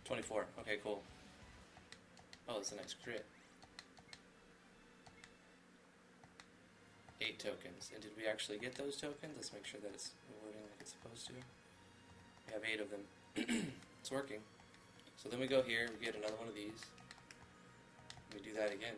S1: $24. Okay, cool. Oh, that's a nice crit. 8 tokens. And did we actually get those tokens? Let's make sure that it's working like it's supposed to. We have 8 of them. It's working. So then we go here, we get another one of these. We do that again.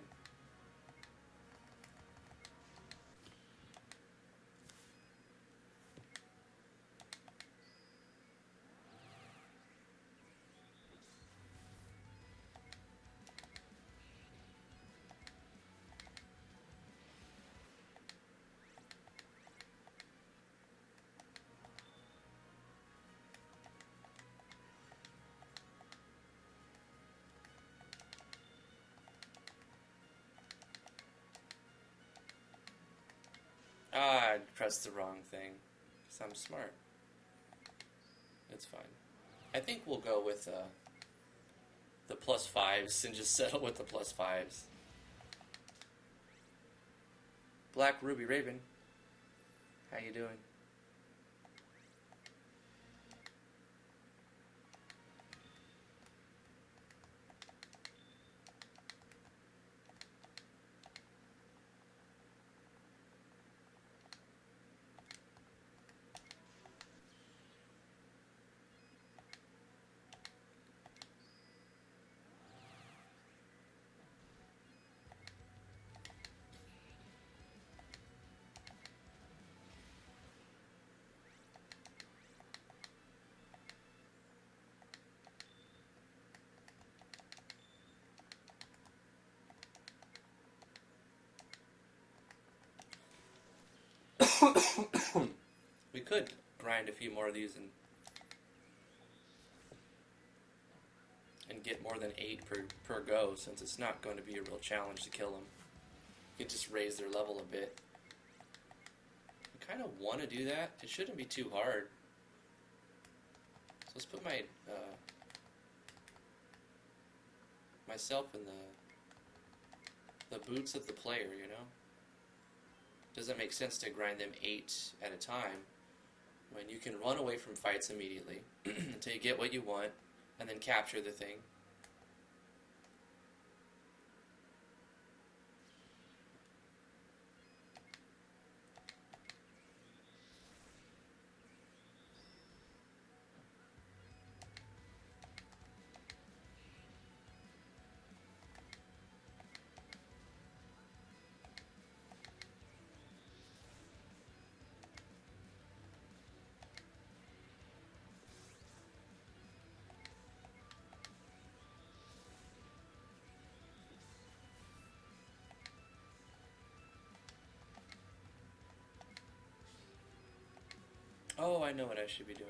S1: Ah, I pressed the wrong thing. Because I'm smart. It's fine. I think we'll go with the plus 5s and just settle with the plus 5s. Black Ruby Raven. How you doing? We could grind a few more of these and get more than 8 per go, since it's not going to be a real challenge to kill them. You can just raise their level a bit. I kind of want to do that. It shouldn't be too hard. So let's put my myself in the boots of the player, you know? Doesn't make sense to grind them 8 at a time when you can run away from fights immediately until you get what you want and then capture the thing. Oh, I know what I should be doing.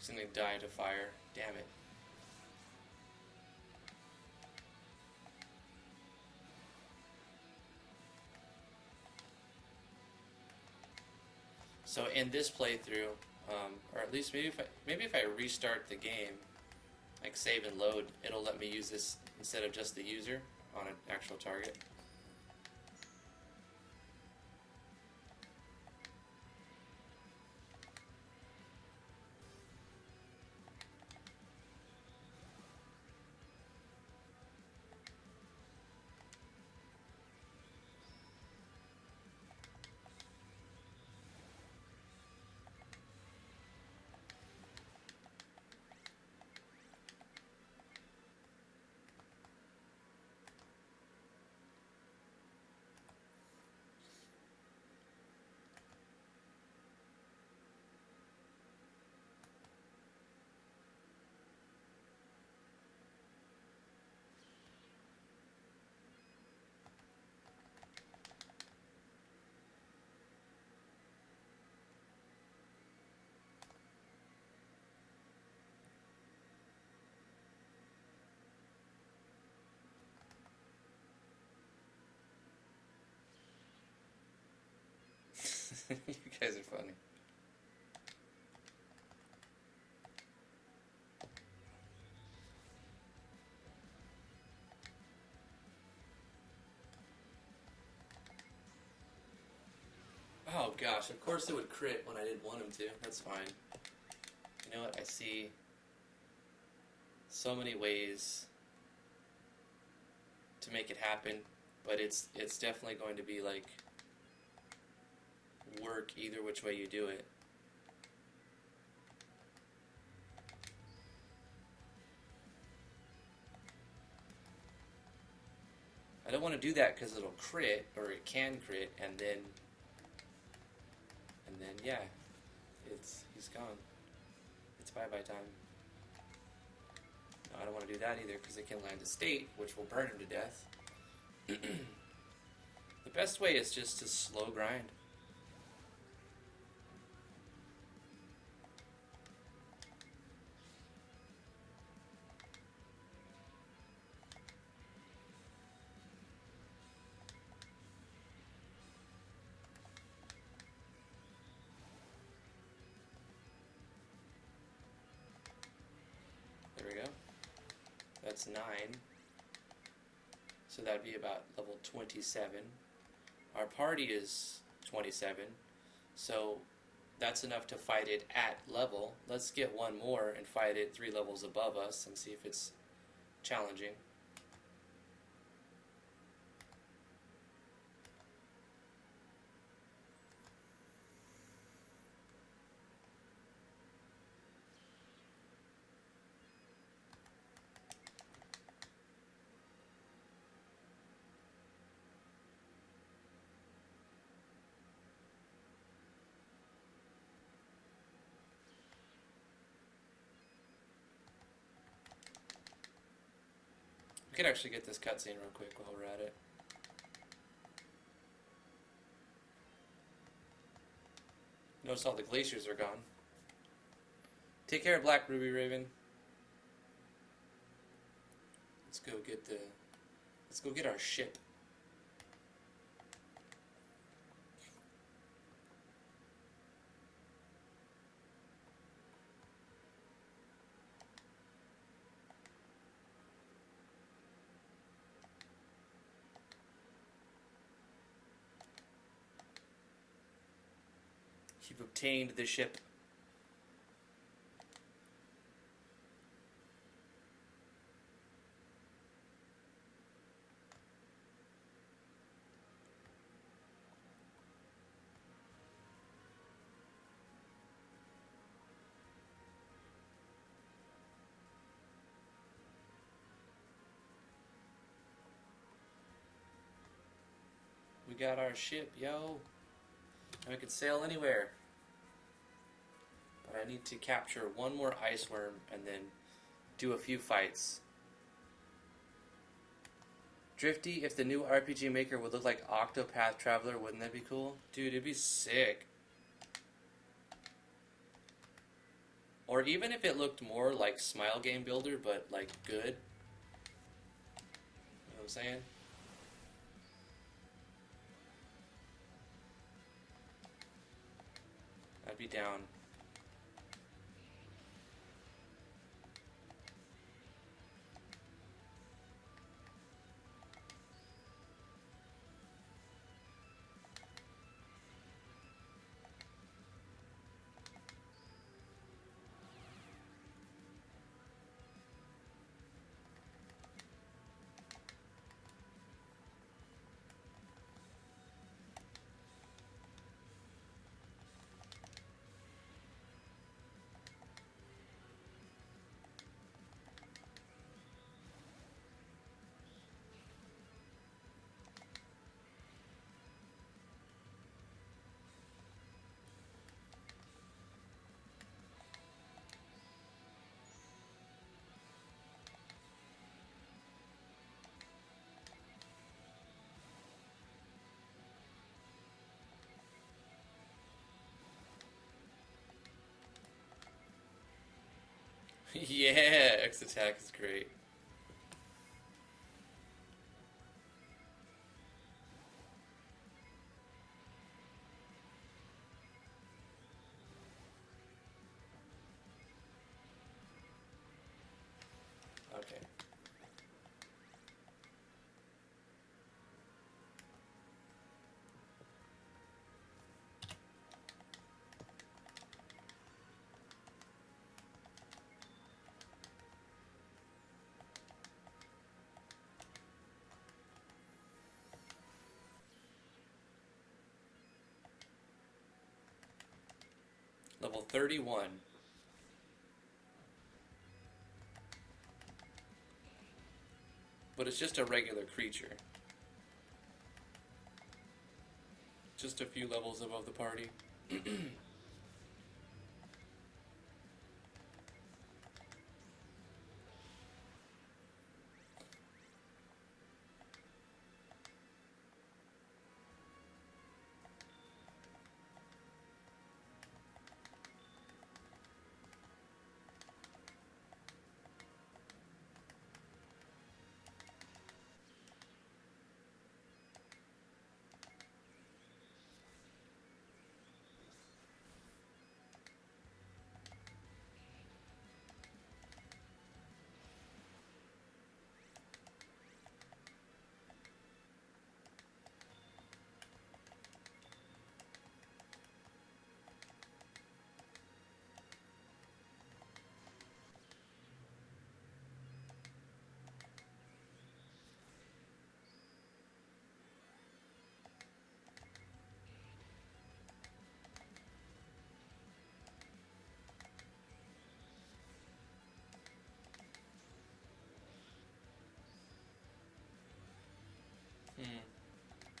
S1: He's gonna die to fire. Damn it. So in this playthrough, or at least maybe if I restart the game, like save and load, it'll let me use this instead of just the user on an actual target. You guys are funny. Oh gosh, of course it would crit when I didn't want him to. That's fine. You know what? I see so many ways to make it happen, but it's definitely going to be like work either which way you do it. I don't want to do that because it'll crit, or it can crit, and then yeah, he's gone. It's bye-bye time. No, I don't want to do that either because it can land a state, which will burn him to death. The best way is just to slow grind. There we go. That's 9. So that'd be about level 27. Our party is 27. So that's enough to fight it at level. Let's get one more and fight it 3 levels above us and see if it's challenging. We could actually get this cutscene real quick while we're at it. Notice all the glaciers are gone. Take care of Black Ruby Raven. Let's go get our ship. You've obtained the ship. We got our ship, yo. And we can sail anywhere. But I need to capture one more ice worm and then do a few fights. Drifty, if the new RPG Maker would look like Octopath Traveler, wouldn't that be cool? Dude, it'd be sick. Or even if it looked more like Smile Game Builder, but like good. You know what I'm saying? I'd be down. Yeah, X attack is great. Okay. Level 31. But it's just a regular creature. Just a few levels above the party.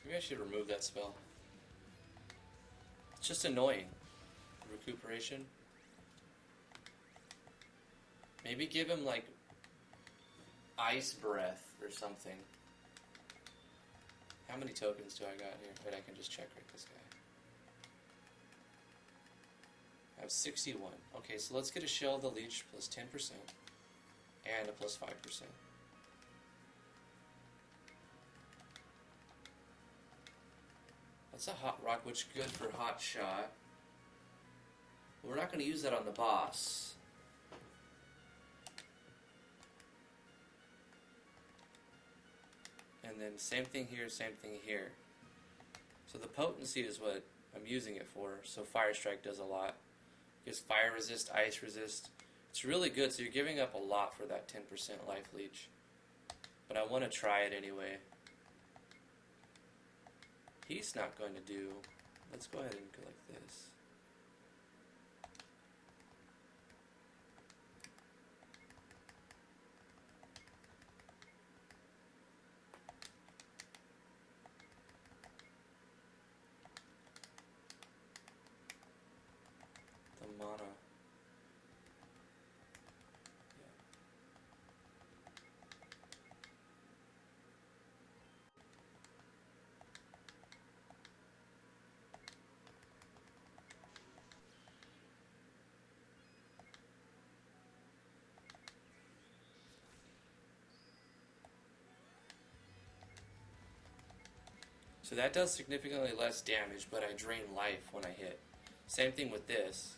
S1: Maybe I should remove that spell. It's just annoying. Recuperation. Maybe give him like ice breath or something. How many tokens do I got here? Wait, I can just check right this guy. I have 61. Okay, so let's get a Shell the Leech plus 10% and a plus 5%. That's a hot rock, which is good for hot shot. We're not going to use that on the boss. And then same thing here, same thing here. So the potency is what I'm using it for. So Fire Strike does a lot. Gives fire resist, ice resist. It's really good, so you're giving up a lot for that 10% life leech. But I want to try it anyway. He's not going to do... Let's go ahead and go like this. The mana. So that does significantly less damage, but I drain life when I hit. Same thing with this.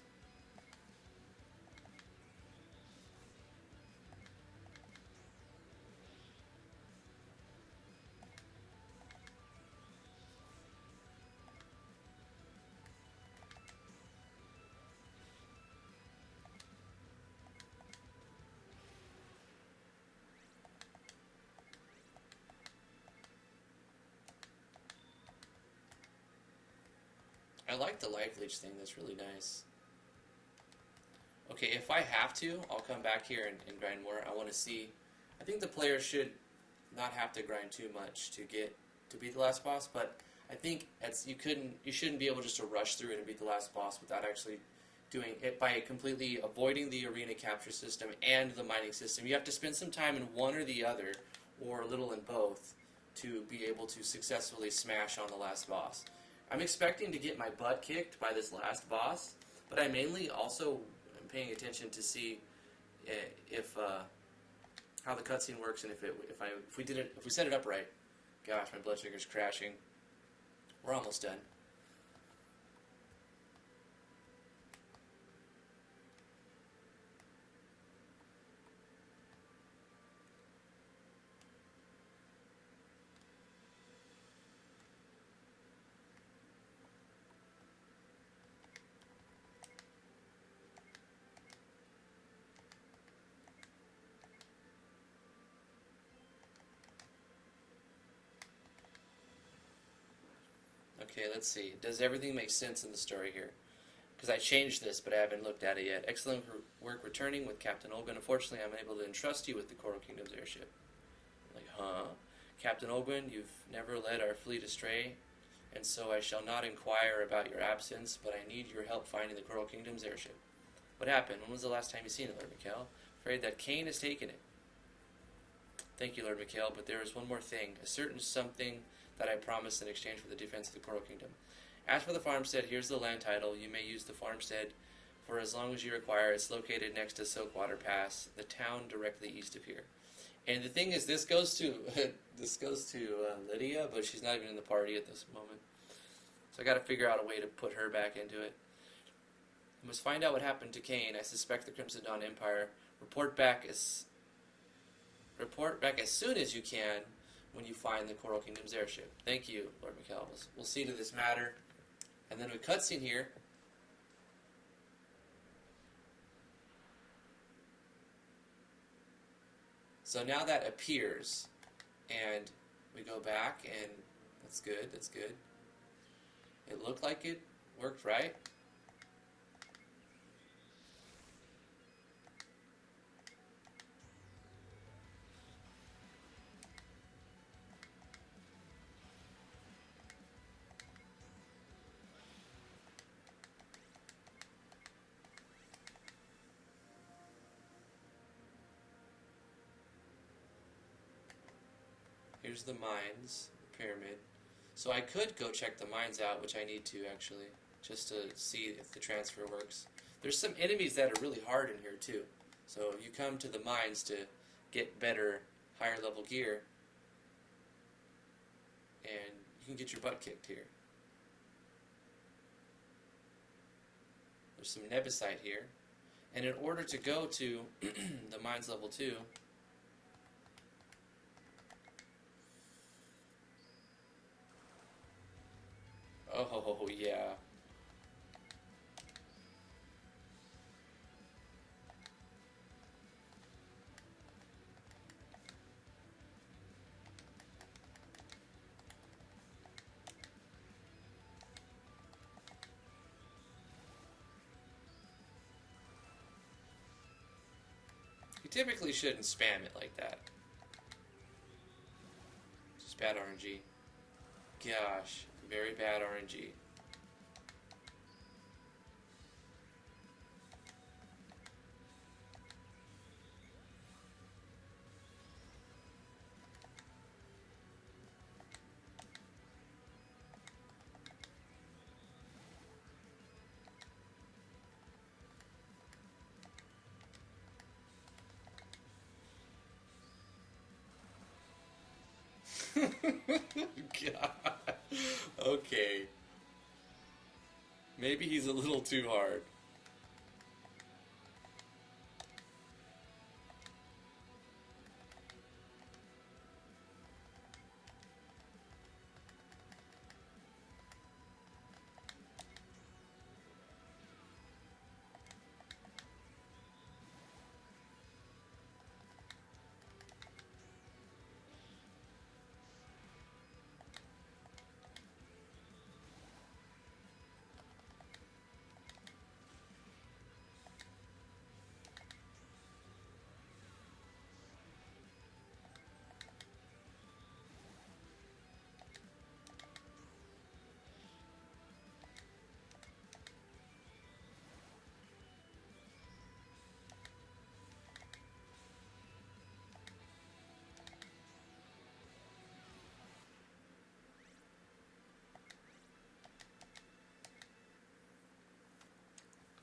S1: I like the life leech thing, that's really nice. Okay, if I have to, I'll come back here and grind more. I want to see. I think the player should not have to grind too much to beat the last boss, but I think you shouldn't be able just to rush through it and beat the last boss without actually doing it by completely avoiding the arena capture system and the mining system. You have to spend some time in one or the other, or a little in both, to be able to successfully smash on the last boss. I'm expecting to get my butt kicked by this last boss, but I mainly also am paying attention to see if how the cutscene works and if we set it up right. Gosh, my blood sugar's crashing. We're almost done. Okay, let's see. Does everything make sense in the story here? Because I changed this, but I haven't looked at it yet. Excellent work returning with Captain Olgun. Unfortunately, I'm unable to entrust you with the Coral Kingdom's airship. I'm like, huh? Captain Olgun, you've never led our fleet astray, and so I shall not inquire about your absence, but I need your help finding the Coral Kingdom's airship. What happened? When was the last time you seen it, Lord Mikhail? Afraid that Cain has taken it. Thank you, Lord Mikhail, but there is one more thing. A certain something that I promised in exchange for the defense of the Coral Kingdom. As for the farmstead, here's the land title. You may use the farmstead for as long as you require. It's located next to Soakwater Pass, the town directly east of here. And the thing is, this goes to Lydia, but she's not even in the party at this moment. So I got to figure out a way to put her back into it. We must find out what happened to Cain. I suspect the Crimson Dawn Empire. Report back as soon as you can when you find the Coral Kingdom's airship. Thank you, Lord Mikhail. We'll see to this matter. And then a cutscene here. So now that appears, and we go back, and that's good, that's good. It looked like it worked right. Here's the mines, pyramid. So I could go check the mines out, which I need to actually, just to see if the transfer works. There's some enemies that are really hard in here too. So you come to the mines to get better, higher level gear, and you can get your butt kicked here. There's some nebisite here. And in order to go to the mines level 2, oh, yeah. You typically shouldn't spam it like that. Just bad RNG. Gosh, very bad RNG. God. Okay. Maybe he's a little too hard.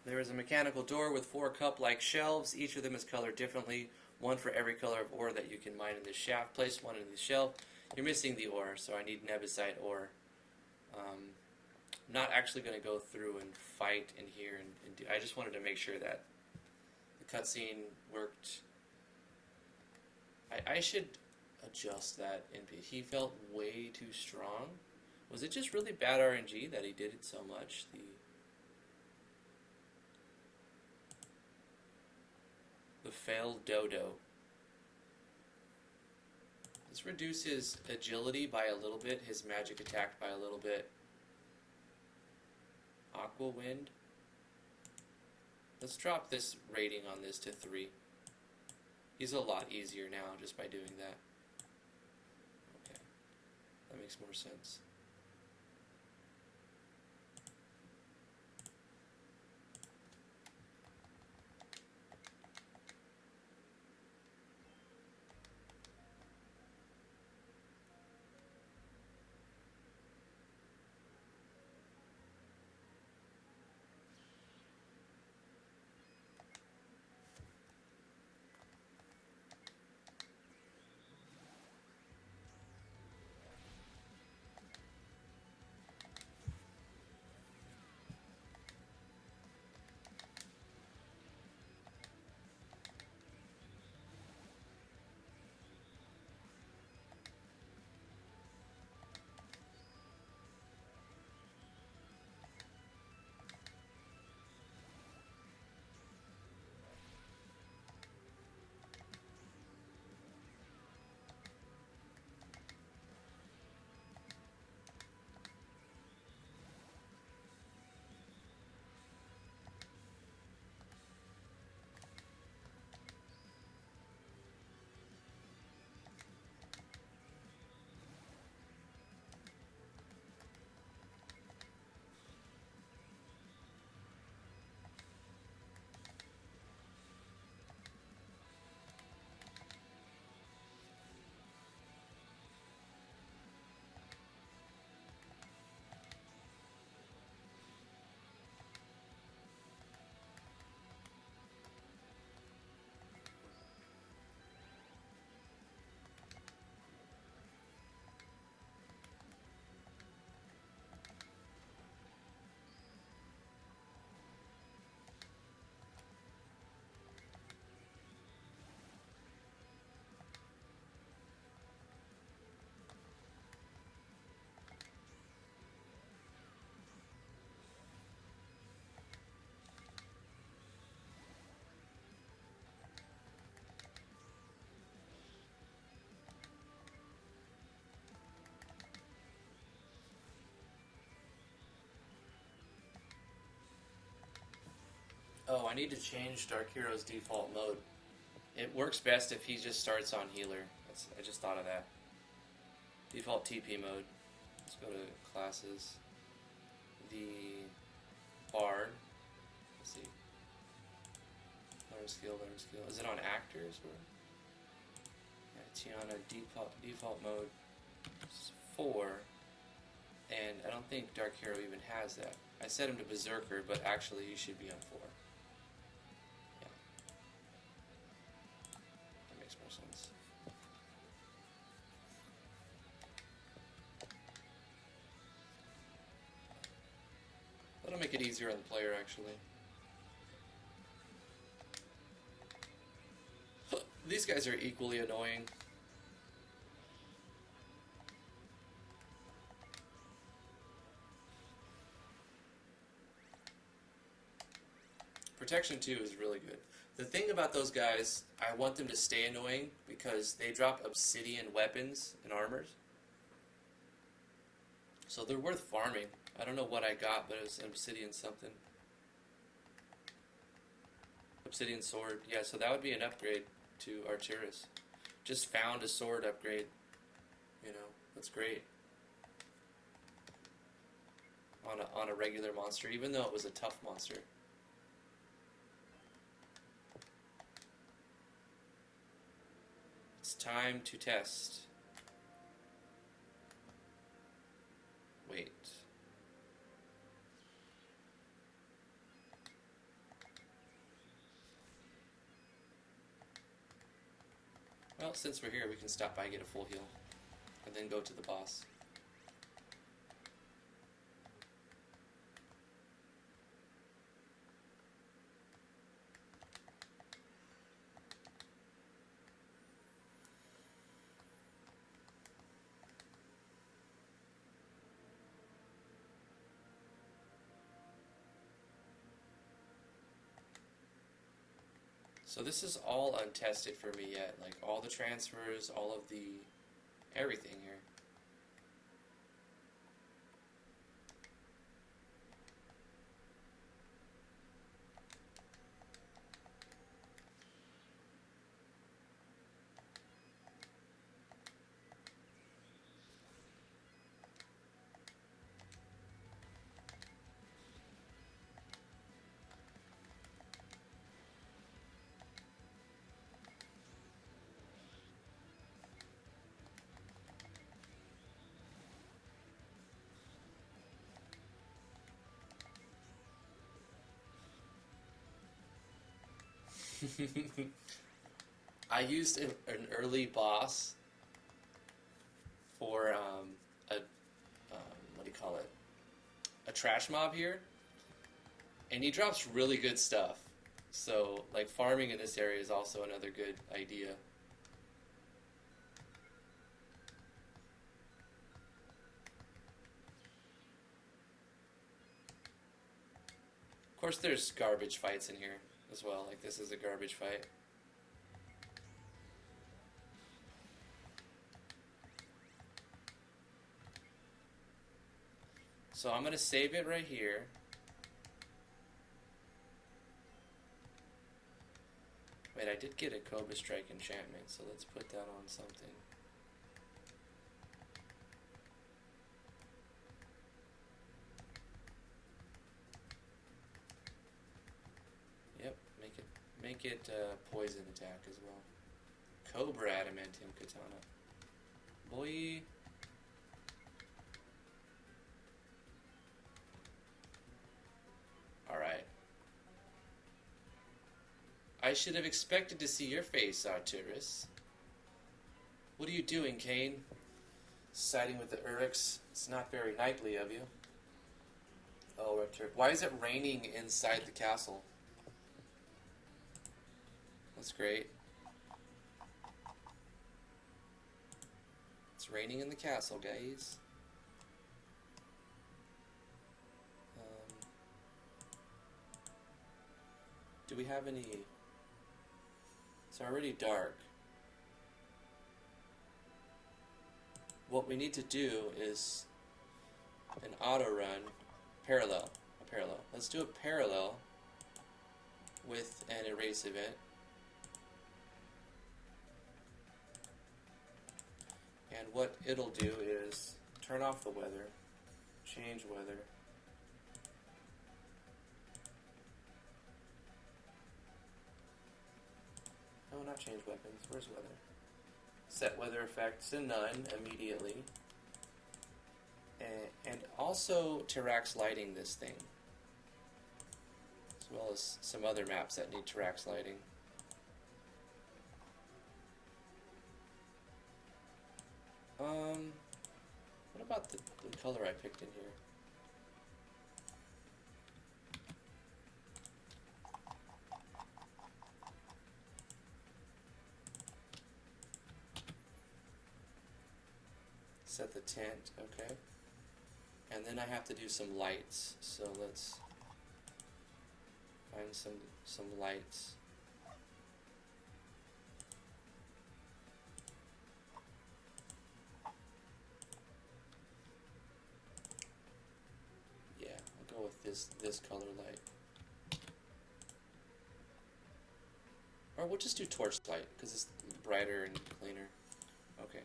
S1: There is a mechanical door with 4 cup-like shelves. Each of them is colored differently. One for every color of ore that you can mine in this shaft. Place one in the shelf. You're missing the ore, so I need nebesite ore. I'm not actually going to go through and fight in here. And do, I just wanted to make sure that the cutscene worked. I should adjust that NP. He felt way too strong. Was it just really bad RNG that he did it so much? The failed dodo. This reduces agility by a little bit, his magic attack by a little bit. Aqua Wind. Let's drop this rating on this to 3. He's a lot easier now just by doing that. Okay. That makes more sense. Oh, I need to change Dark Hero's default mode. It works best if he just starts on healer. I just thought of that. Default TP mode. Let's go to classes. The Bard. Let's see. Learn skill. Is it on actors? Or? Yeah, Tiana default mode is 4. And I don't think Dark Hero even has that. I set him to Berserker, but actually he should be on 4. Yeah. That makes more sense. make it easier on the player, actually. These guys are equally annoying. Protection 2 is really good. The thing about those guys, I want them to stay annoying because they drop obsidian weapons and armors. So they're worth farming. I don't know what I got, but it was obsidian something. Obsidian sword. Yeah, so that would be an upgrade to Arcturus. Just found a sword upgrade. You know, that's great. On a regular monster, even though it was a tough monster. It's time to test. Wait. Well, since we're here, we can stop by and get a full heal. And then go to the boss. So this is all untested for me yet, like all the transfers, all of the everything here. I used an early boss for what do you call it? A trash mob here, and he drops really good stuff. So like farming in this area is also another good idea. Of course, there's garbage fights in here as well. Like this is a garbage fight. So I'm gonna save it right here. Wait, I did get a Cobra Strike enchantment, so let's put that on something. Yep, make it poison attack as well. Cobra Adamantium Katana. Boy. Alright. I should have expected to see your face, Arcturus. What are you doing, Kane? Siding with the Uryx. It's not very knightly of you. Oh, Arcturus. Why is it raining inside the castle? That's great. It's raining in the castle, guys. Do we have any... It's already dark. What we need to do is an auto run, parallel, a parallel. Let's do a parallel with an erase event. And what it'll do is turn off the weather, change weather. No, not change weapons. Where's weather? Set weather effects to none immediately. And also Tirax lighting this thing. As well as some other maps that need Tirax lighting. What about the color I picked in here? Set the tent, okay. And then I have to do some lights. So let's find some lights. Yeah, I'll go with this color light. Or we'll just do torch light because it's brighter and cleaner. Okay.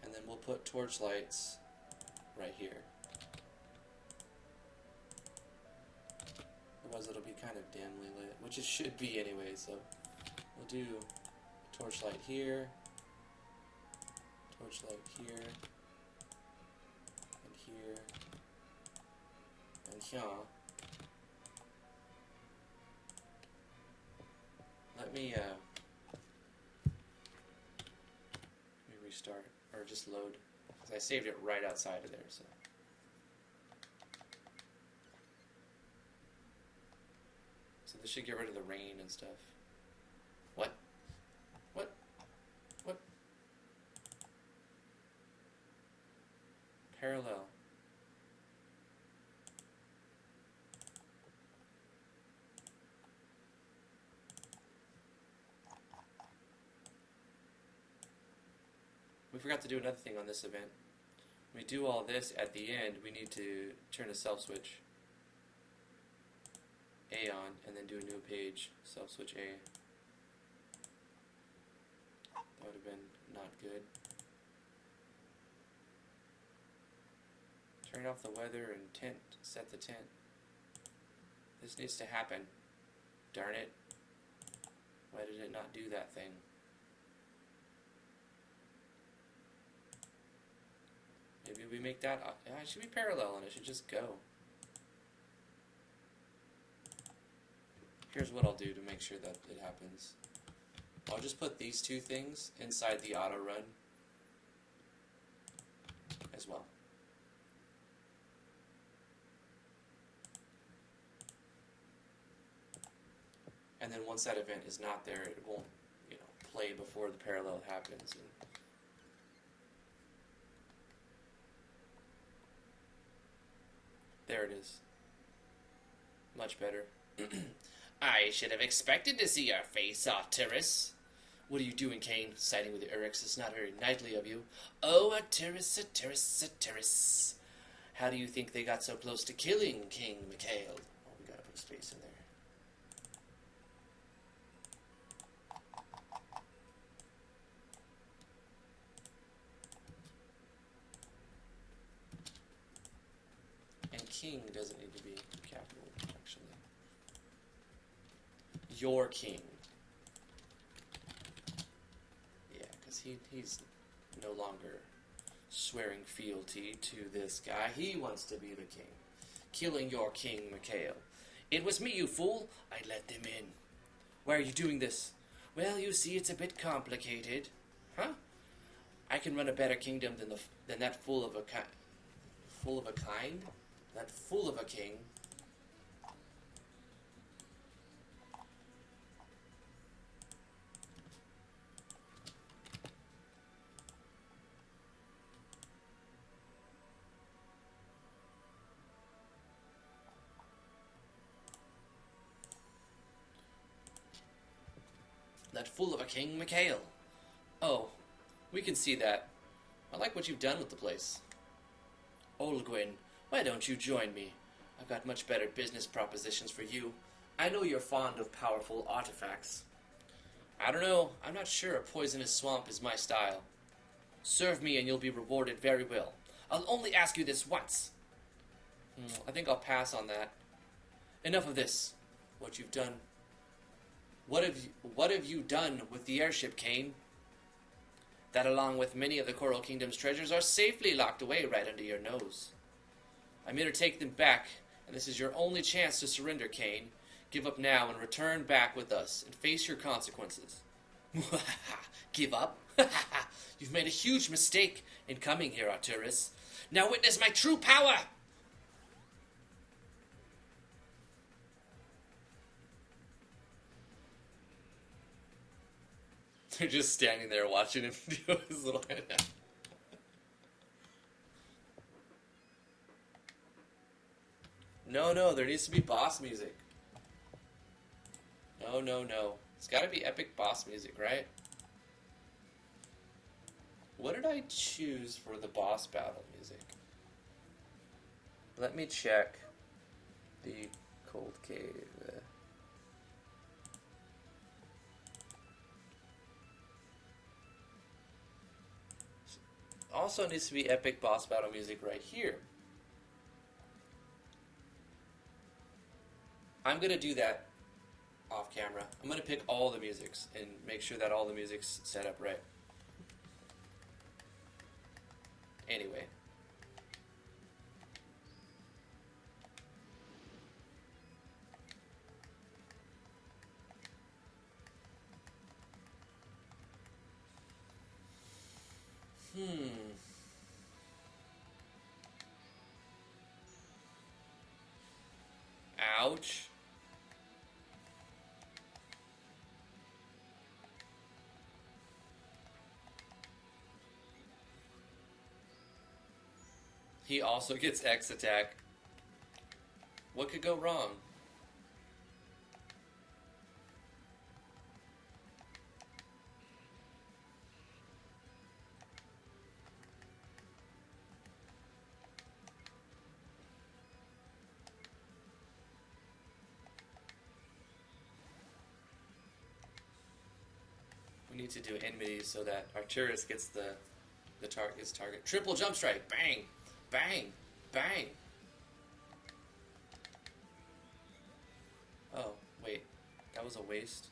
S1: And then we'll put torch lights right here. Otherwise it'll be kind of dimly lit, which it should be anyway, so we'll do torch light here, torch light here, and here, and here. Let me restart, or just load, because I saved it right outside of there, so. So this should get rid of the rain and stuff. What? What? What? Parallel. We forgot to do another thing on this event. When we do all this at the end, we need to turn a self switch A on and then do a new page, self switch A. That would have been not good. Turn off the weather and tent, set the tent. This needs to happen. Darn it. Why did it not do that thing? Maybe we make that, it should be parallel and it should just go. Here's what I'll do to make sure that it happens. I'll just put these two things inside the auto run as well. And then once that event is not there, it won't, play before the parallel happens. And there it is. Much better. I should have expected to see your face, Arturus. What are you doing, Kane? Siding with the Uryx is not very knightly of you. Oh, Arturus, Arturus, Arturus. How do you think they got so close to killing King Mikhail? Oh, we gotta put space in there. And king doesn't need to be capital, actually. Your king. Yeah, because he's no longer swearing fealty to this guy. He wants to be the king. Killing your king, Mikhail. It was me, you fool. I let them in. Why are you doing this? Well, you see, it's a bit complicated. Huh? I can run a better kingdom than that fool of a kind? That fool of a king. That fool of a king, Mikhail. Oh, we can see that. I like what you've done with the place. Olgwyn, why don't you join me? I've got much better business propositions for you. I know you're fond of powerful artifacts. I don't know. I'm not sure a poisonous swamp is my style. Serve me and you'll be rewarded very well. I'll only ask you this once. I think I'll pass on that. Enough of this. What you've done. What have you done with the airship, Kane? That, along with many of the Coral Kingdom's treasures, are safely locked away right under your nose. I'm here to take them back, and this is your only chance to surrender, Kane. Give up now and return back with us, and face your consequences. Give up? You've made a huge mistake in coming here, Arturus. Now witness my true power! They're just standing there watching him do his little head out. No, there needs to be boss music. No. It's gotta be epic boss music, right? What did I choose for the boss battle music? Let me check the Cold Cave. Also needs to be epic boss battle music right here. I'm gonna do that off camera. I'm gonna pick all the musics and make sure that all the music's set up right. Anyway. Ouch. He also gets X attack. What could go wrong? We need to do enmity so that Arcturus gets the target. Triple jump strike. Bang! Bang! Bang! Oh, wait. That was a waste.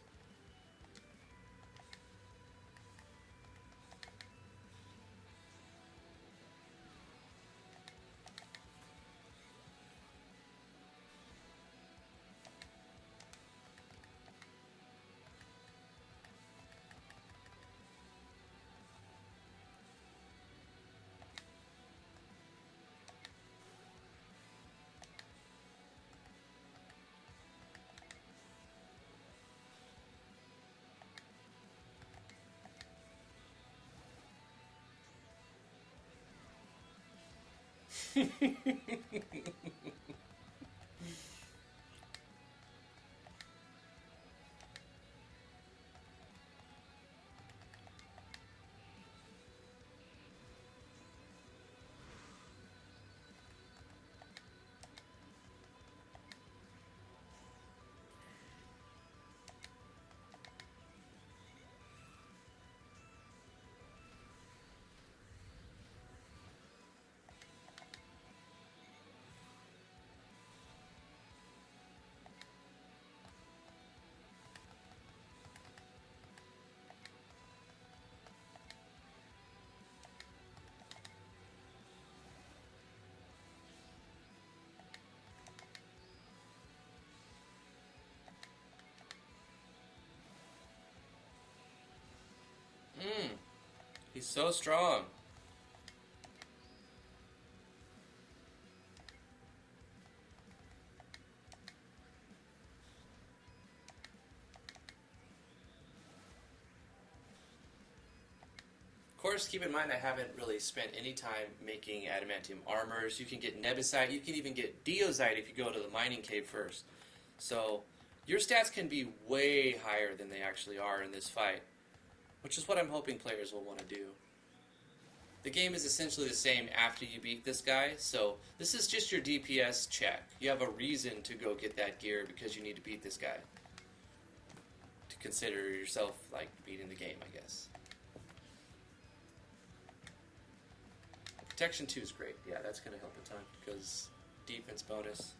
S1: He's so strong. Of course, keep in mind I haven't really spent any time making adamantium armors. You can get nebisite. You can even get deozite if you go to the mining cave first. So your stats can be way higher than they actually are in this fight, which is what I'm hoping players will want to do. The game is essentially the same after you beat this guy, so this is just your DPS check. You have a reason to go get that gear because you need to beat this guy. To consider yourself, like, beating the game, I guess. Protection 2 is great. Yeah, that's going to help a ton, because defense bonus.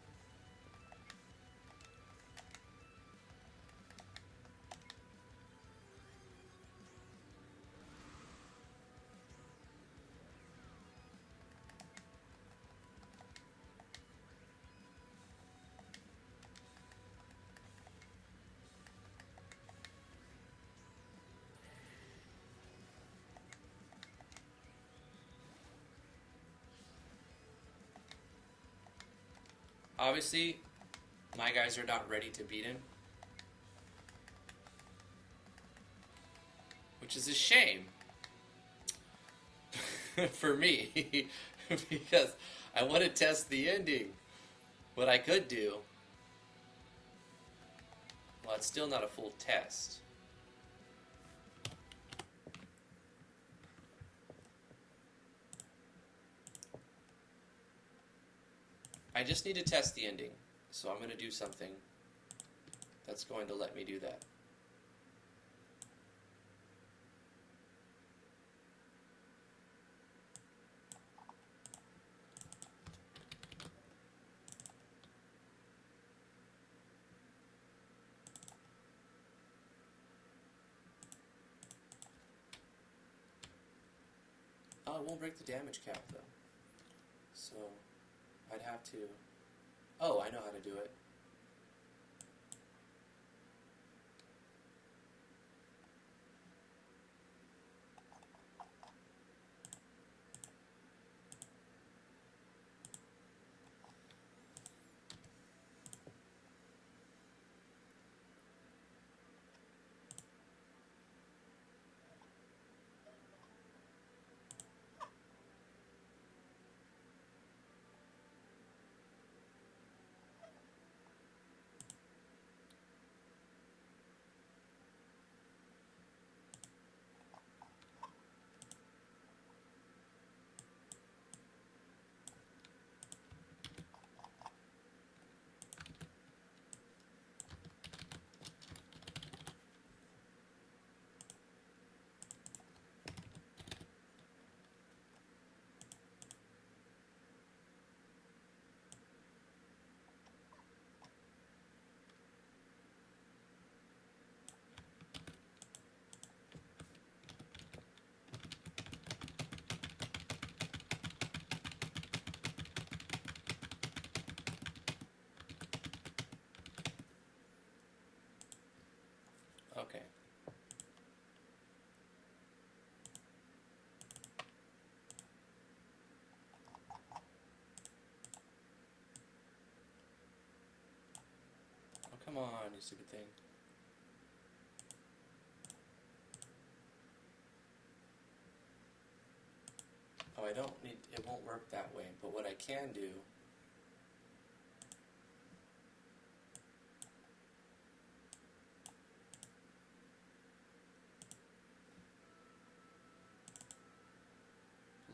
S1: Obviously, my guys are not ready to beat him. which is a shame for me because I want to test the ending. What I could do, well, it's still not a full test. I just need to test the ending, so I'm going to do something that's going to let me do that. Oh, it won't break the damage cap, though. So, I'd have to... Oh, I know how to do it. Okay. Oh, come on, you stupid thing. Oh, I don't need... It won't work that way, but what I can do...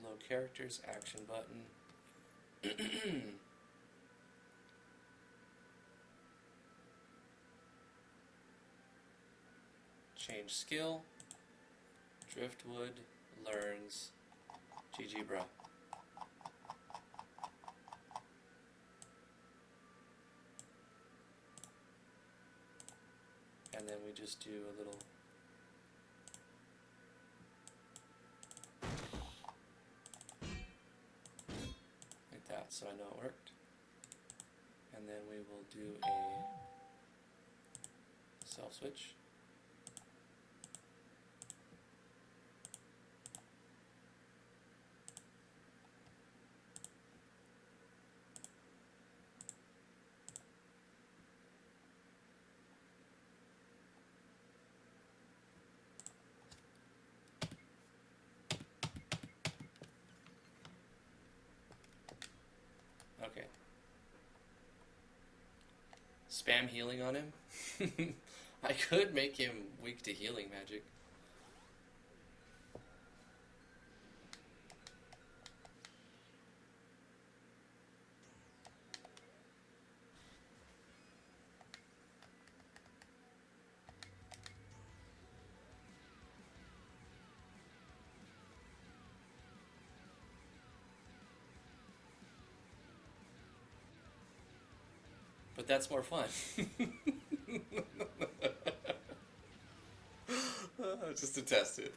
S1: Load characters, action button. Change skill. Driftwood learns. GG, bro. And then we just do a little... like that, so I know it worked. And then we will do a self switch. Okay. Spam healing on him? I could make him weak to healing magic. But that's more fun. Just to test it.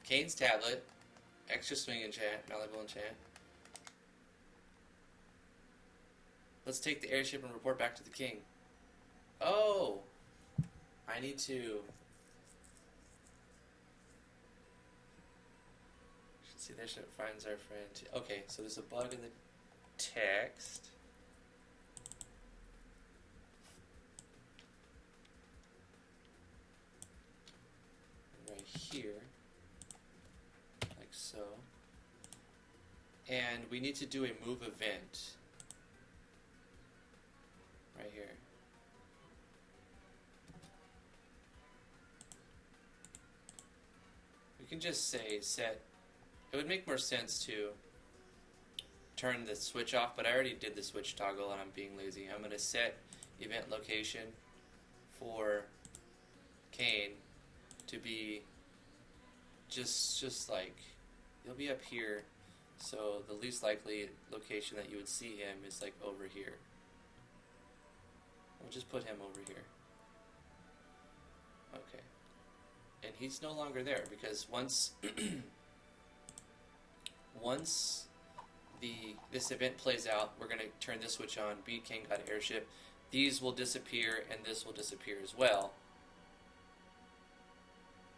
S1: Kane's tablet, extra swing enchant, malleable enchant. Let's take the airship and report back to the king. Oh! I need to... See, there should finds our friend. Okay, so there's a bug in the text. here, like so. And we need to do a move event right here. We can just say set. It would make more sense to turn the switch off, but I already did the switch toggle and I'm being lazy. I'm going to set event location for Kane to be just like, he'll be up here, so the least likely location that you would see him is like over here. We'll just put him over here. Okay. And he's no longer there because once once this event plays out, we're going to turn this switch on, beat King got airship. These will disappear and this will disappear as well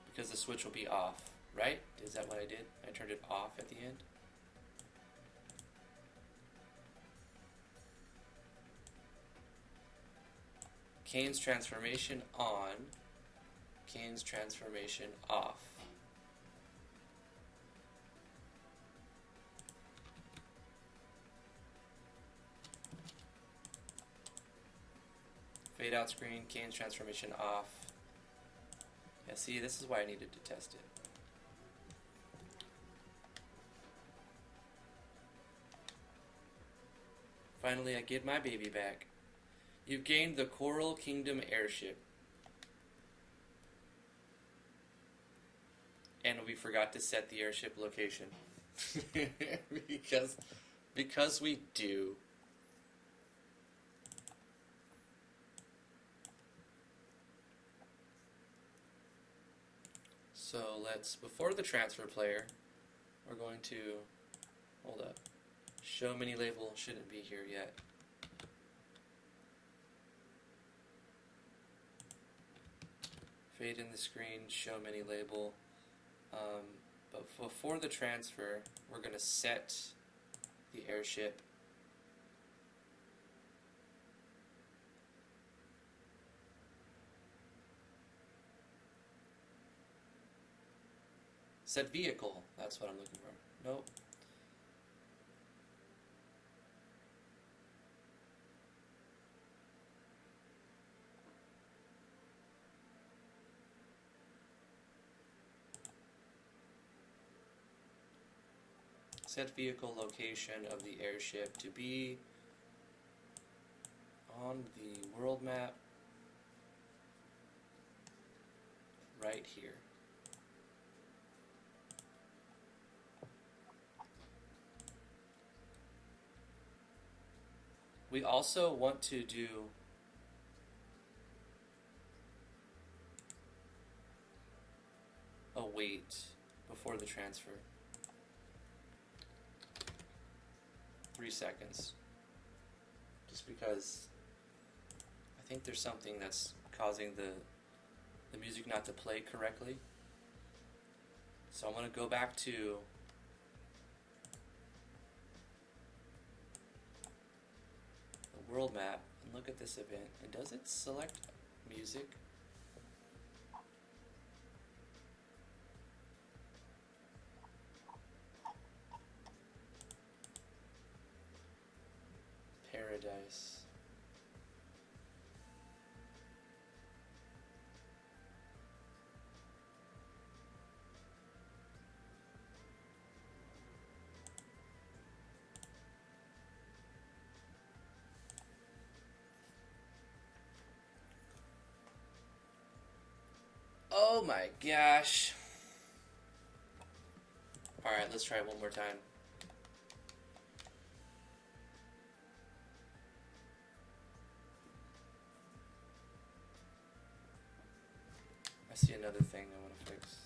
S1: because the switch will be off, right? Is that what I did? I turned it off at the end. Kane's transformation on, Kane's transformation off. Fade out screen, Kane's transformation off. Yeah, see, this is why I needed to test it. Finally, I get my baby back. You've gained the Coral Kingdom airship. And we forgot to set the airship location. because we do. So let's, before the transfer player, we're going to, hold up, show mini label shouldn't be here yet. Fade in the screen, show mini label. But before the transfer, we're going to set the airship. Set vehicle, that's what I'm looking for. Nope. Set vehicle location of the airship to be on the world map right here. We also want to do a wait before the transfer. 3 seconds. Just because I think there's something that's causing the music not to play correctly. So I'm going to go back to world map and look at this event, and does it select music? Paradise. Oh my gosh. Alright, let's try it one more time. I see another thing I want to fix.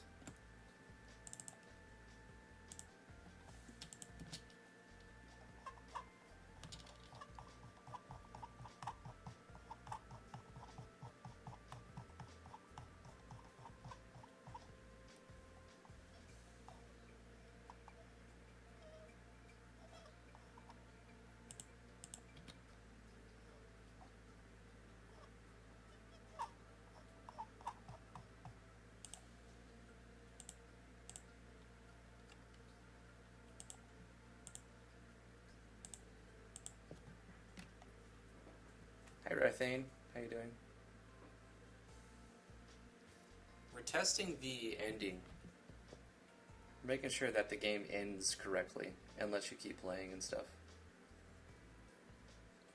S1: Thane. How you doing? We're testing the ending. Making sure that the game ends correctly and lets you keep playing and stuff.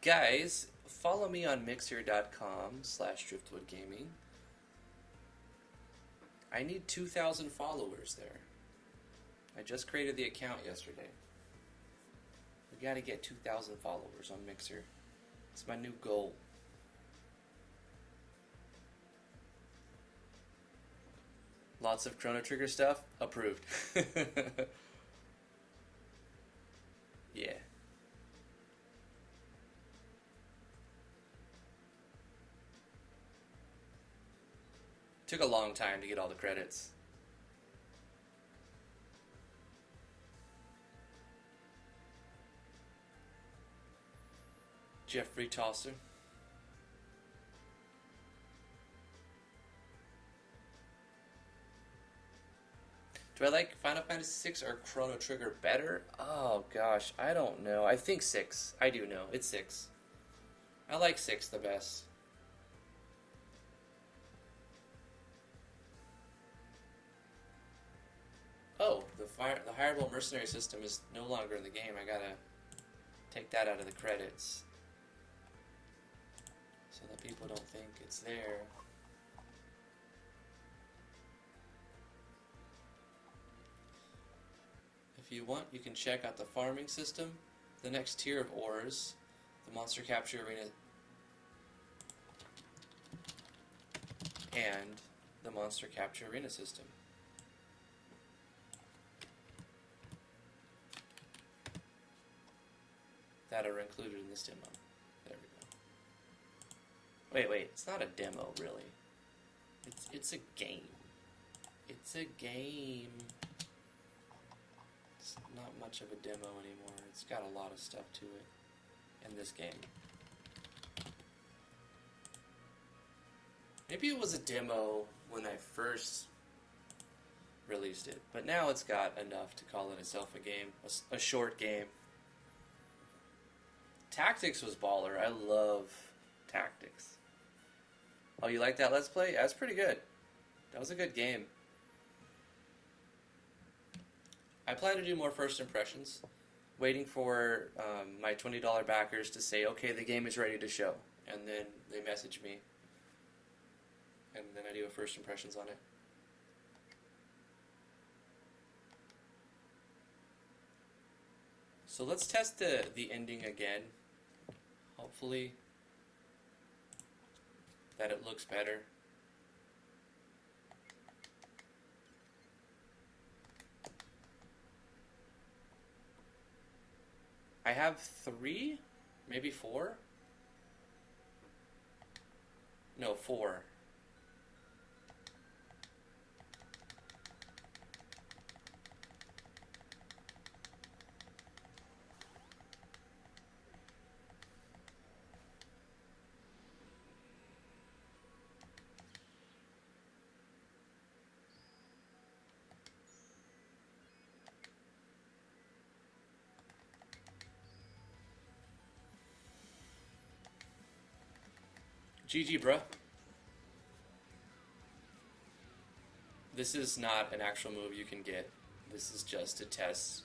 S1: Guys, follow me on mixer.com/driftwoodgaming. I need 2,000 followers there. I just created the account yesterday. We gotta get 2,000 followers on Mixer. It's my new goal. Lots of Chrono Trigger stuff? Approved. Yeah. Took a long time to get all the credits. Jeffrey Tosser. Do I like Final Fantasy VI or Chrono Trigger better? Oh gosh, I don't know. I think 6. I do know. It's 6. I like 6 the best. Oh, the hireable mercenary system is no longer in the game. I gotta take that out of the credits so that people don't think it's there. If you want, you can check out the farming system, the next tier of ores, the monster capture arena, and the monster capture arena system. That are included in this demo. There we go. Wait, it's not a demo, really. It's a game. It's a game. It's not much of a demo anymore. It's got a lot of stuff to it in this game. Maybe it was a demo when I first released it, but now it's got enough to call it itself a game, a short game. Tactics was baller. I love Tactics. Oh, you like that Let's Play? Yeah, that's pretty good. That was a good game. I plan to do more first impressions. Waiting for my $20 backers to say, okay, the game is ready to show. And then they message me. And then I do a first impressions on it. So let's test the ending again. Hopefully that it looks better. I have 3, maybe 4? No, 4. GG, bruh. This is not an actual move you can get. This is just to test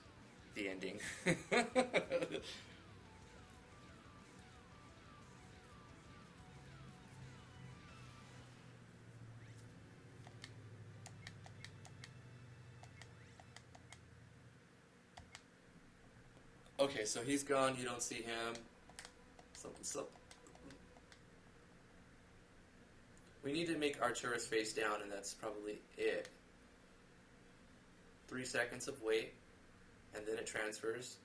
S1: the ending. Okay, so he's gone. You don't see him. Something's up. We need to make Arcturus face down, and that's probably it. 3 seconds of wait, and then it transfers.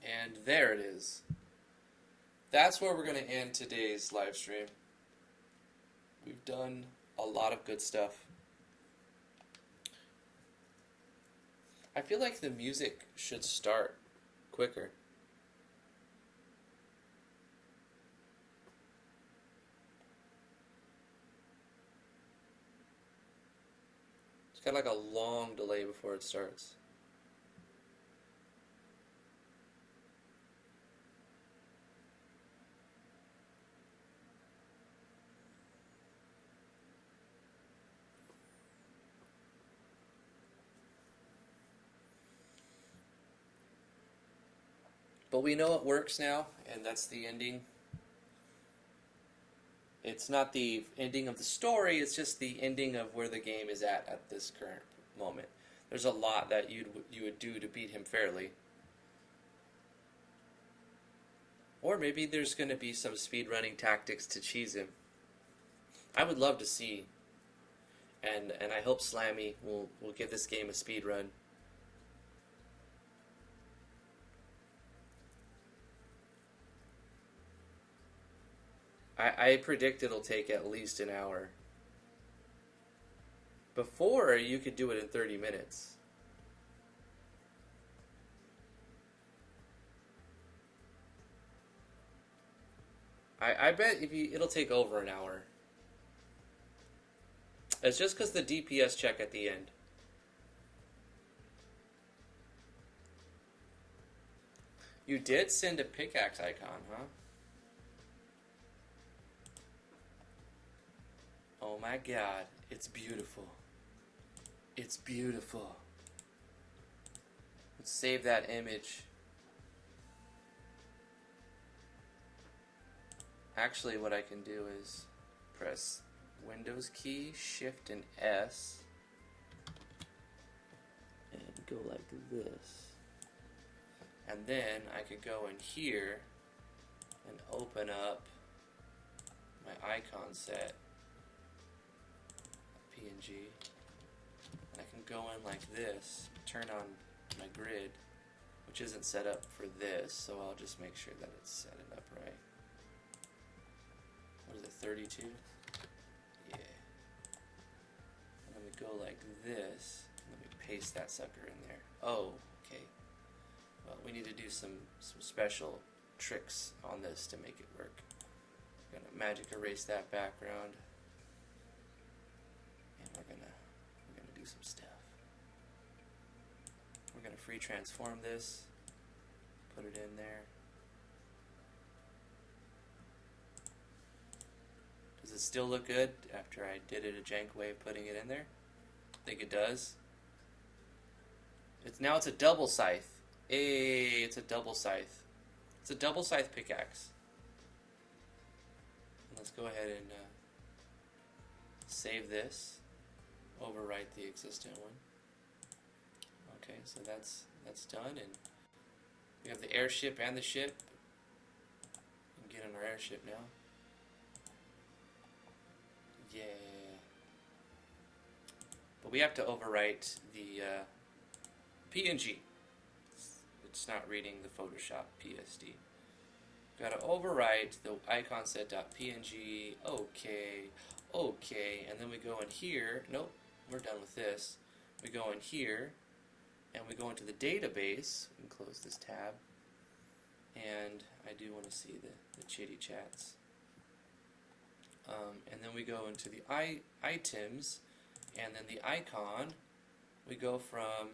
S1: And there it is. That's where we're going to end today's live stream. We've done a lot of good stuff. I feel like the music should start quicker. It's got like a long delay before it starts. But we know it works now, and that's the ending. It's not the ending of the story, it's just the ending of where the game is at this current moment. There's a lot that you would do to beat him fairly. Or maybe there's going to be some speedrunning tactics to cheese him. I would love to see. And I hope Slammy will give this game a speed run. I predict it'll take at least an hour. Before, you could do it in 30 minutes. I bet it'll take over an hour. It's just because the DPS check at the end. You did send a pickaxe icon, huh? Oh my god, it's beautiful. It's beautiful. Let's save that image. Actually, what I can do is press Windows key, Shift and S, and go like this. And then I could go in here and open up my icon set, PNG, and I can go in like this, turn on my grid, which isn't set up for this, so I'll just make sure that it's set it up right. What is it, 32? Yeah. And then we go like this, and then we paste that sucker in there. Oh, okay. Well, we need to do some special tricks on this to make it work. We're gonna magic erase that background, and we're gonna do some stuff. We're gonna free transform this, put it in there. Does it still look good after I did it a jank way of putting it in there? I think it does. Now it's a double scythe. Hey, it's a double scythe. It's a double scythe pickaxe. And let's go ahead and save this. Overwrite the existing one. Okay, so that's done, and we have the airship and the ship. We can get on our airship now. Yeah. But we have to overwrite the PNG. It's not reading the Photoshop PSD. Got to overwrite the icon set.png. Okay, and then we go in here. Nope, we're done with this. We go in here, and we go into the database. We can close this tab. And I do want to see the chitty chats. And then we go into the items, and then the icon, we go from,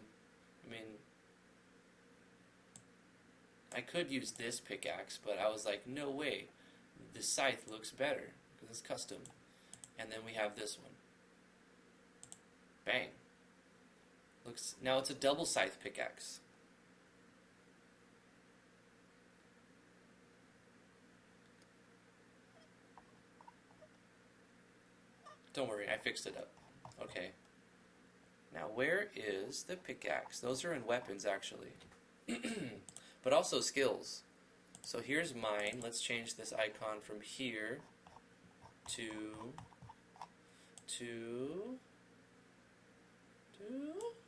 S1: I could use this pickaxe, but I was like, no way, the scythe looks better, because it's custom. And then we have this one. Bang. Now it's a double scythe pickaxe. Don't worry, I fixed it up. Okay. Now where is the pickaxe? Those are in weapons, actually. But also skills. So here's mine. Let's change this icon from here to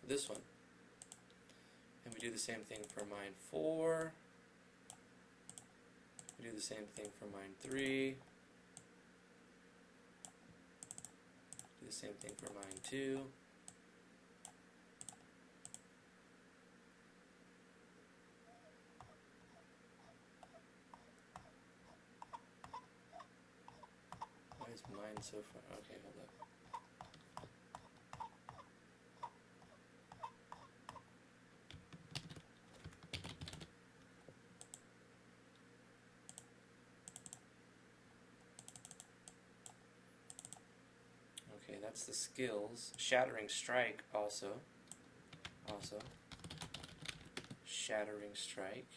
S1: this one. And we do the same thing for mine 4. We do the same thing for mine 3. Do the same thing for mine 2. Why is mine so far? Okay, hold up. Okay, that's the skills. Shattering Strike also. Shattering Strike.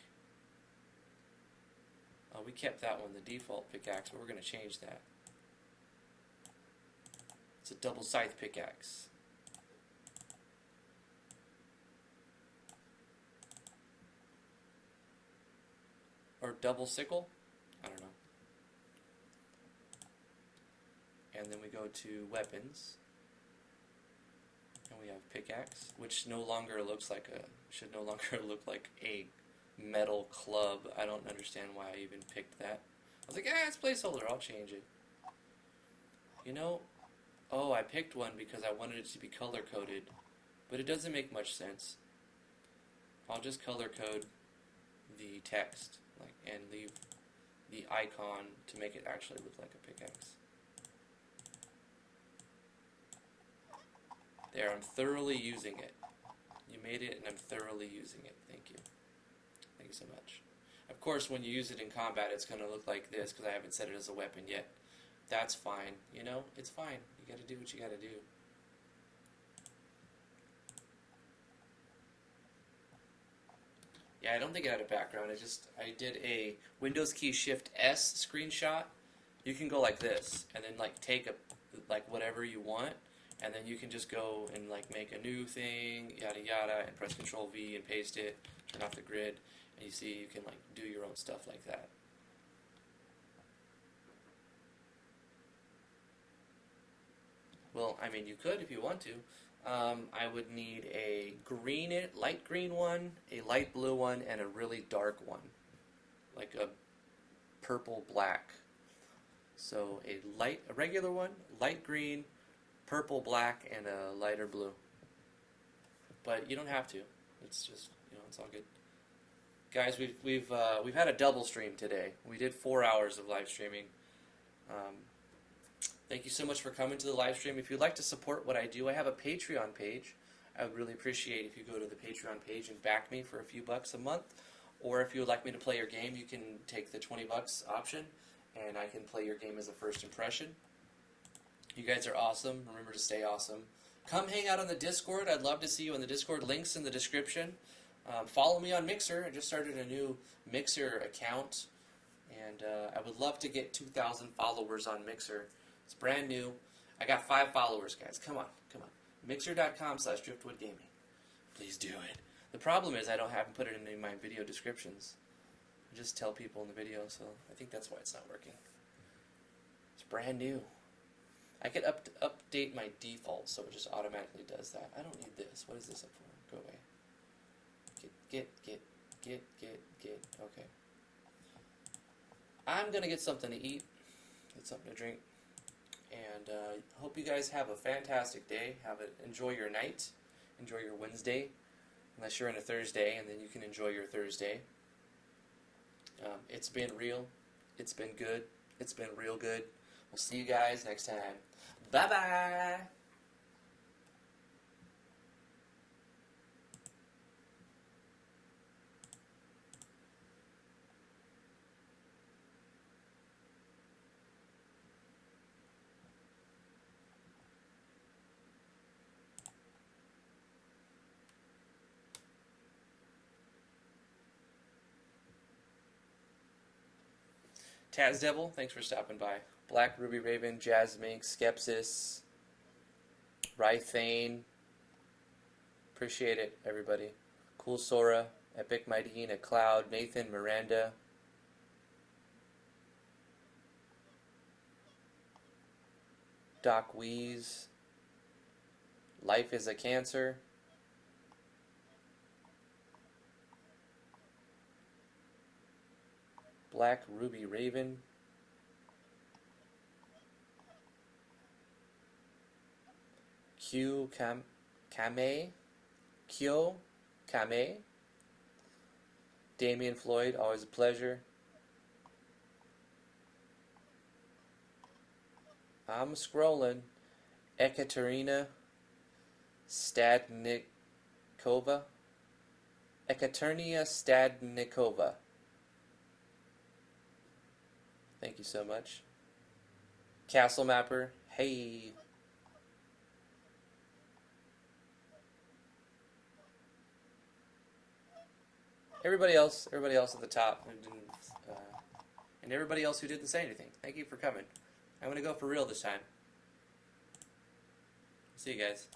S1: We kept that one the default pickaxe, but we're going to change that. It's a double scythe pickaxe. Or double sickle? I don't know. And then we go to weapons. And we have pickaxe, which no longer looks like should no longer look like a metal club. I don't understand why I even picked that. I was like, it's placeholder, I'll change it. You know, oh, I picked one because I wanted it to be color coded, but it doesn't make much sense. I'll just color code the text, and leave the icon to make it actually look like a pickaxe. There, I'm thoroughly using it. You made it, and I'm thoroughly using it. Thank you. Thank you so much. Of course, when you use it in combat, it's going to look like this, because I haven't set it as a weapon yet. That's fine. You know, it's fine. You got to do what you got to do. Yeah, I don't think it had a background. I did a Windows key Shift S screenshot. You can go like this, and then take whatever you want, and then you can just go and make a new thing, yada yada, and press Control V and paste it, turn off the grid, and you see you can do your own stuff like that. Well, I mean, you could if you want to. I would need a light green one, a light blue one, and a really dark one, like a purple black. So a regular one, light green, purple black, and a lighter blue. But you don't have to. It's just, it's all good. Guys, we've had a double stream today. We did 4 hours of live streaming. Thank you so much for coming to the live stream. If you'd like to support what I do, I have a Patreon page. I would really appreciate if you go to the Patreon page and back me for a few bucks a month. Or if you would like me to play your game, you can take the 20 bucks option, and I can play your game as a first impression. You guys are awesome. Remember to stay awesome. Come hang out on the Discord. I'd love to see you on the Discord. Links in the description. Follow me on Mixer. I just started a new Mixer account, and I would love to get 2,000 followers on Mixer. It's brand new. I got 5 followers, guys. Come on, come on. Mixer.com/DriftwoodGaming. Please do it. The problem is I haven't put it in my video descriptions. I just tell people in the video, so I think that's why it's not working. It's brand new. I could update my default, so it just automatically does that. I don't need this. What is this up for? Go away. Get. Okay. I'm going to get something to eat, get something to drink, and hope you guys have a fantastic day. Enjoy your night. Enjoy your Wednesday, unless you're in a Thursday, and then you can enjoy your Thursday. It's been real. It's been good. It's been real good. We'll see you guys next time. Bye-bye. Taz Devil, thanks for stopping by. Black Ruby Raven, Jazz Mink, Skepsis, Rythane. Appreciate it, everybody. Cool Sora, Epic Mightyina, Cloud, Nathan, Miranda. Doc Wheeze. Life is a Cancer. Black Ruby Raven. Kyo Kame. Damian Floyd, always a pleasure. I'm scrolling. Ekaterina Stadnikova. Ekaterina Stadnikova. Thank you so much. Castle Mapper, hey. Everybody else at the top who didn't And everybody else who didn't say anything, thank you for coming. I'm going to go for real this time. See you guys.